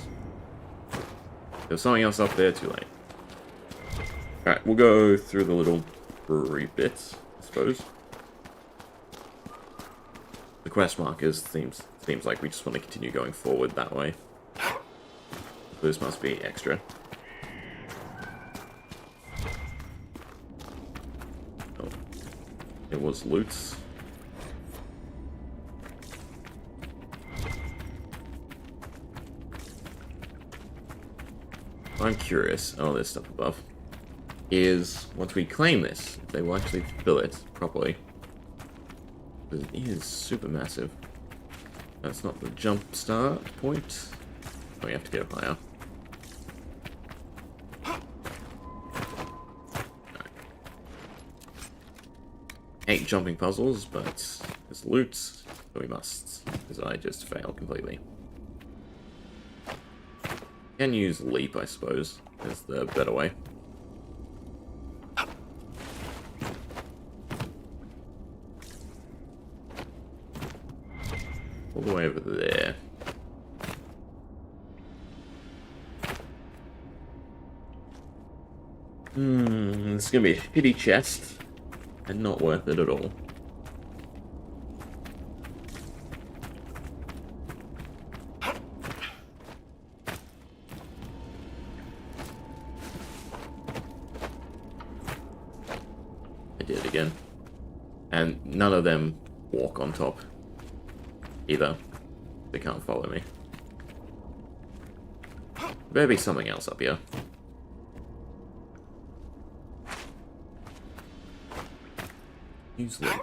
There's something else up there, too late. Alright, we'll go through the little brewery bits, I suppose. The quest markers seems like we just want to continue going forward that way. So this must be extra. Oh. It was loots. I'm curious. Oh, there's stuff above. Is once we claim this, if they will actually fill it properly. Because it is super massive. That's not the jump start point. Oh, we have to get up higher. Right. Hate jumping puzzles, but there's loot, so we must. Because I just failed completely. Can use leap, I suppose, is the better way. All the way over there. This is gonna be a shitty chest, and not worth it at all. I did it again. And none of them walk on top. Either. They can't follow me. There better be something else up here. Use leap.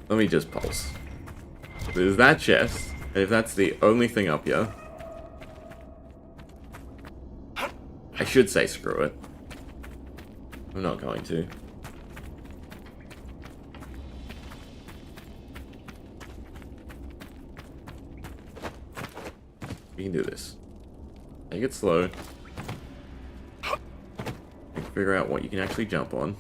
Let me just pulse. There's that chest, and if that's the only thing up here, I should say screw it. I'm not going to. We can do this. Take it slow. And figure out what you can actually jump on.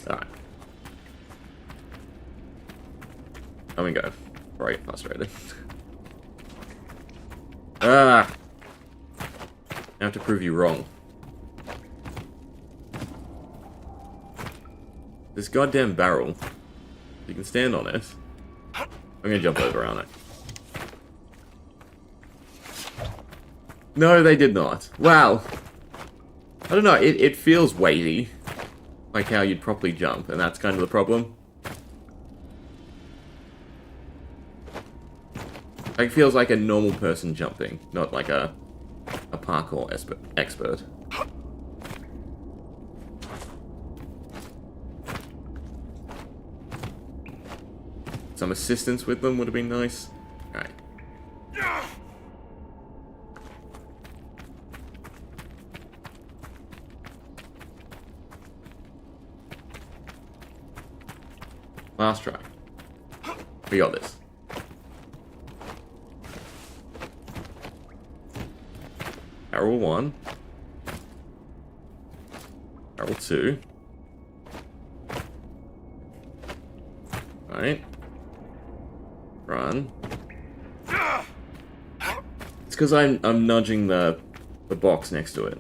Alright. Let me go. Before I get frustrated. Ah! I have to prove you wrong. This goddamn barrel. You can stand on it. I'm gonna jump over, aren't I? No, they did not. Wow. I don't know, it feels weighty. Like how you'd properly jump, and that's kind of the problem. Like, it feels like a normal person jumping, not like a parkour expert. Some assistance with them would have been nice. Alright. Last try. We got this. Barrel 1. Barrel 2. Right. Run. It's because I'm nudging the box next to it.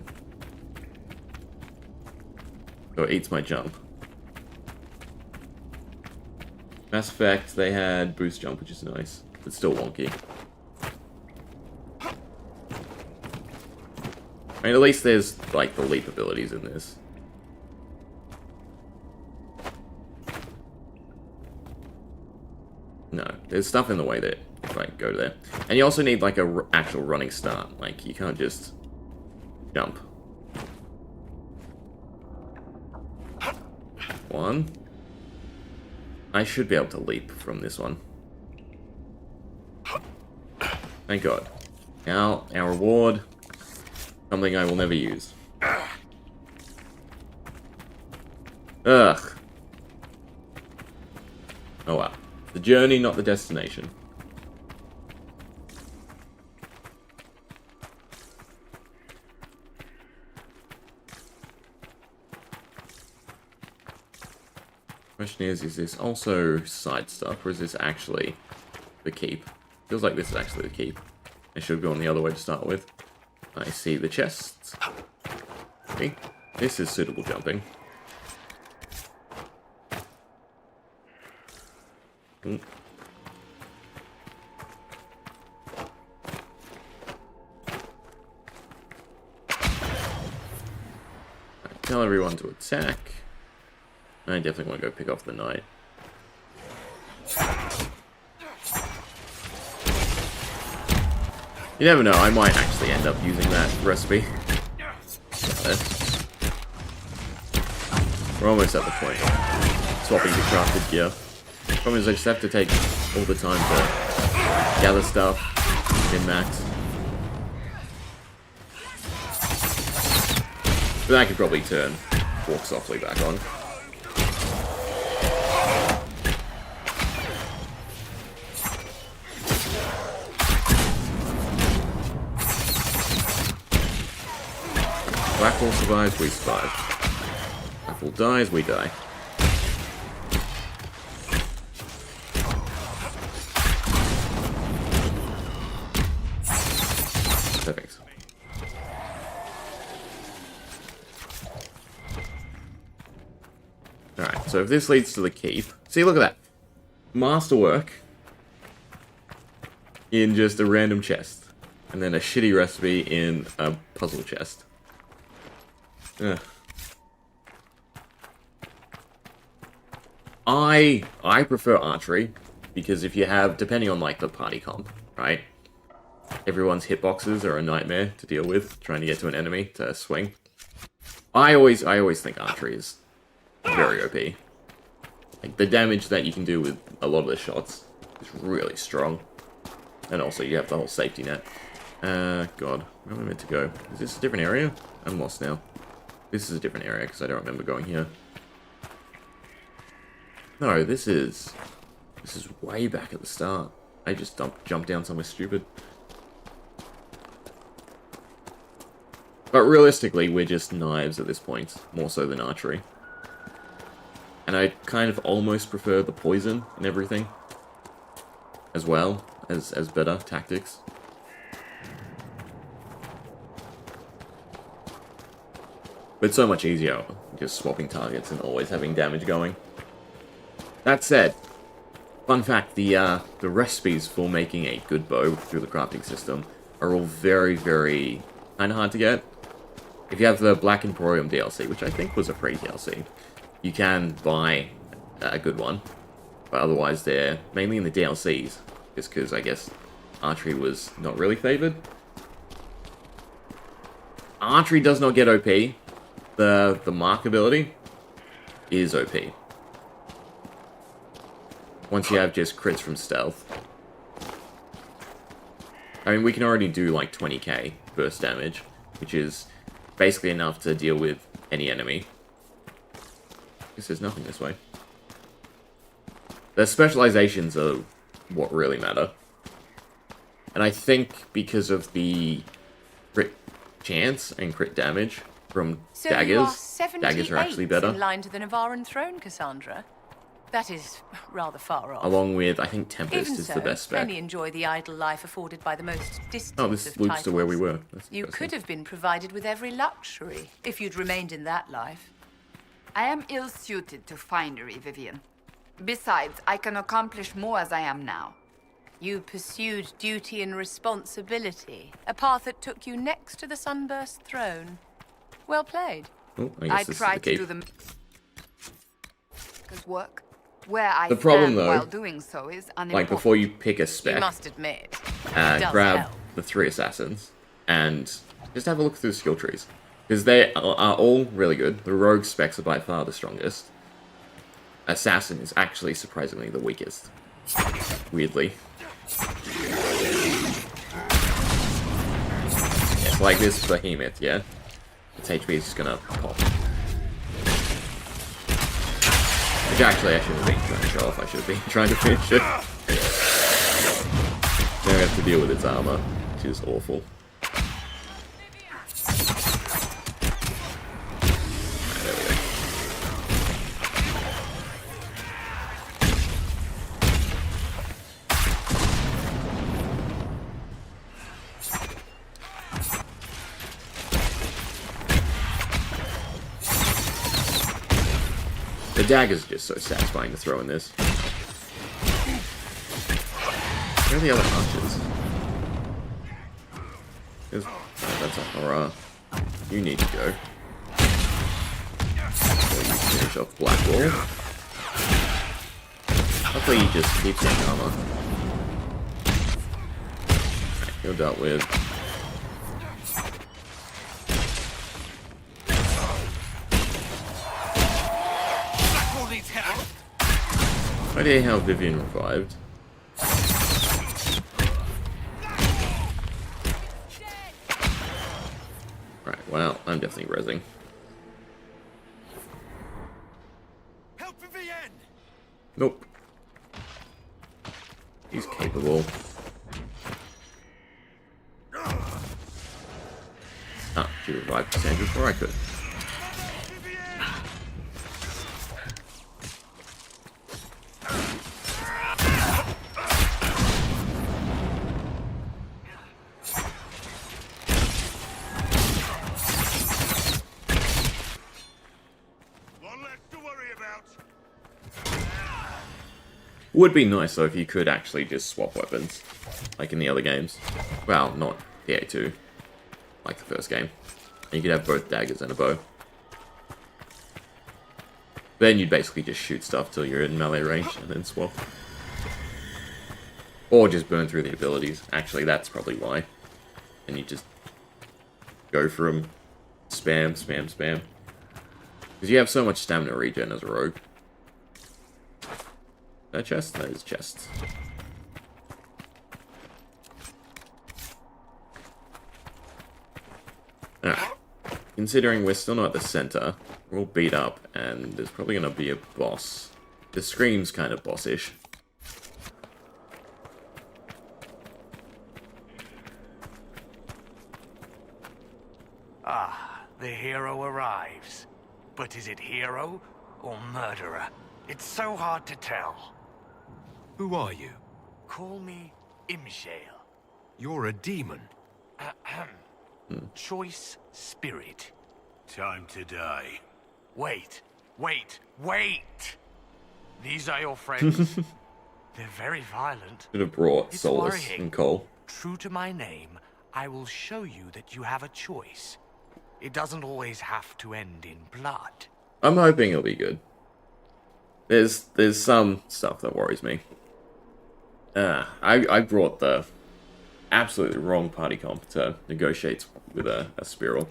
So it eats my jump. Mass Effect, they had boost jump, which is nice. It's still wonky. I mean, at least there's, like, the leap abilities in this. No, there's stuff in the way that, like, go there. And you also need, like, a actual running start. Like, you can't just jump. 1. I should be able to leap from this one. Thank God. Now, our reward. Something I will never use. Ugh. Oh well. The journey, not the destination. Question is this also side stuff, or is this actually the keep? Feels like this is actually the keep. I should have gone the other way to start with. I see the chests. See? This is suitable jumping. Tell everyone to attack. I definitely want to go pick off the knight. You never know, I might actually end up using that recipe. We're almost at the point. Swapping to crafted gear. Problem is I just have to take all the time to gather stuff, min-max. But I could probably turn Walk Softly back on. Blackwall survives, we survive. Blackwall dies, we die. Perfect. Alright, so if this leads to the keep... See, look at that. Masterwork in just a random chest. And then a shitty recipe in a puzzle chest. Ugh. I prefer archery, because if you have, depending on like the party comp, right? Everyone's hitboxes are a nightmare to deal with, trying to get to an enemy to swing. I always think archery is very OP. Like, the damage that you can do with a lot of the shots is really strong. And also, you have the whole safety net. God, where am I meant to go? Is this a different area? I'm lost now. This is a different area, because I don't remember going here. No, this is way back at the start. I just jumped down somewhere stupid. But realistically, we're just knives at this point, more so than archery. And I kind of almost prefer the poison and everything, as well, as better tactics. But it's so much easier just swapping targets and always having damage going. That said, fun fact, the recipes for making a good bow through the crafting system are all very, very kind of hard to get. If you have the Black Emporium DLC, which I think was a free DLC, you can buy a good one. But otherwise, they're mainly in the DLCs, just because I guess archery was not really favored. Archery does not get OP. The mark ability is OP. Once you have just crits from stealth. I mean, we can already do like 20k burst damage, which is basically enough to deal with any enemy. I guess there's nothing this way. The specializations are what really matter. And I think because of the crit chance and crit damage from So daggers, daggers are actually better. in line to the Navaran throne, Cassandra. That is rather far off. Along with, I think, Tempest Even is so, the best spec. many enjoy the idle life afforded by the most distant Oh, this of loops titles. to where we were. That's You interesting. could have been provided with every luxury if you'd remained in that life. I am ill-suited to finery, Vivian. Besides, I can accomplish more as I am now. You pursued duty and responsibility, a path that took you next to the Sunburst throne. Well played. Oh, I I guess this is try the to keep. do the work. Where I The problem, stand though, while doing so is unimportant. Like, before you pick a spec, You must admit, it does grab help. the 3 assassins, and just have a look through the skill trees. Because they are all really good. The rogue specs are by far the strongest. Assassin is actually surprisingly the weakest. Weirdly. It's like this behemoth, yeah? Its HP is just gonna pop. Which actually I shouldn't have been trying to show off, I should have been trying to finish it. Now we have to deal with its armor, which is awful. Alright, there we go. The daggers are just so satisfying to throw in this. Where are the other archers? That's a horror. You need to go. Before you finish off Blackwall. Hopefully he just keeps getting armor. Alright, you're dealt with. idea how Vivian revived. Right, well, I'm definitely rezzing. Help Vivian! Nope. He's capable. Ah, she revived Cassandra before I could. Would be nice though if you could actually just swap weapons, like in the other games. Well, not PA2, like the first game. You could have both daggers and a bow. Then you'd basically just shoot stuff till you're in melee range and then swap. Or just burn through the abilities. Actually, that's probably why. And you just go for them. Spam, spam, spam. Because you have so much stamina regen as a rogue. That chest? That is chests. Alright. Considering we're still not at the center, we're all beat up, and there's probably going to be a boss. The scream's kind of boss-ish. Ah, the hero arrives. But is it hero or murderer? It's so hard to tell. Who are you? Call me Imshale. You're a demon. Ahem. Choice spirit. Time to die. Wait, wait, wait! These are your friends? They're very violent. Should have brought It's Solus worrying. and Cole. True to my name, I will show you that you have a choice. It doesn't always have to end in blood. I'm hoping it'll be good. There's some stuff that worries me. I brought the absolutely wrong party comp to negotiate with a Spiral.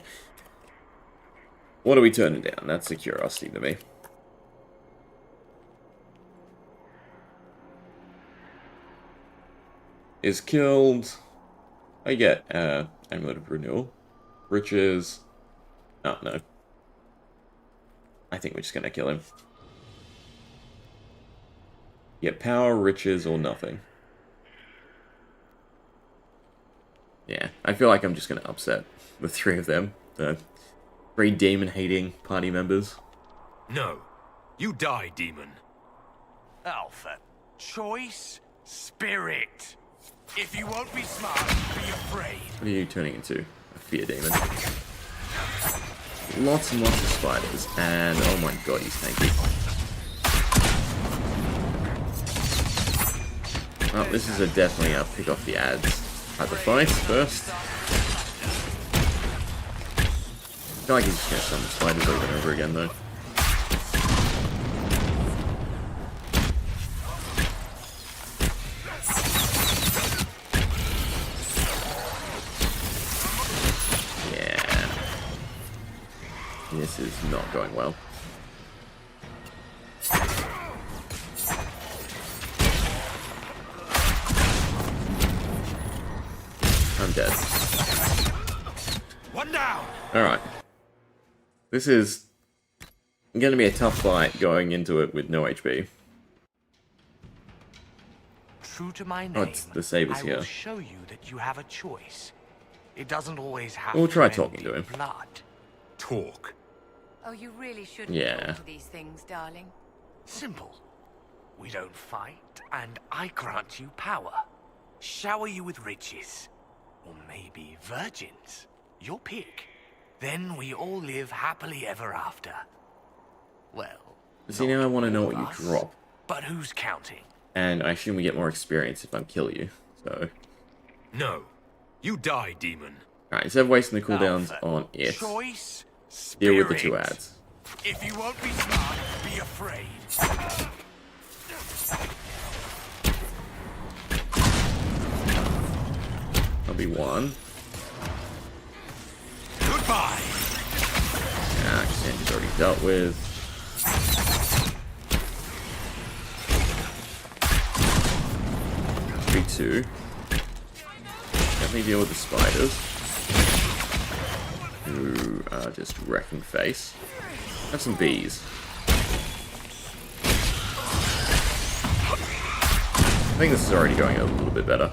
What are we turning down? That's a curiosity to me. Is killed. I get Amulet of Renewal. Riches. Oh, no. I think we're just gonna kill him. Get power, riches, or nothing. Yeah, I feel like I'm just gonna upset the three of them. The three demon-hating party members. No. You die, demon. Alpha. Choice spirit. If you won't be smart, be afraid. What are you turning into? A fear demon. Lots and lots of spiders, and oh my god, he's tanky. Oh, this is definitely a pick off the ads at the fight first. I feel like he's just gonna summon spiders over and over again though. Yeah. This is not going well. I'm dead. One down. Alright. This is going to be a tough fight going into it with no HP. True to my name, Oh, it's the sabers I here. will show you that you have a choice. It doesn't always have We'll to try end talking in to him. blood. Talk. Oh, you really shouldn't Yeah. talk to these things, darling. Simple. We don't fight, and I grant you power. Shower you with riches. Or maybe virgins. Your pick. Then we all live happily ever after. Well, See, now I want to know what you us, drop. but who's counting? And I assume we get more experience if I kill you. So, No. You die, demon. alright, instead of wasting the cooldowns Alpha. on it, Choice deal spirit. with the two ads. If you won't be smart, be afraid. That'll be one. Goodbye. Cassandra's already dealt with. to definitely deal with the spiders, who are just wrecking face. Have some bees. I think this is already going a little bit better.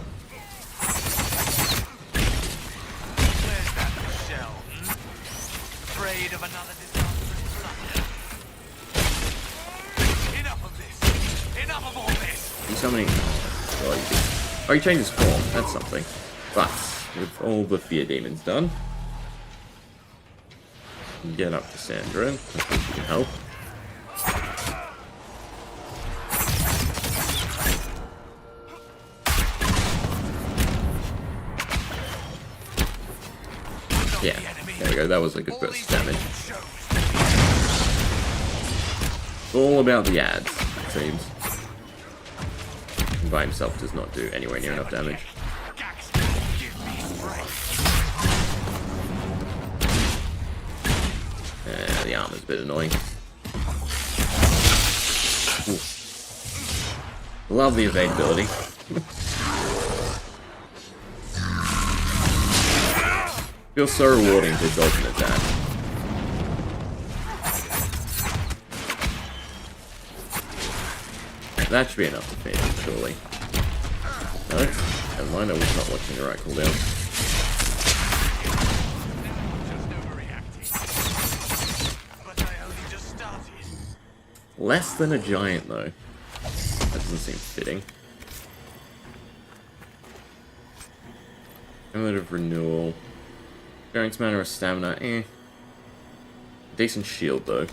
Where's that Michelle? Afraid of another disastrous flood? Enough of this! Enough of all this! He's summoning. Oh, he changed his form. That's something. But with all the fear demons done, we can get up to Sandra. I think she can help. Yeah, there we go. That was a good burst of damage. All about the ads, it seems. By himself does not do anywhere near enough damage. The armor's a bit annoying. Ooh. Love the evade ability. Feels so rewarding to dodge an attack. That should be enough to finish him, surely. No? Never mind, I was not watching the right cooldown. Less than a giant, though. That doesn't seem fitting. Amulet of Renewal. Giant's Mana of Stamina, eh. Decent shield, though.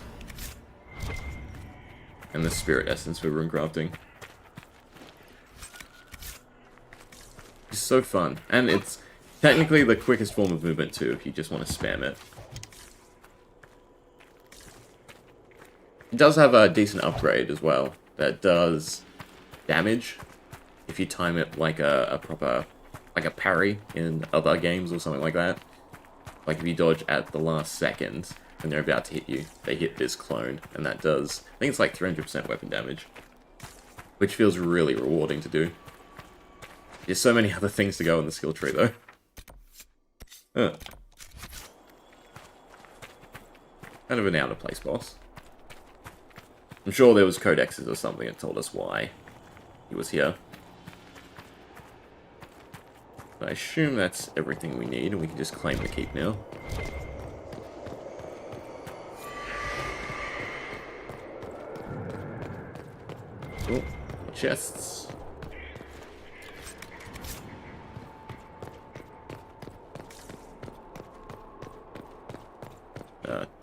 And the Spirit Essence for rune crafting. It's so fun. And it's technically the quickest form of movement, too, if you just want to spam it. It does have a decent upgrade as well. That does damage if you time it like a proper... like a parry in other games or something like that. Like if you dodge at the last second when they're about to hit you, they hit this clone, and that does, I think it's like 300% weapon damage. Which feels really rewarding to do. There's so many other things to go in the skill tree though. Kind of an out of place boss. I'm sure there was codexes or something that told us why he was here. I assume that's everything we need, and we can just claim the keep now. Cool. Chests.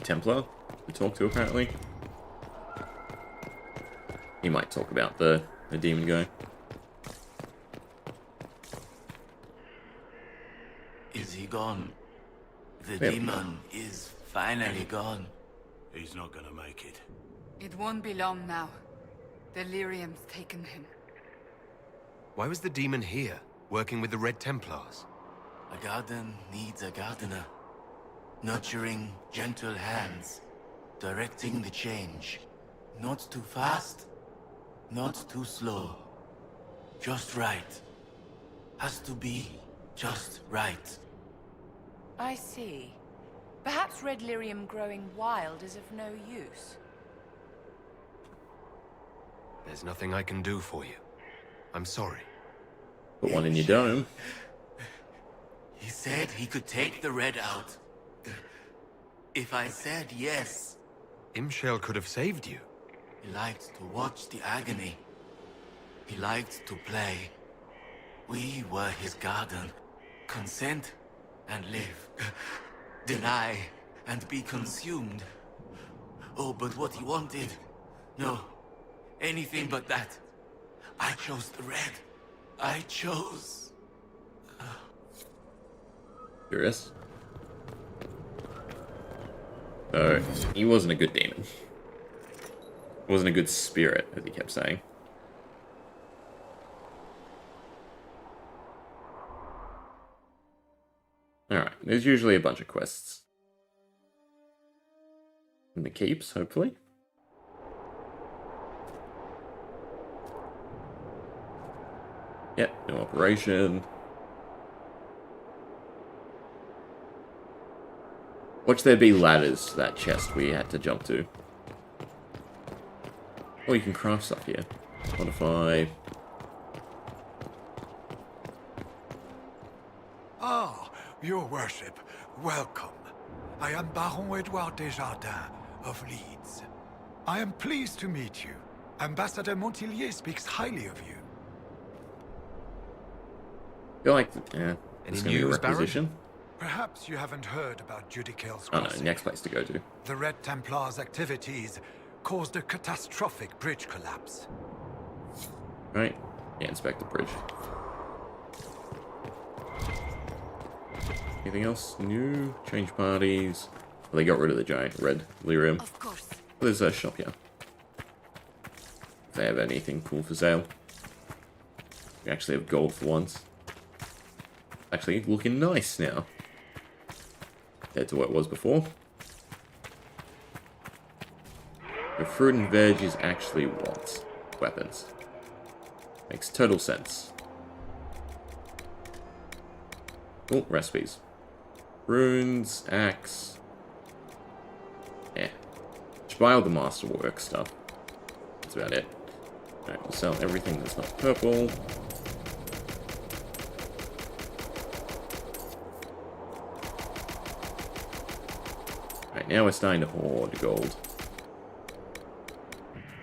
Templar to talk to, apparently. He might talk about the demon guy. Is he gone? The Yep. demon is finally gone. He's not gonna make it. It won't be long now. Delirium's taken him. Why was the demon here, working with the Red Templars? A garden needs a gardener. Nurturing gentle hands. Directing the change. Not too fast. Not too slow. Just right. Has to be just right. I see. Perhaps red lyrium growing wild is of no use. There's nothing I can do for you. I'm sorry. Put one in your dome. He said he could take the red out. If I said yes. Imshel could have saved you. He liked to watch the agony. He liked to play. We were his garden. Consent and live. Deny and be consumed. Oh, but what he wanted... No. Anything but that. I chose the red. I chose... Curious. So, he wasn't a good demon. He wasn't a good spirit, as he kept saying. Alright, there's usually a bunch of quests. In the keeps, hopefully. Yep, No operation. Watch there be ladders to that chest we had to jump to. Oh, you can craft stuff here. Modify. Ah, your worship, welcome. I am Baron Edouard Desjardins of Leeds. I am pleased to meet you. Ambassador Montillier speaks highly of you. I feel like, yeah, Any it's going to be a news, Baron? requisition. Perhaps you haven't heard about Judicale's Oh no, crossing. next place to go to. The Red Templars' activities caused a catastrophic bridge collapse. Right? Yeah, inspect the bridge. Anything else new? Change parties. Well, they got rid of the giant red lyrium. Of course. There's a shop here. If they have anything cool for sale. We actually have gold for once. Actually, looking nice now. Compared to what it was before. The fruit and veg is actually what? Weapons. Makes total sense. Oh, recipes. Runes, axe. Yeah. Should buy all the masterwork stuff. That's about it. Alright, we'll sell everything that's not purple. Alright, now we're starting to hoard gold.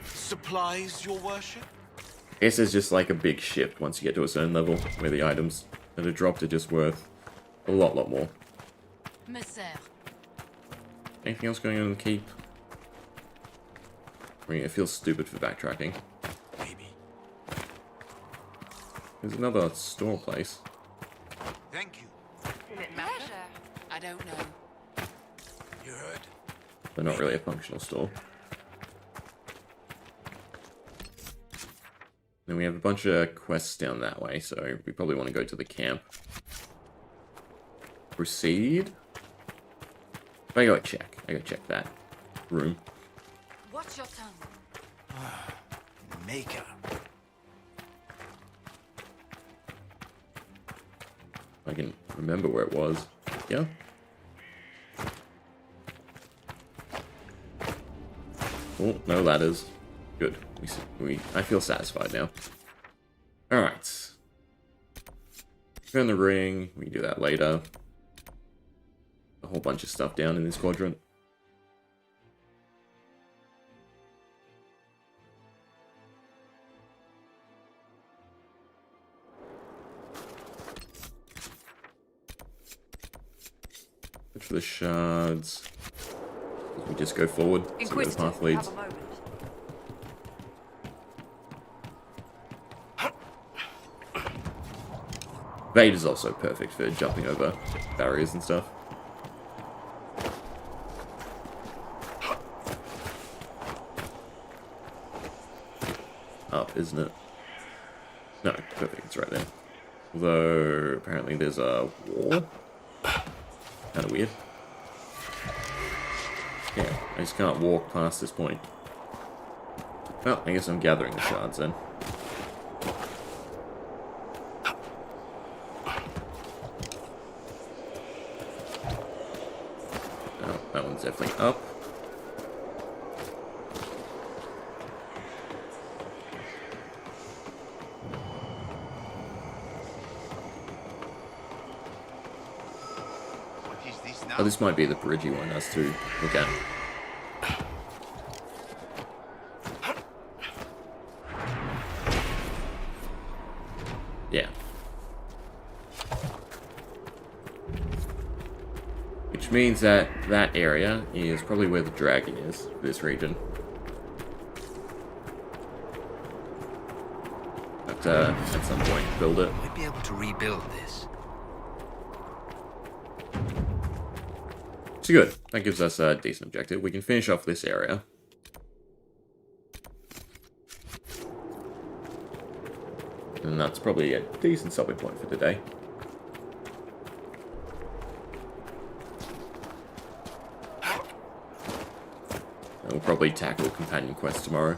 Supplies, your worship? I guess there's just like a big shift once you get to a certain level where the items that are dropped are just worth a lot more. Anything else going on in the keep? I mean, it feels stupid for backtracking. Maybe. There's another store place. Thank you. Pleasure. I don't know. You heard? But not really a functional store. Then we have a bunch of quests down that way, so we probably want to go to the camp. Proceed? I gotta check. I gotta check that room. Watch your tongue. Maker. I can remember where it was. Yeah? Oh, no ladders. Good. I feel satisfied now. Alright. Turn the ring. We can do that later. A whole bunch of stuff down in this quadrant. Look for the shards. We just go forward. See where the path leads. Vade is also perfect for jumping over barriers and stuff. Up, isn't it? No, perfect, it's right there. Although, apparently there's a wall. Kinda weird. Yeah, I just can't walk past this point. Well, I guess I'm gathering the shards then. Oh, that one's definitely up. Oh, this might be the bridge you want us to look at. Yeah. Which means that that area is probably where the dragon is for this region. But at some point, build it. Might be able to rebuild this. So good. That gives us a decent objective. We can finish off this area. And that's probably a decent stopping point for today. And we'll probably tackle companion quests tomorrow.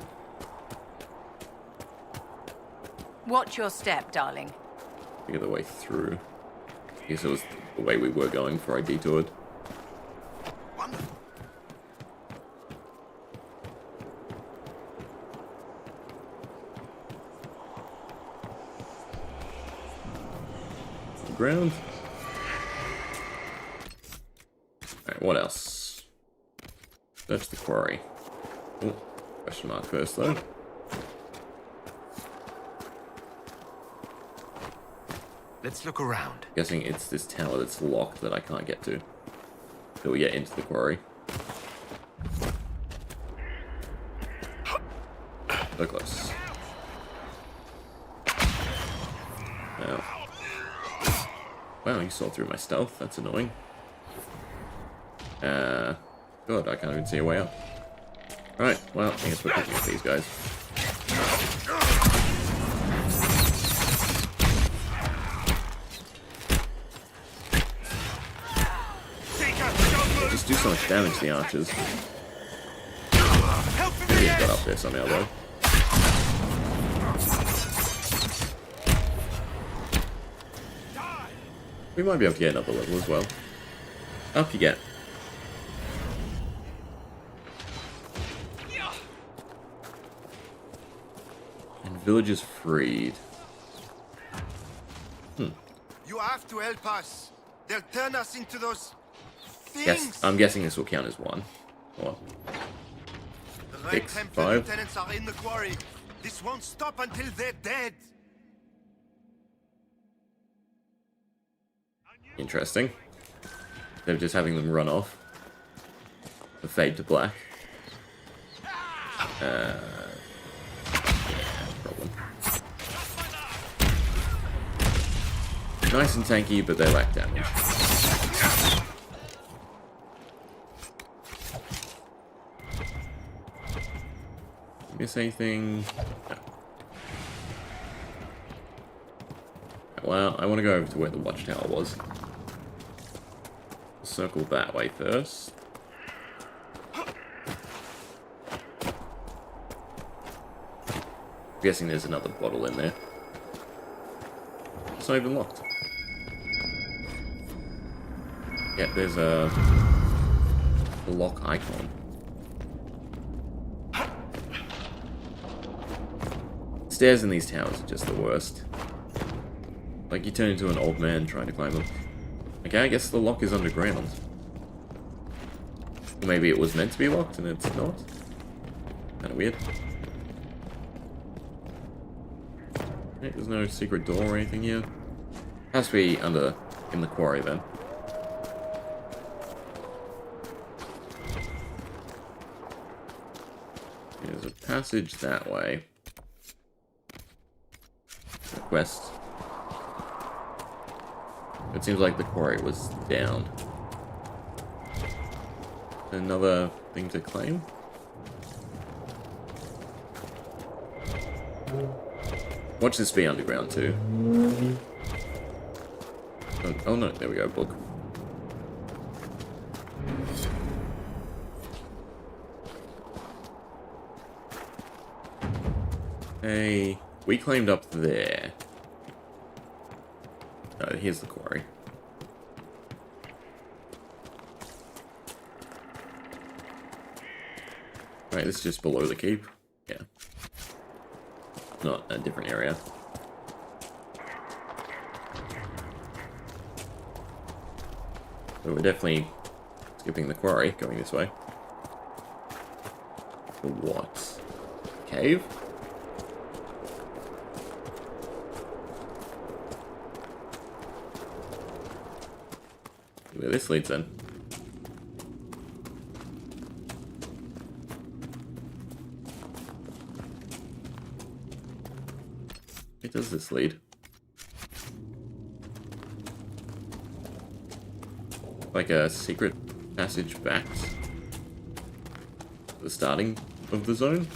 Watch your step, darling. the other way through. I guess it was the way we were going before I detoured. Ground. Alright, what else? Search the quarry. Oh, question mark first though. Let's look around. Guessing it's this tower that's locked that I can't get to. Till we get into the quarry. So close. Now. Wow, you saw through my stealth. That's annoying. God, I can't even see a way up. Right, well, I guess we're picking up these guys. Just do so much damage to the archers. Maybe he got up there somehow, though. We might be able to get another level as well. Up you get. And villagers freed. You have to help us. They'll turn us into those things. Yes, I'm guessing this will count as one. Or The Red 6, Templar 5. lieutenants are in the quarry. This won't stop until they're dead. Interesting. They're just having them run off. The fade to black. Problem. Nice and tanky, but they lack damage. Miss anything? No. Well, I want to go over to where the watchtower was. Circle that way first. I'm guessing there's another bottle in there. It's not even locked. Yeah, there's a lock icon. Stairs in these towers are just the worst. Like, you turn into an old man trying to climb them. Okay, I guess the lock is underground. Or maybe it was meant to be locked and it's not. Kinda weird. Okay, there's no secret door or anything here. Has to be in the quarry then. There's a passage that way. Quest. It seems like the quarry was down. Another thing to claim? Watch this be underground too. Oh no, there we go, book. Hey, we climbed up there. Oh, here's the quarry. Right, this is just below the keep. Yeah. Not a different area. So we're definitely skipping the quarry, going this way. For what? Cave? Where this leads in. Where does this lead? Like a secret passage back to the starting of the zone?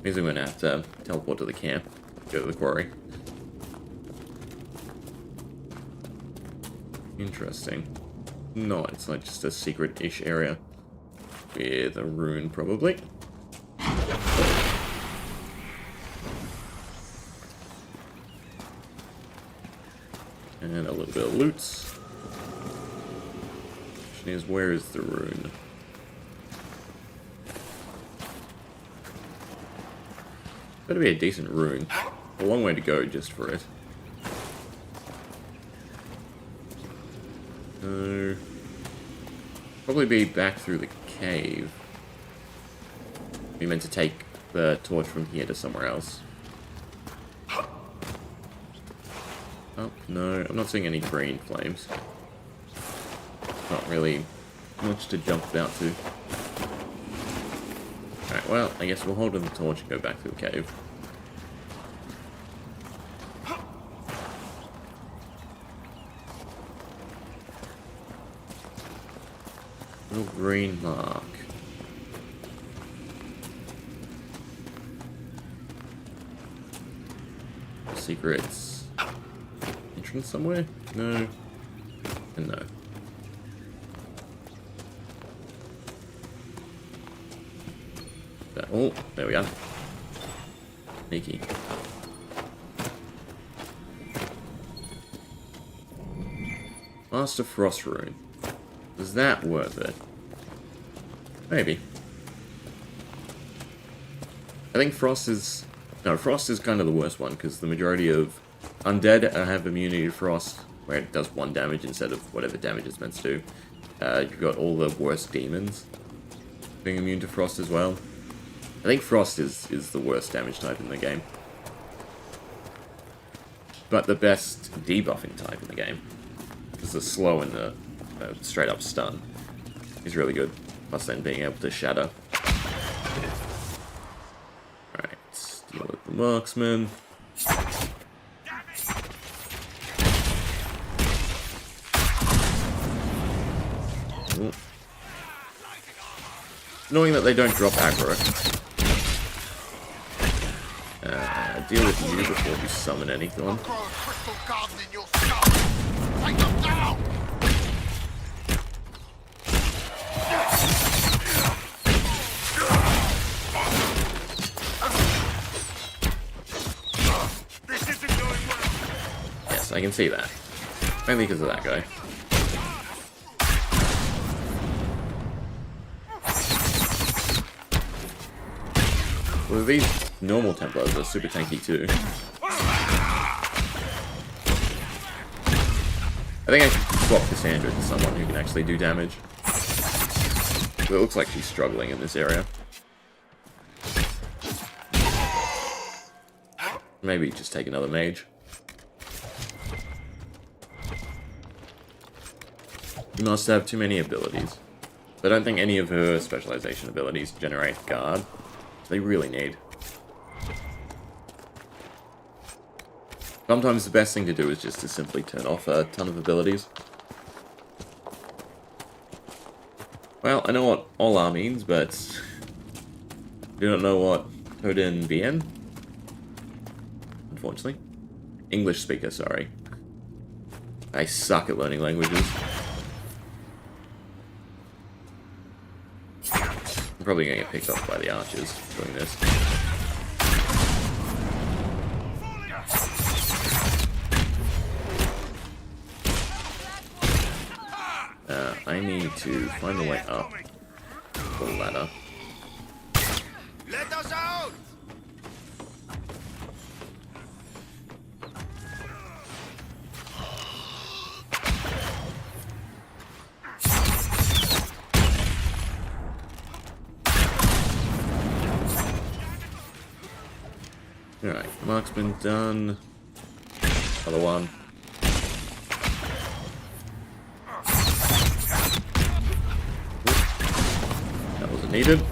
Means I'm gonna have to teleport to the camp, go to the quarry. Interesting. No, it's not just a secret-ish area. With a rune, probably. And a little bit of loot. Question is, where is the rune? Better be a decent rune. A long way to go just for it. So, probably be back through the cave. Be meant to take the torch from here to somewhere else. Oh, no, I'm not seeing any green flames. Not really much to jump about to. Alright, well, I guess we'll hold on the torch and go back to the cave. Little green mark. Secrets. Entrance somewhere? No. And no. Oh, there we are. Sneaky. Master Frost Rune. Is that worth it? Maybe. I think Frost is... No, Frost is kind of the worst one, because the majority of undead have immunity to Frost, where it does 1 damage instead of whatever damage it's meant to do. You've got all the worst demons being immune to Frost as well. I think Frost is the worst damage type in the game. But the best debuffing type in the game. Because the slow and the straight up stun is really good. Plus then being able to shatter. Alright, deal with the marksman. Ooh. Annoying that they don't drop aggro. Deal with you before you summon anything. Yes, I can see that. Mainly because of that guy. Well, these normal Templars are super tanky too. I think I should swap Cassandra to someone who can actually do damage. It looks like she's struggling in this area. Maybe just take another mage. You must have too many abilities. I don't think any of her specialization abilities generate guard. They really need. Sometimes the best thing to do is just to simply turn off a ton of abilities. Well, I know what Ola means, but I do not know what Toden Vien. Unfortunately. English speaker, sorry. I suck at learning languages. I'm probably going to get picked off by the archers doing this. I need to find a way up the ladder. Let us out! Alright, marksman done. Other one. That wasn't needed.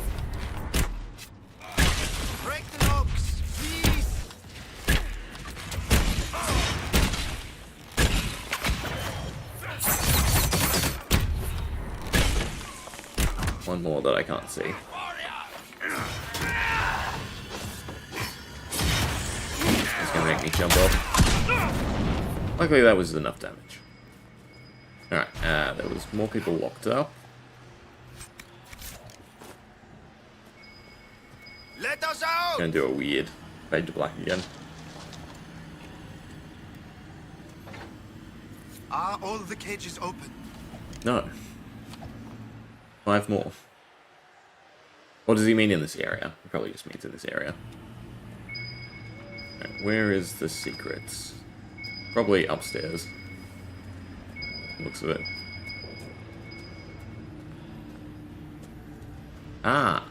Break the locks, please! One more that I can't see. It's gonna make me jump off. Luckily that was enough damage. Alright, there was more people locked up. Let us out! Gonna do a weird fade to black again. Are all the cages open? No. 5 more. What does he mean in this area? He probably just means in this area. Right, where is the secrets? Probably upstairs. Looks of it. Ah.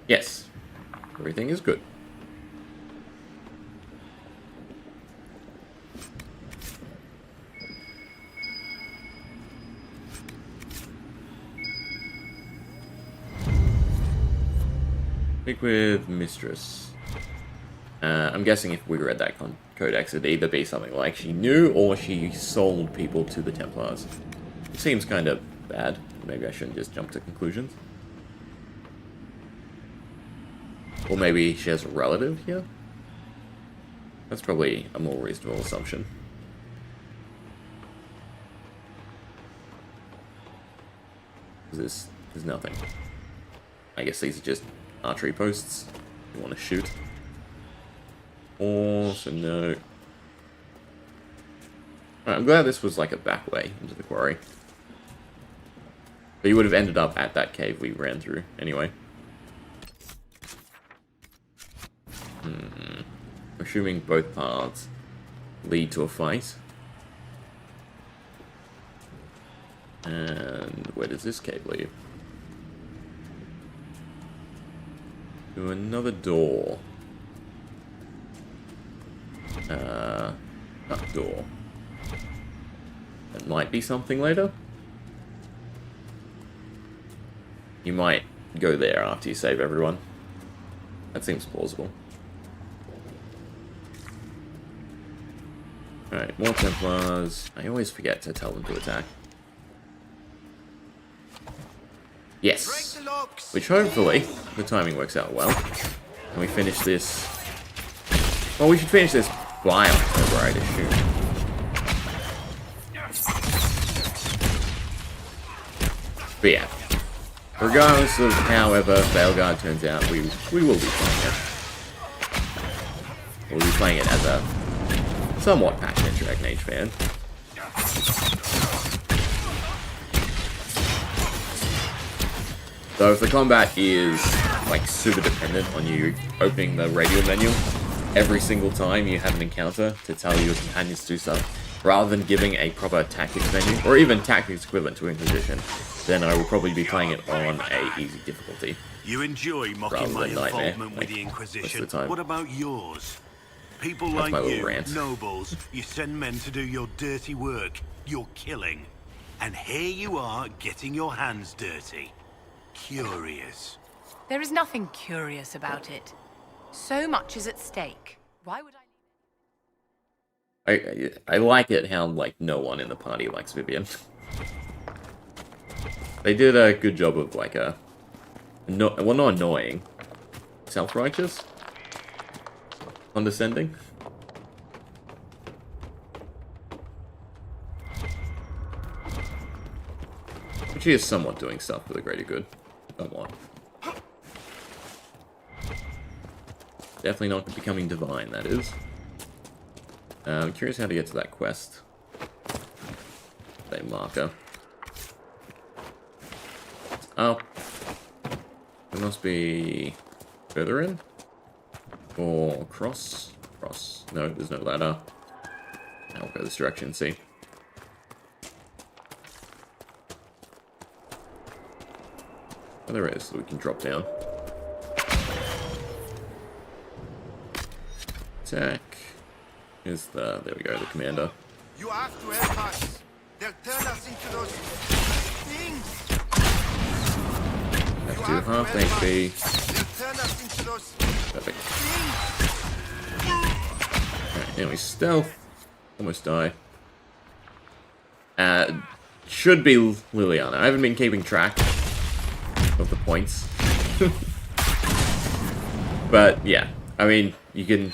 Yes. Everything is good. Speak with Mistress. I'm guessing if we read that codex, it'd either be something like she knew or she sold people to the Templars. It seems kind of bad. Maybe I shouldn't just jump to conclusions. Or maybe she has a relative here? That's probably a more reasonable assumption. There's nothing. I guess these are just archery posts. You want to shoot. Also, no. Right, I'm glad this was like a back way into the quarry. But you would have ended up at that cave we ran through anyway. Assuming both paths lead to a fight. And where does this cave lead? To another door. That door. That might be something later. You might go there after you save everyone. That seems plausible. Alright, more Templars. I always forget to tell them to attack. Yes. Which hopefully, the timing works out well. And we finish this... Well, we should finish this by October, I'd assume. But yeah. Regardless of however Veilguard turns out, we will be playing it. We'll be playing it as a somewhat passionate Dragon Age fan. So if the combat is like super dependent on you opening the radial menu every single time you have an encounter to tell your companions to do stuff, rather than giving a proper tactics menu, or even tactics equivalent to Inquisition, then I will probably be playing it on a easy difficulty. You enjoy mocking my involvement with the Inquisition. What about yours? People like you, nobles, you send men to do your dirty work. You're killing. And here you are, getting your hands dirty. Curious. There is nothing curious about it. So much is at stake. Why would I like it how, like, no one in the party likes Vivian. They did a good job of, like, well, not annoying. Self-righteous? Condescending? But she is somewhat doing stuff for the greater good. Somewhat. Definitely not becoming divine, that is. I'm curious how to get to that quest. That marker. Oh. It must be further in? Or cross? Cross. No, there's no ladder. I'll go this direction and see. Oh, there is, so we can drop down. Attack. Here's the, there we go, the commander. You have to help us. They'll turn us into those things. Have to half HP. They'll turn us into those Perfect. Alright, now we stealth. Almost die. Should be Liliana. I haven't been keeping track of the points. But yeah, I mean, you can.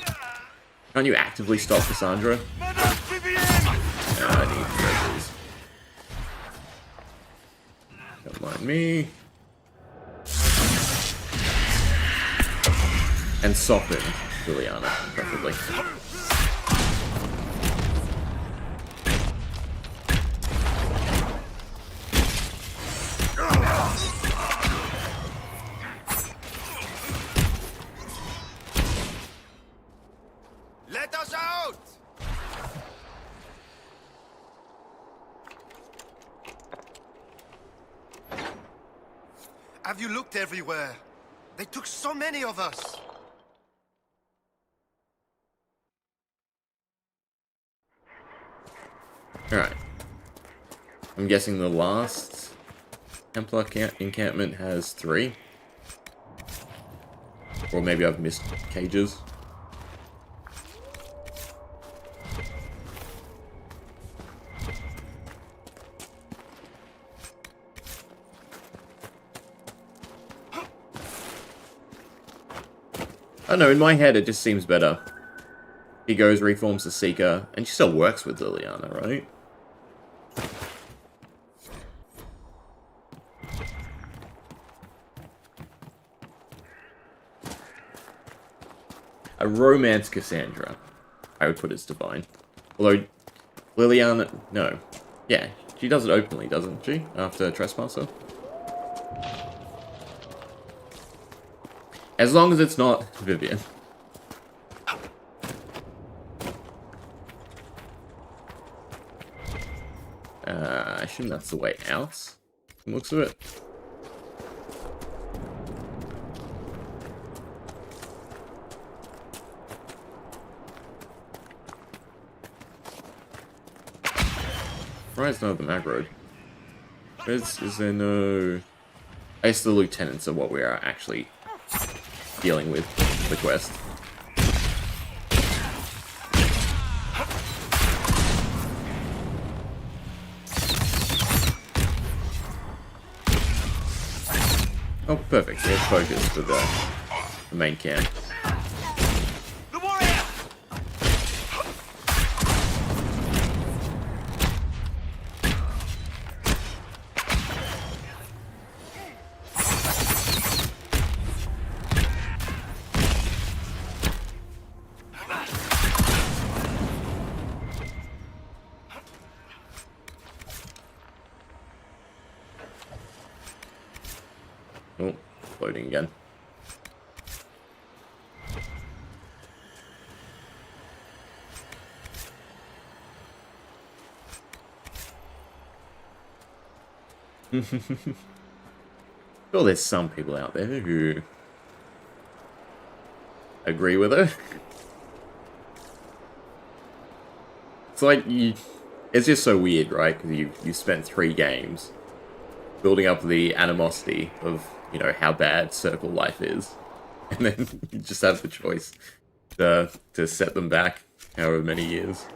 Can't you actively stop Cassandra? I need treasures. Don't mind me. And soften Liliana, preferably. out! Have you looked everywhere? They took so many of us. Alright. I'm guessing the last Templar encampment has 3. Or maybe I've missed cages. I don't know, in my head it just seems better. He goes, reforms the Seeker, and she still works with Liliana, right? A romance Cassandra, I would put as divine. Although, Liliana, no. Yeah, she does it openly, doesn't she? After Trespasser? As long as it's not Vivian. I assume that's the way out, from the looks of it. Surprised none of them aggroed. Is there no... I guess the lieutenants are what we are actually dealing with the quest. Oh, perfect. We have focus for the main camp. Oh, loading again. Well, there's some people out there who agree with her. It's like it's just so weird, right? Because you spent 3 games building up the animosity of, you know, how bad Circle life is, and then you just have the choice to set them back however many years.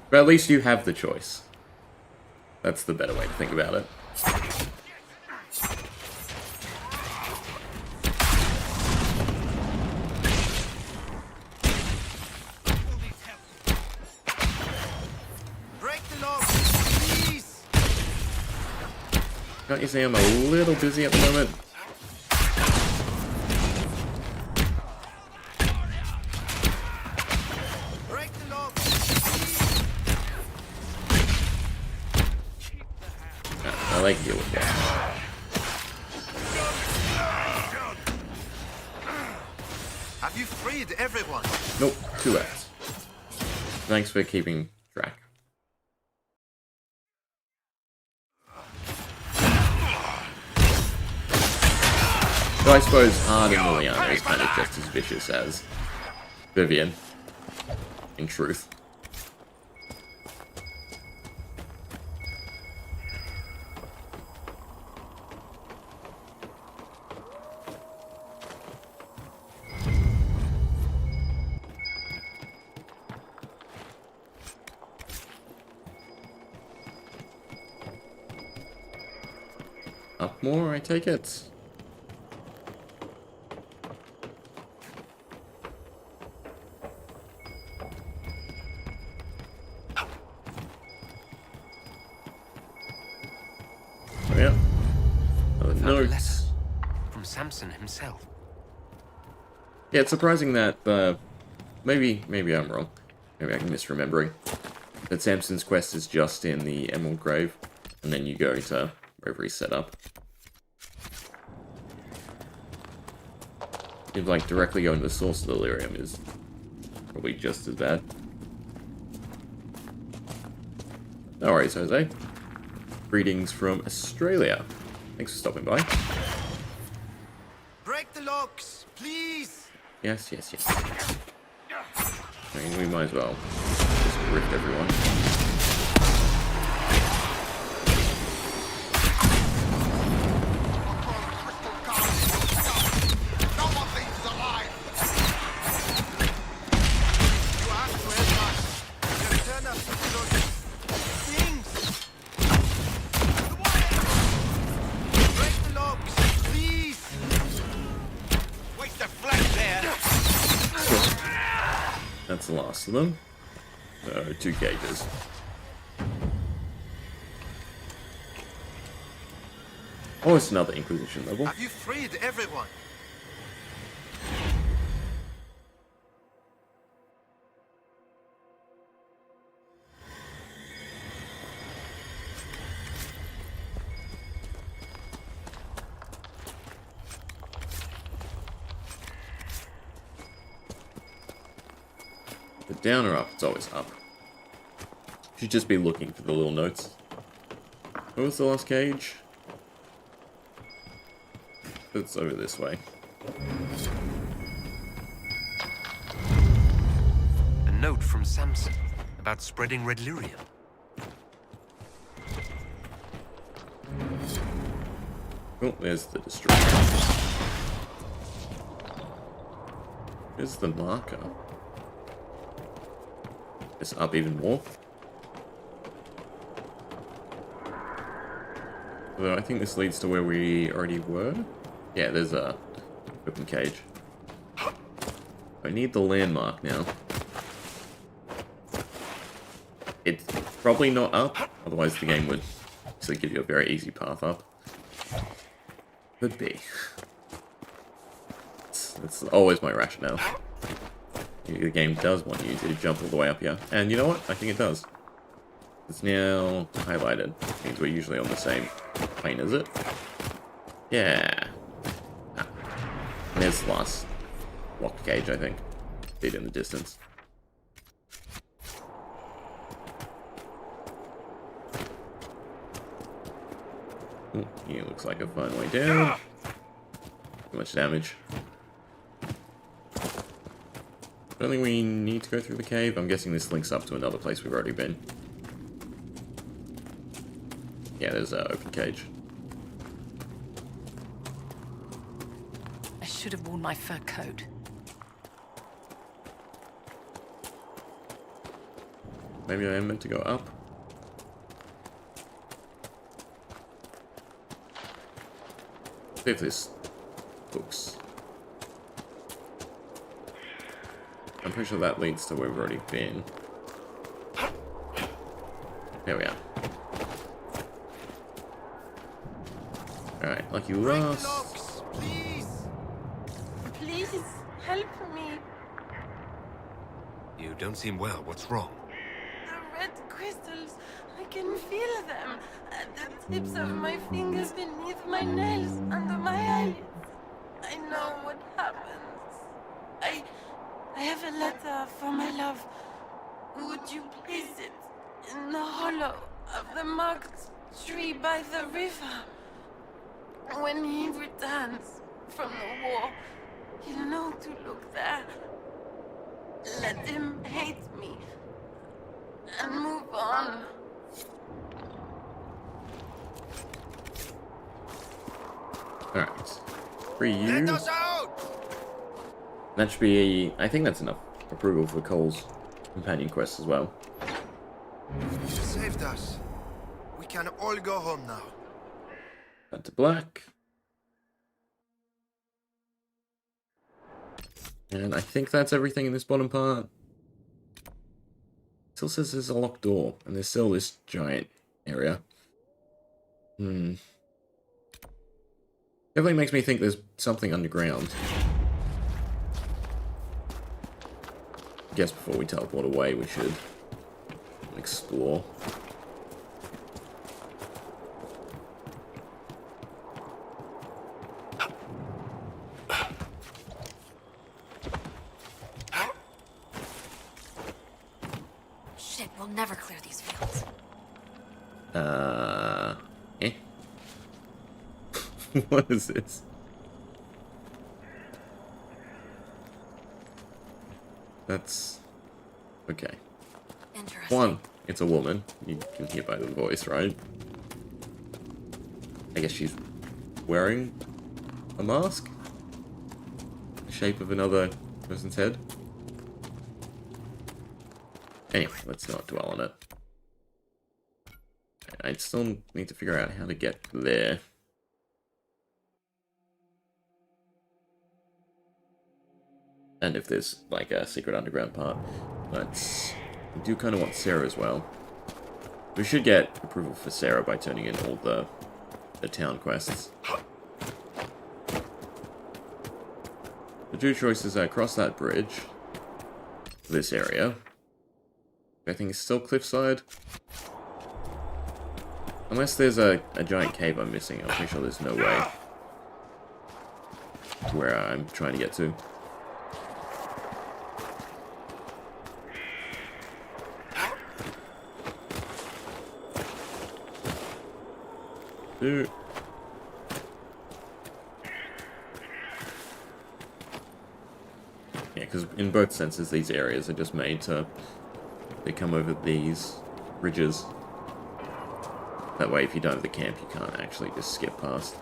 But at least you have the choice. That's the better way to think about it. Can't you see I'm a little busy at the moment? I like deal with that. Have you freed everyone? Nope, 2 Fs. Thanks for keeping track. So I suppose Hard and Liliana is kind of just as vicious as Vivian, in truth. Up more, I take it. From Samson himself. Yeah, it's surprising that, maybe I'm wrong. Maybe I'm misremembering. That Samson's quest is just in the Emerald Grave, and then you go to wherever he's set up. if like directly going to the source of the lyrium is probably just as bad. No worries, Jose. Greetings from Australia. Thanks for stopping by. Break the locks, please. Yes. I mean, we might as well just rift everyone. That's the last of them. So, 2 cages. Oh, it's another Inquisition level. Have you freed everyone? Down or up? It's always up. Should just be looking for the little notes. What was the last cage? It's over this way. A note from Samson about spreading red lyrium. Oh, there's the destroyer. Here's the marker. It's up even more. Although I think this leads to where we already were. Yeah, there's a open cage. I need the landmark now. It's probably not up, otherwise the game would actually give you a very easy path up. Could be. It's always my rationale. The game does want you to jump all the way up here. And you know what? I think it does. It's now highlighted. It means we're usually on the same plane, is it? Yeah. Ah. There's the last locked cage, I think. Bit in the distance. Ooh, yeah, looks like a fun way down. Too much damage. I don't think we need to go through the cave. I'm guessing this links up to another place we've already been. Yeah, there's an open cage. I should have worn my fur coat. Maybe I am meant to go up. See if this hooks. I'm pretty sure that leads to where we've already been. There we are. Alright, lucky lost. Please, help me. You don't seem well. What's wrong? The red crystals, I can feel them at the tips of my fingers, beneath my nails, under my eyelids. I know what happens. I have a letter for my love. Would you place it in the hollow of the marked tree by the river? When he returns from the war, he'll know to look there. Let him hate me and move on. Alright. Free you. Let us out! That should be, I think that's enough approval for Cole's companion quest as well. You saved us. We can all go home now. Back to black. And I think that's everything in this bottom part. Still says there's a locked door, and there's still this giant area. Definitely makes me think there's something underground. I guess before we teleport away, we should explore. We'll never clear these fields. Eh? What is this? That's... okay. Interesting. One, it's a woman. You can hear by the voice, right? I guess she's wearing a mask? The shape of another person's head? Anyway, let's not dwell on it. I still need to figure out how to get there. And if there's, like, a secret underground part. But I do kind of want Sarah as well. We should get approval for Sarah by turning in all the town quests. The two choices are cross that bridge. This area. I think it's still cliffside. Unless there's a giant cave I'm missing. I'm pretty sure there's no way to where I'm trying to get to. Dude. Yeah, because in both senses, these areas are just made to... they come over these ridges. That way, if you don't have the camp, you can't actually just skip past.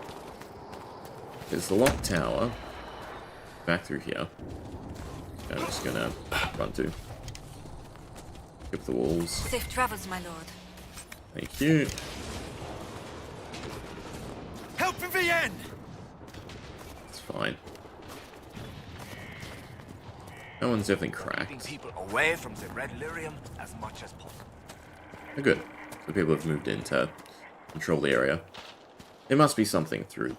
There's the lock tower. Back through here. I'm just gonna run to. Skip the walls. Safe travels, my lord. Thank you. Help in Vienne! It's fine. That one's definitely cracked. Keeping people away from the Red Lyrium as much as possible. Oh, good. So people have moved in to control the area. There must be something through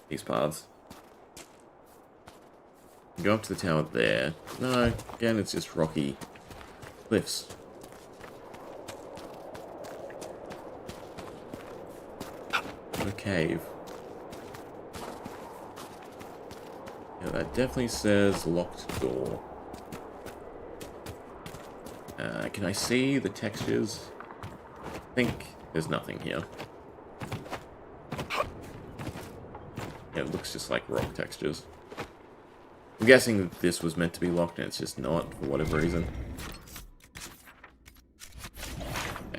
these paths. Go up to the tower there. No, again, it's just rocky cliffs. A cave. Yeah, that definitely says locked door. Can I see the textures? I think there's nothing here. Yeah, it looks just like rock textures. I'm guessing that this was meant to be locked and it's just not, for whatever reason.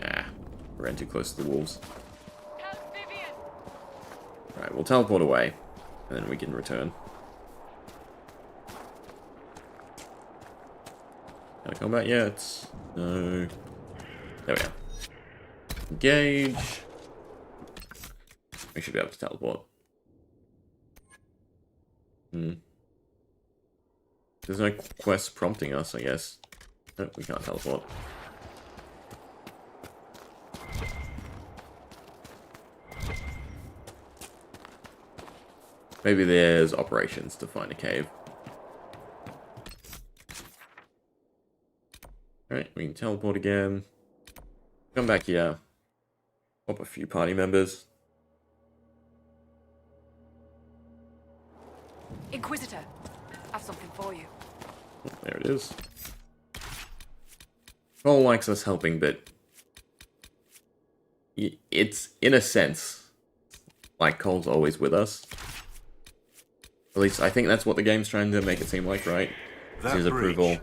Ah, ran too close to the wolves. Alright, we'll teleport away, and then we can return. Can I combat yet? No. There we go. Engage. We should be able to teleport. There's no quest prompting us, I guess. No, we can't teleport. Maybe there's operations to find a cave. Alright, we can teleport again. Come back here. Pop a few party members. Inquisitor, I have something for you. There it is. Cole likes us helping, but it's, in a sense, like Cole's always with us. At least I think that's what the game's trying to make it seem like, right? His approval.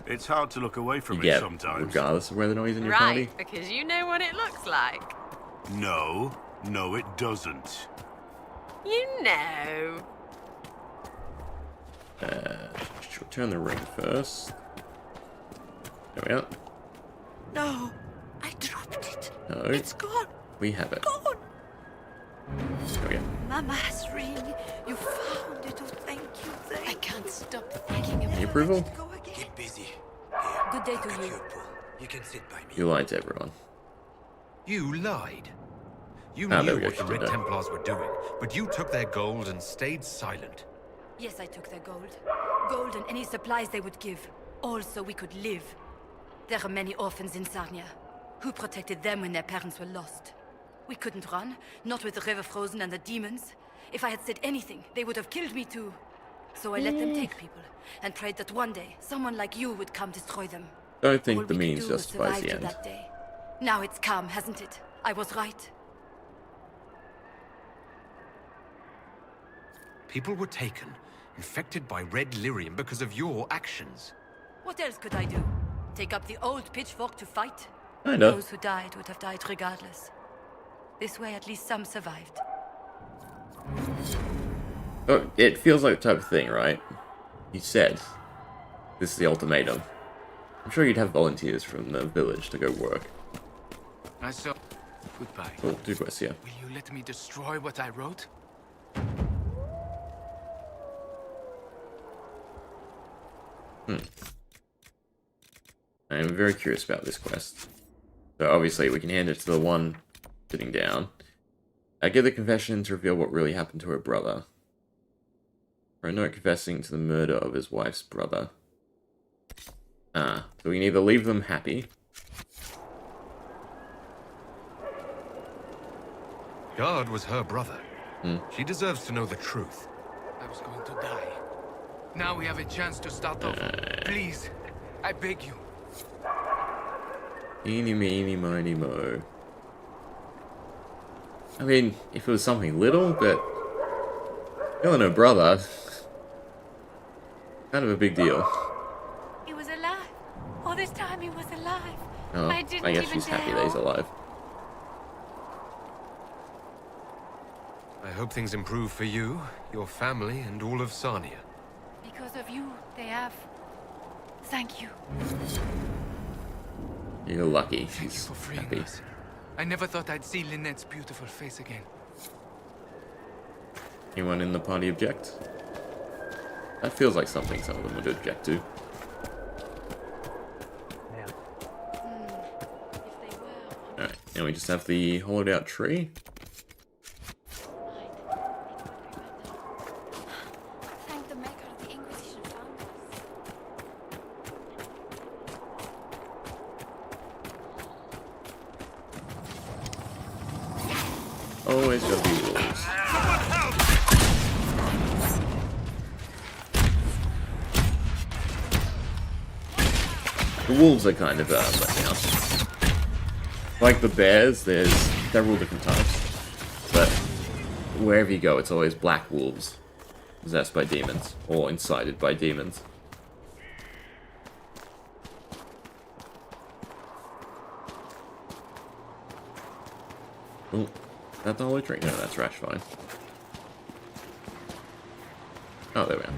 It's hard to look away from it sometimes. Regardless of whether or not he's in your party. Right, because you know what it looks like. No, it doesn't. You know. Should return the ring first. There we are. No, I dropped it. No. It's gone. We have it. Gone. There we go. Mama's ring. You found it. Oh, thank you. I can't stop thinking of Any approval? Keep busy. Good day to you. You can sit by me. You lied to everyone. You lied. You there knew we go, what the she Red did that. Templars were doing, but you took their gold and stayed silent. Yes, I took their gold. Gold and any supplies they would give. All so we could live. There are many orphans in Sarnia. Who protected them when their parents were lost? We couldn't run, not with the river frozen and the demons. If I had said anything, they would have killed me too. So I let them take people, and prayed that one day, someone like you would come destroy them. Don't think All the we could means do was justifies survive the to end. that day. Now it's calm, hasn't it? I was right. People were taken, infected by red lyrium because of your actions. What else could I do? Take up the old pitchfork to fight? I know. Those who died would have died regardless. This way, at least some survived. Oh, it feels like the type of thing, right? You said, this is the ultimatum. I'm sure you'd have volunteers from the village to go work. I saw... Goodbye. Oh, two quests here. Will you let me destroy what I wrote? I am very curious about this quest. So obviously we can hand it to the one sitting down. I get the confession to reveal what really happened to her brother. For a note confessing to the murder of his wife's brother. So we can either leave them happy. Guard was her brother. She deserves to know the truth. I was going to die. Now we have a chance to start over. Please, I beg you. Eeny, meeny, miny, mo. I mean, if it was something little, but... killing her brother... kind of a big deal. He was alive. All this time he was alive. Oh, I didn't I guess even she's happy dare. that he's alive. I hope things improve for you, your family, and all of Sarnia. Because of you, they have. Thank you. You're lucky. Thank you She's for freeing happy. us. I never thought I'd see Lynette's beautiful face again. Anyone in the party object? That feels like something some of them would object to. Alright, and we just have the hollowed out tree. Thank the maker of the Inquisition found us. Always gotta be wolves. The wolves are kind of let down. Like the bears, there's several different types, but wherever you go, it's always black wolves possessed by demons or incited by demons. Oh, is that the holy tree? No, that's rash fine. Oh, there we are.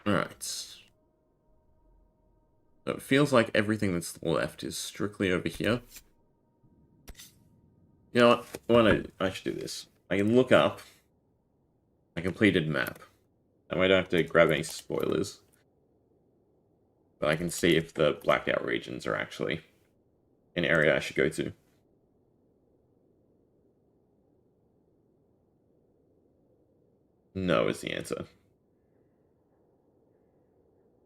Alright. So it feels like everything that's left is strictly over here. You know what? I should do this. I can look up a completed map. And I don't have to grab any spoilers. But I can see if the blacked out regions are actually an area I should go to. No is the answer.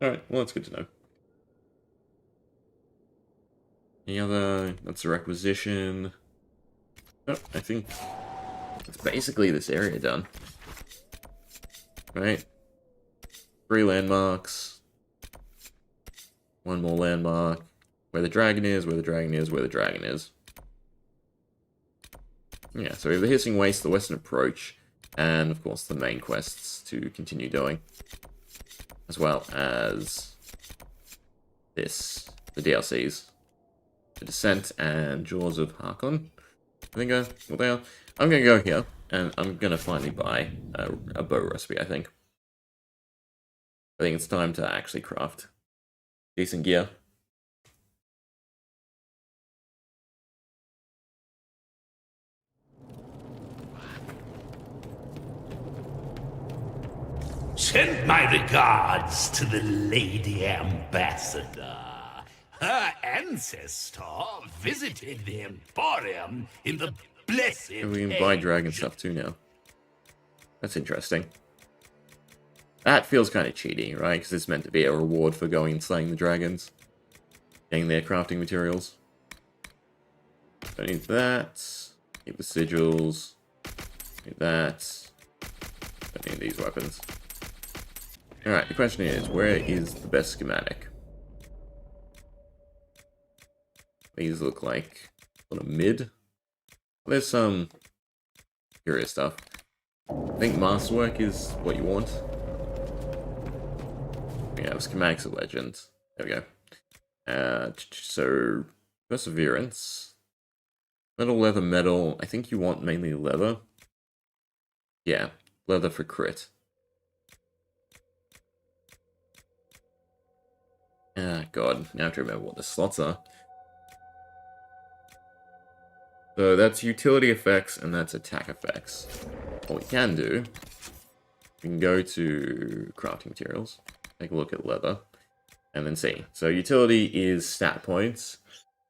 Alright, well that's good to know. Any other... that's a requisition. Oh, I think it's basically this area done. Right? 3 landmarks. 1 more landmark. Where the dragon is, where the dragon is, where the dragon is. Yeah, so we have the Hissing Waste, the Western Approach, and of course the main quests to continue doing. As well as this, the DLCs. The Descent and Jaws of Harkon. I think what they are. I'm gonna go here, and I'm gonna finally buy a bow recipe, I think. I think it's time to actually craft decent gear. Send my regards to the Lady Ambassador. Her ancestor visited the Emporium in the blessed And we can buy dragon stuff too now. That's interesting. That feels kind of cheaty, right? Because it's meant to be a reward for going and slaying the dragons. Getting their crafting materials. Don't need that. Need the sigils. Need that. Don't need these weapons. Alright, the question is, where is the best schematic? These look like sort of mid. There's some curious stuff. I think masterwork is what you want. We have schematics of legends. There we go. So perseverance, metal, leather, metal. I think you want mainly leather. Yeah, leather for crit. Ah, God, now I have to remember what the slots are. So that's utility effects and that's attack effects. What we can do, we can go to crafting materials, take a look at leather, and then see. So utility is stat points.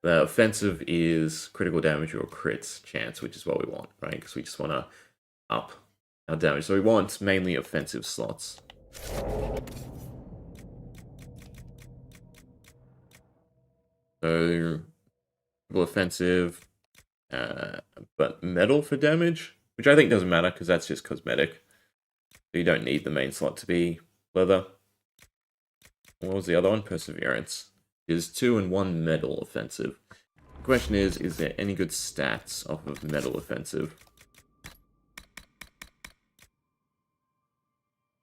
The offensive is critical damage or crit chance, which is what we want, right? Because we just want to up our damage. So we want mainly offensive slots. So, offensive, but metal for damage, which I think doesn't matter because that's just cosmetic. So you don't need the main slot to be leather. What was the other one? Perseverance. It is 2 and 1 metal offensive. The question is there any good stats off of metal offensive?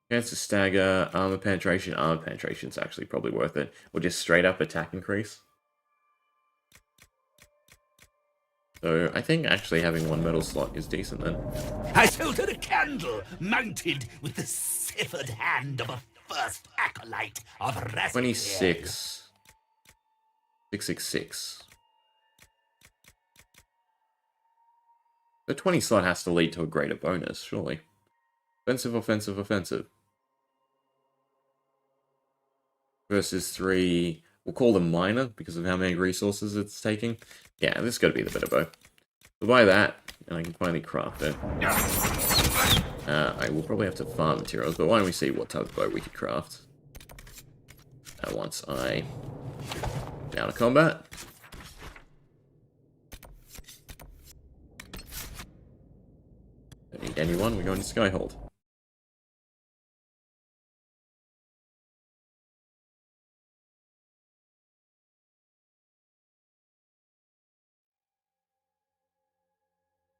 Chance to stagger, armor penetration. Armor penetration is actually probably worth it. Or just straight up attack increase. So I think actually having 1 metal slot is decent then. I sold her a candle mounted with the severed hand of a first acolyte of Rasputin. 26. 666. The 20 slot has to lead to a greater bonus, surely. Offensive, offensive, offensive. Versus 3, we'll call them minor because of how many resources it's taking. Yeah, this has got to be the better bow. We'll buy that, and I can finally craft it. I will probably have to farm materials, but why don't we see what type of bow we could craft. Once I down to combat. Don't need anyone, we're going to Skyhold.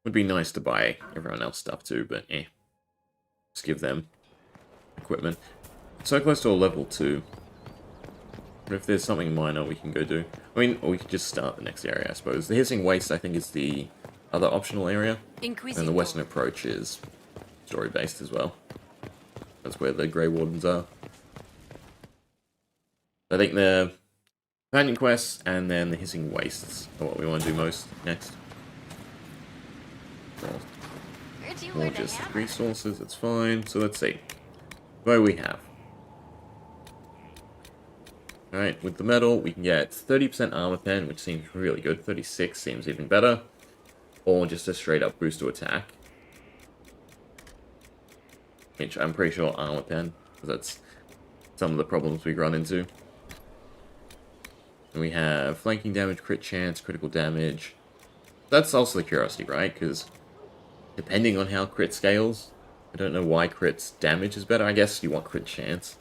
Would be nice to buy everyone else stuff too, but eh. Just give them equipment. So close to a level 2. But if there's something minor we can go do. I mean, or we could just start the next area, I suppose. The Hissing Waste, I think, is the other optional area. Inquisition. And the Western Approach is story-based as well. That's where the Grey Wardens are. I think the Companion Quests and then the Hissing Wastes are what we want to do most next. More just resources, that's fine. So let's see. What do we have? Alright, with the metal, we can get 30% armor pen, which seems really good. 36 seems even better. Or just a straight up boost to attack. Which I'm pretty sure armor pen, because that's some of the problems we run into. And we have flanking damage, crit chance, critical damage. That's also the curiosity, right? Because depending on how crit scales, I don't know why crit's damage is better. I guess you want crit chance.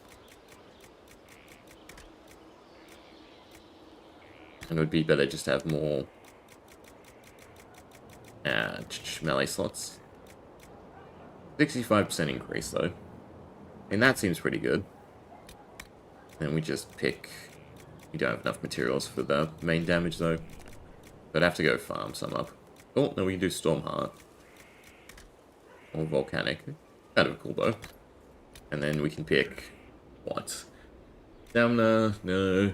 And it would be better just to have more melee slots. 65% increase though. And that seems pretty good. Then we just pick... We don't have enough materials for the main damage though. But I'd have to go farm some up. Oh, no, we can do Stormheart. Or Volcanic. Kind of a cool bow. And then we can pick... What? Stamina? No.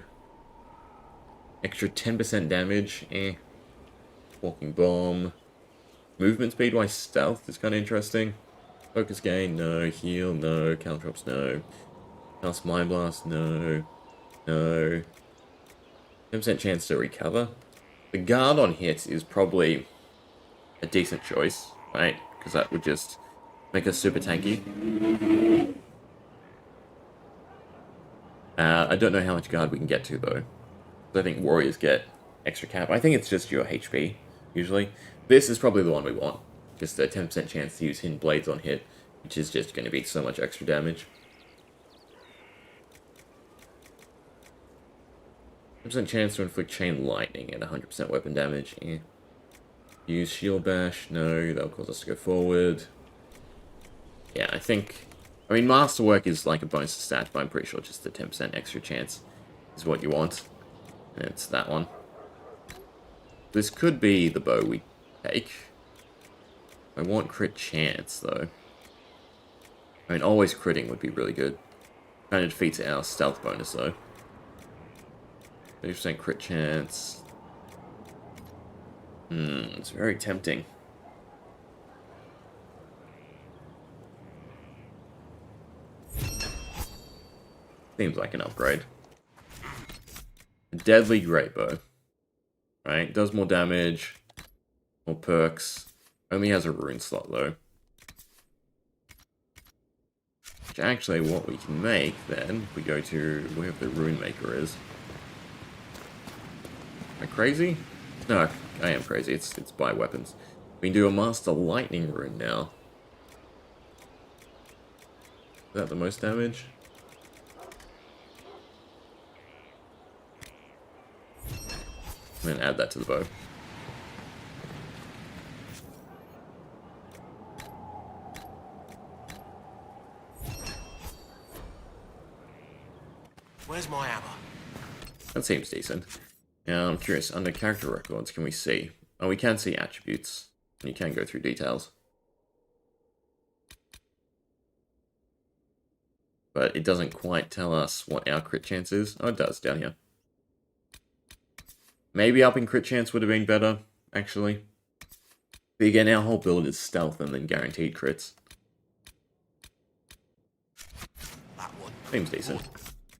Extra 10% damage? Eh. Walking Bomb. Movement speed-wise stealth is kind of interesting. Focus gain? No. Heal? No. Caltrops? No. Cast Mind Blast? No. No. 10% chance to recover. The guard on hit is probably a decent choice, right? Because that would just make us super tanky. I don't know how much guard we can get to, though. I think warriors get extra cap. I think it's just your HP, usually. This is probably the one we want. Just a 10% chance to use hidden blades on hit, which is just going to be so much extra damage. 10% chance to inflict chain lightning at 100% weapon damage. Yeah. Use shield bash. No, that'll cause us to go forward. Yeah, I think... I mean, masterwork is like a bonus to stat, but I'm pretty sure just the 10% extra chance is what you want. And it's that one. This could be the bow we take. I want crit chance, though. I mean, always critting would be really good. Kind of defeats our stealth bonus, though. 30% crit chance. It's very tempting. Seems like an upgrade. A deadly great bow. Right, does more damage. More perks. Only has a rune slot, though. Which actually, what we can make, then, if we go to where the rune maker is. Am I crazy? No, I am crazy. It's by weapons. We can do a Master Lightning rune now. Is that the most damage? I'm gonna add that to the bow. Where's my hammer? That seems decent. Now, I'm curious, under character records, can we see? Oh, we can see attributes. And you can go through details. But it doesn't quite tell us what our crit chance is. Oh, it does, down here. Maybe upping crit chance would have been better, actually. But again, our whole build is stealth and then guaranteed crits. Seems decent.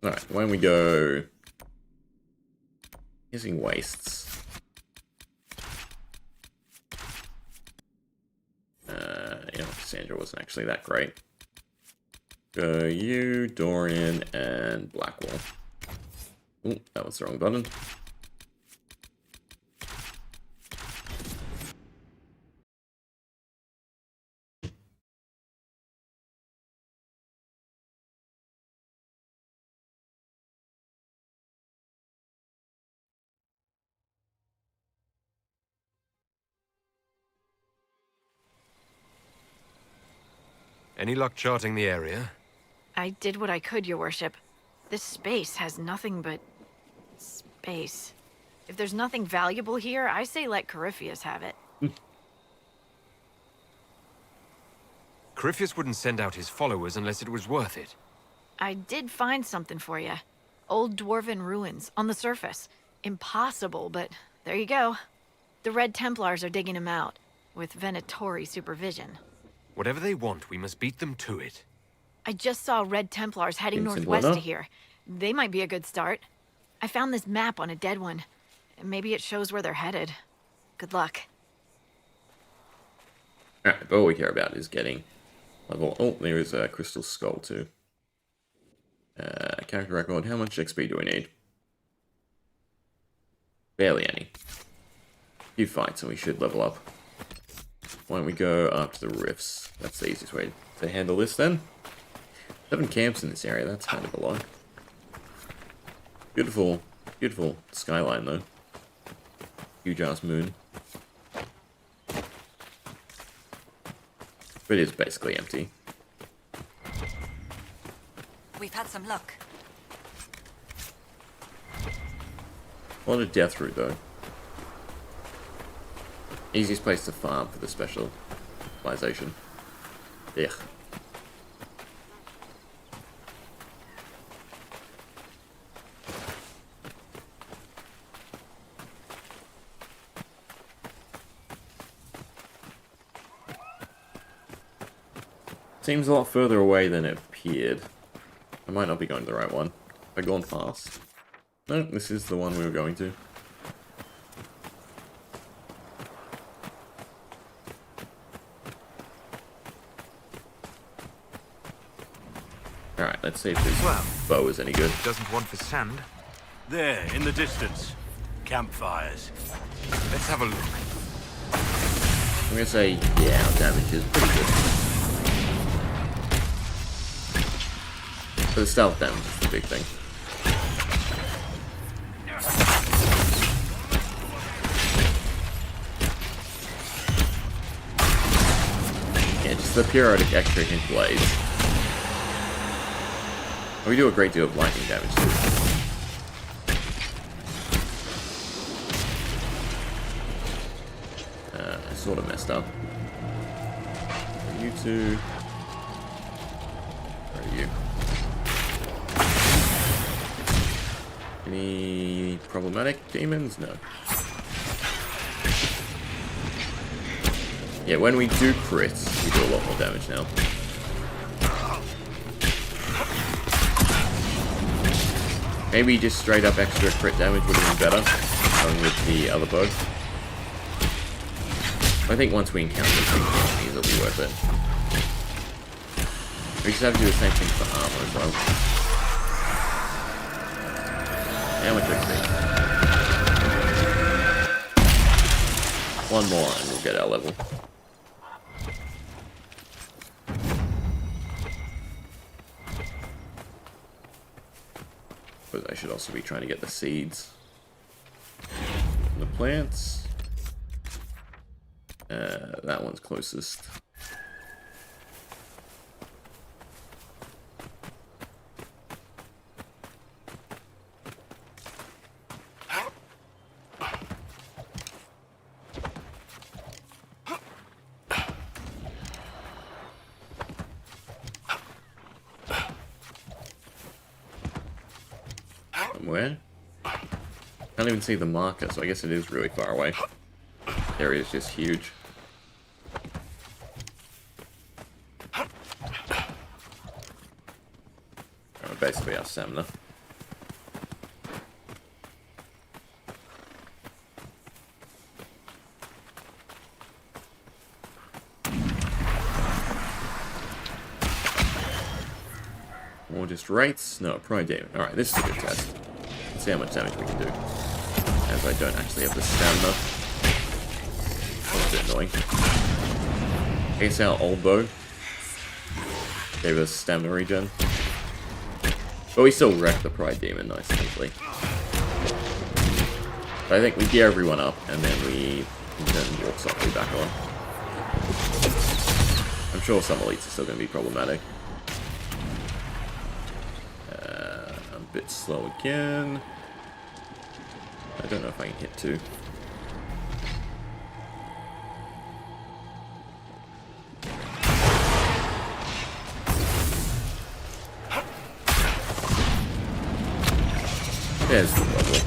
Alright, why don't we go... Using wastes. You know, Cassandra wasn't actually that great. Go you, Dorian, and Blackwall. Ooh, that was the wrong button. Any luck charting the area? I did what I could, your worship. This space has nothing but... space. If there's nothing valuable here, I say let Corypheus have it. Corypheus wouldn't send out his followers unless it was worth it. I did find something for you. Old dwarven ruins, on the surface. Impossible, but there you go. The Red Templars are digging them out, with Venatori supervision. Whatever they want, we must beat them to it. I just saw Red Templars heading northwest to here. They might be a good start. I found this map on a dead one. Maybe it shows where they're headed. Good luck. Alright, but all we care about is getting level... Oh, there is a Crystal Skull too. Character record, how much XP do we need? Barely any. A few fights and we should level up. Why don't we go up to the rifts? That's the easiest way to handle this then. 7 camps in this area, that's kind of a lot. Beautiful, beautiful skyline though. Huge ass moon. But it is basically empty. We've had some luck. A lot of death root though. Easiest place to farm for the specialization. Ugh. Seems a lot further away than it appeared. I might not be going to the right one. Have I gone past? No, this is the one we were going to. Alright, let's see if this bow is any good. Doesn't want for sand. There, in the distance. Campfires. Let's have a look. I'm gonna say, yeah, our damage is pretty good. But the stealth damage is the big thing. the periodic extra hit blades. We do a great deal of lightning damage too. I sort of messed up. You two. Where are you? Any problematic demons? No. Yeah, when we do crits, we do a lot more damage now. Maybe just straight up extra crit damage would have been better, going with the other bow. I think once we encounter the enemies, it'll be worth it. We just have to do the same thing for armor as well. How much XP? One more and we'll get our level. But I should also be trying to get the seeds. The plants. That one's closest. Somewhere? Can't even see the marker, so I guess it is really far away. The area is just huge. Basically our stamina. Or just rates? No, Pride Demon. Alright, this is a good test. Let's see how much damage we can do. As I don't actually have the stamina. That's a bit annoying. I guess our old bow gave us stamina regen. But we still wrecked the Pride Demon nicely. But I think we gear everyone up, and then we can walk softly back on. I'm sure some elites are still going to be problematic. I'm a bit slow again. I don't know if I can hit two. There's the level.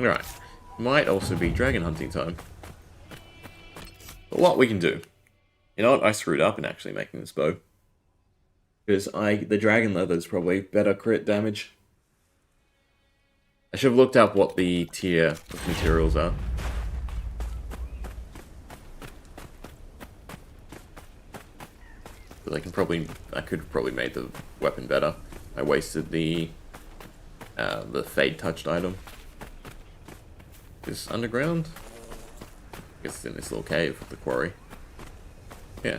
Alright. Might also be dragon hunting time. A lot we can do. You know what? I screwed up in actually making this bow. Because the dragon leather is probably better crit damage. I should have looked up what the tier of materials are. But I could have probably made the weapon better. I wasted the fade touched item. Is underground? I guess it's in this little cave, the quarry. Yeah.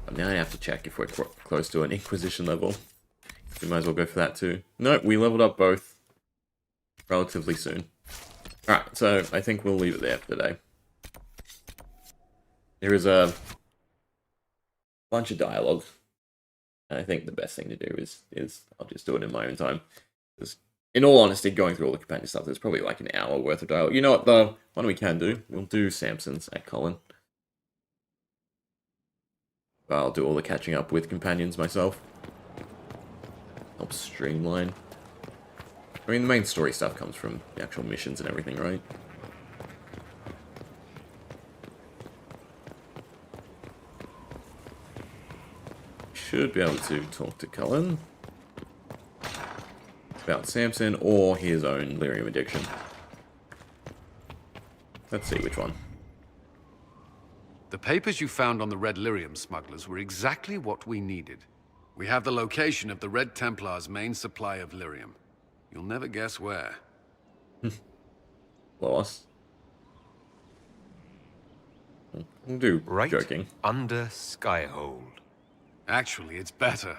But now I have to check if we're close to an Inquisition level. We might as well go for that too. Nope, we leveled up both relatively soon. Alright, so I think we'll leave it there for today. There is a bunch of dialogue. And I think the best thing to do is I'll just do it in my own time. Because in all honesty, going through all the companion stuff, there's probably like an hour worth of dialogue. You know what, the one we can do? We'll do Samson's at Colin. I'll do all the catching up with companions myself. Help streamline. I mean, the main story stuff comes from the actual missions and everything, right? Should be able to talk to Cullen about Samson or his own lyrium addiction. Let's see which one. The papers you found on the Red Lyrium smugglers were exactly what we needed. We have the location of the Red Templars' main supply of lyrium. You'll never guess where. Loss. We'll do right joking. Under Skyhold. Actually, it's better.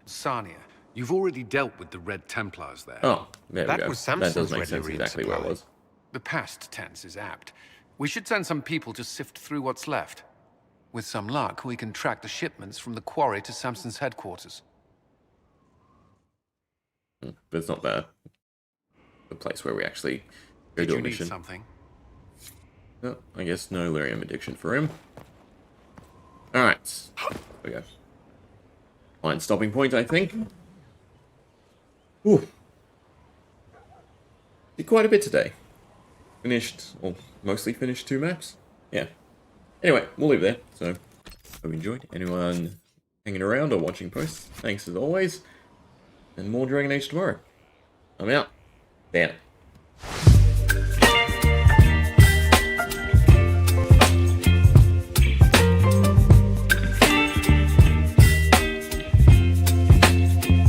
Sarnia, you've already dealt with the Red Templars there. Oh, there we That go. was That does Samson's make Red sense Lyrium exactly where it supply. was. The past tense is apt. We should send some people to sift through what's left. With some luck, we can track the shipments from the quarry to Samson's headquarters. But it's not the place where we actually go Did do a you need mission. something? No, I guess no lyrium addiction for him. Alright. There we go. Fine stopping point, I think. Ooh. Did quite a bit today. Finished, or mostly finished 2 maps. Yeah. Anyway, we'll leave it there. So, hope you enjoyed. Anyone hanging around or watching posts, thanks as always. And more Dragon Age tomorrow. I'm out. Damn.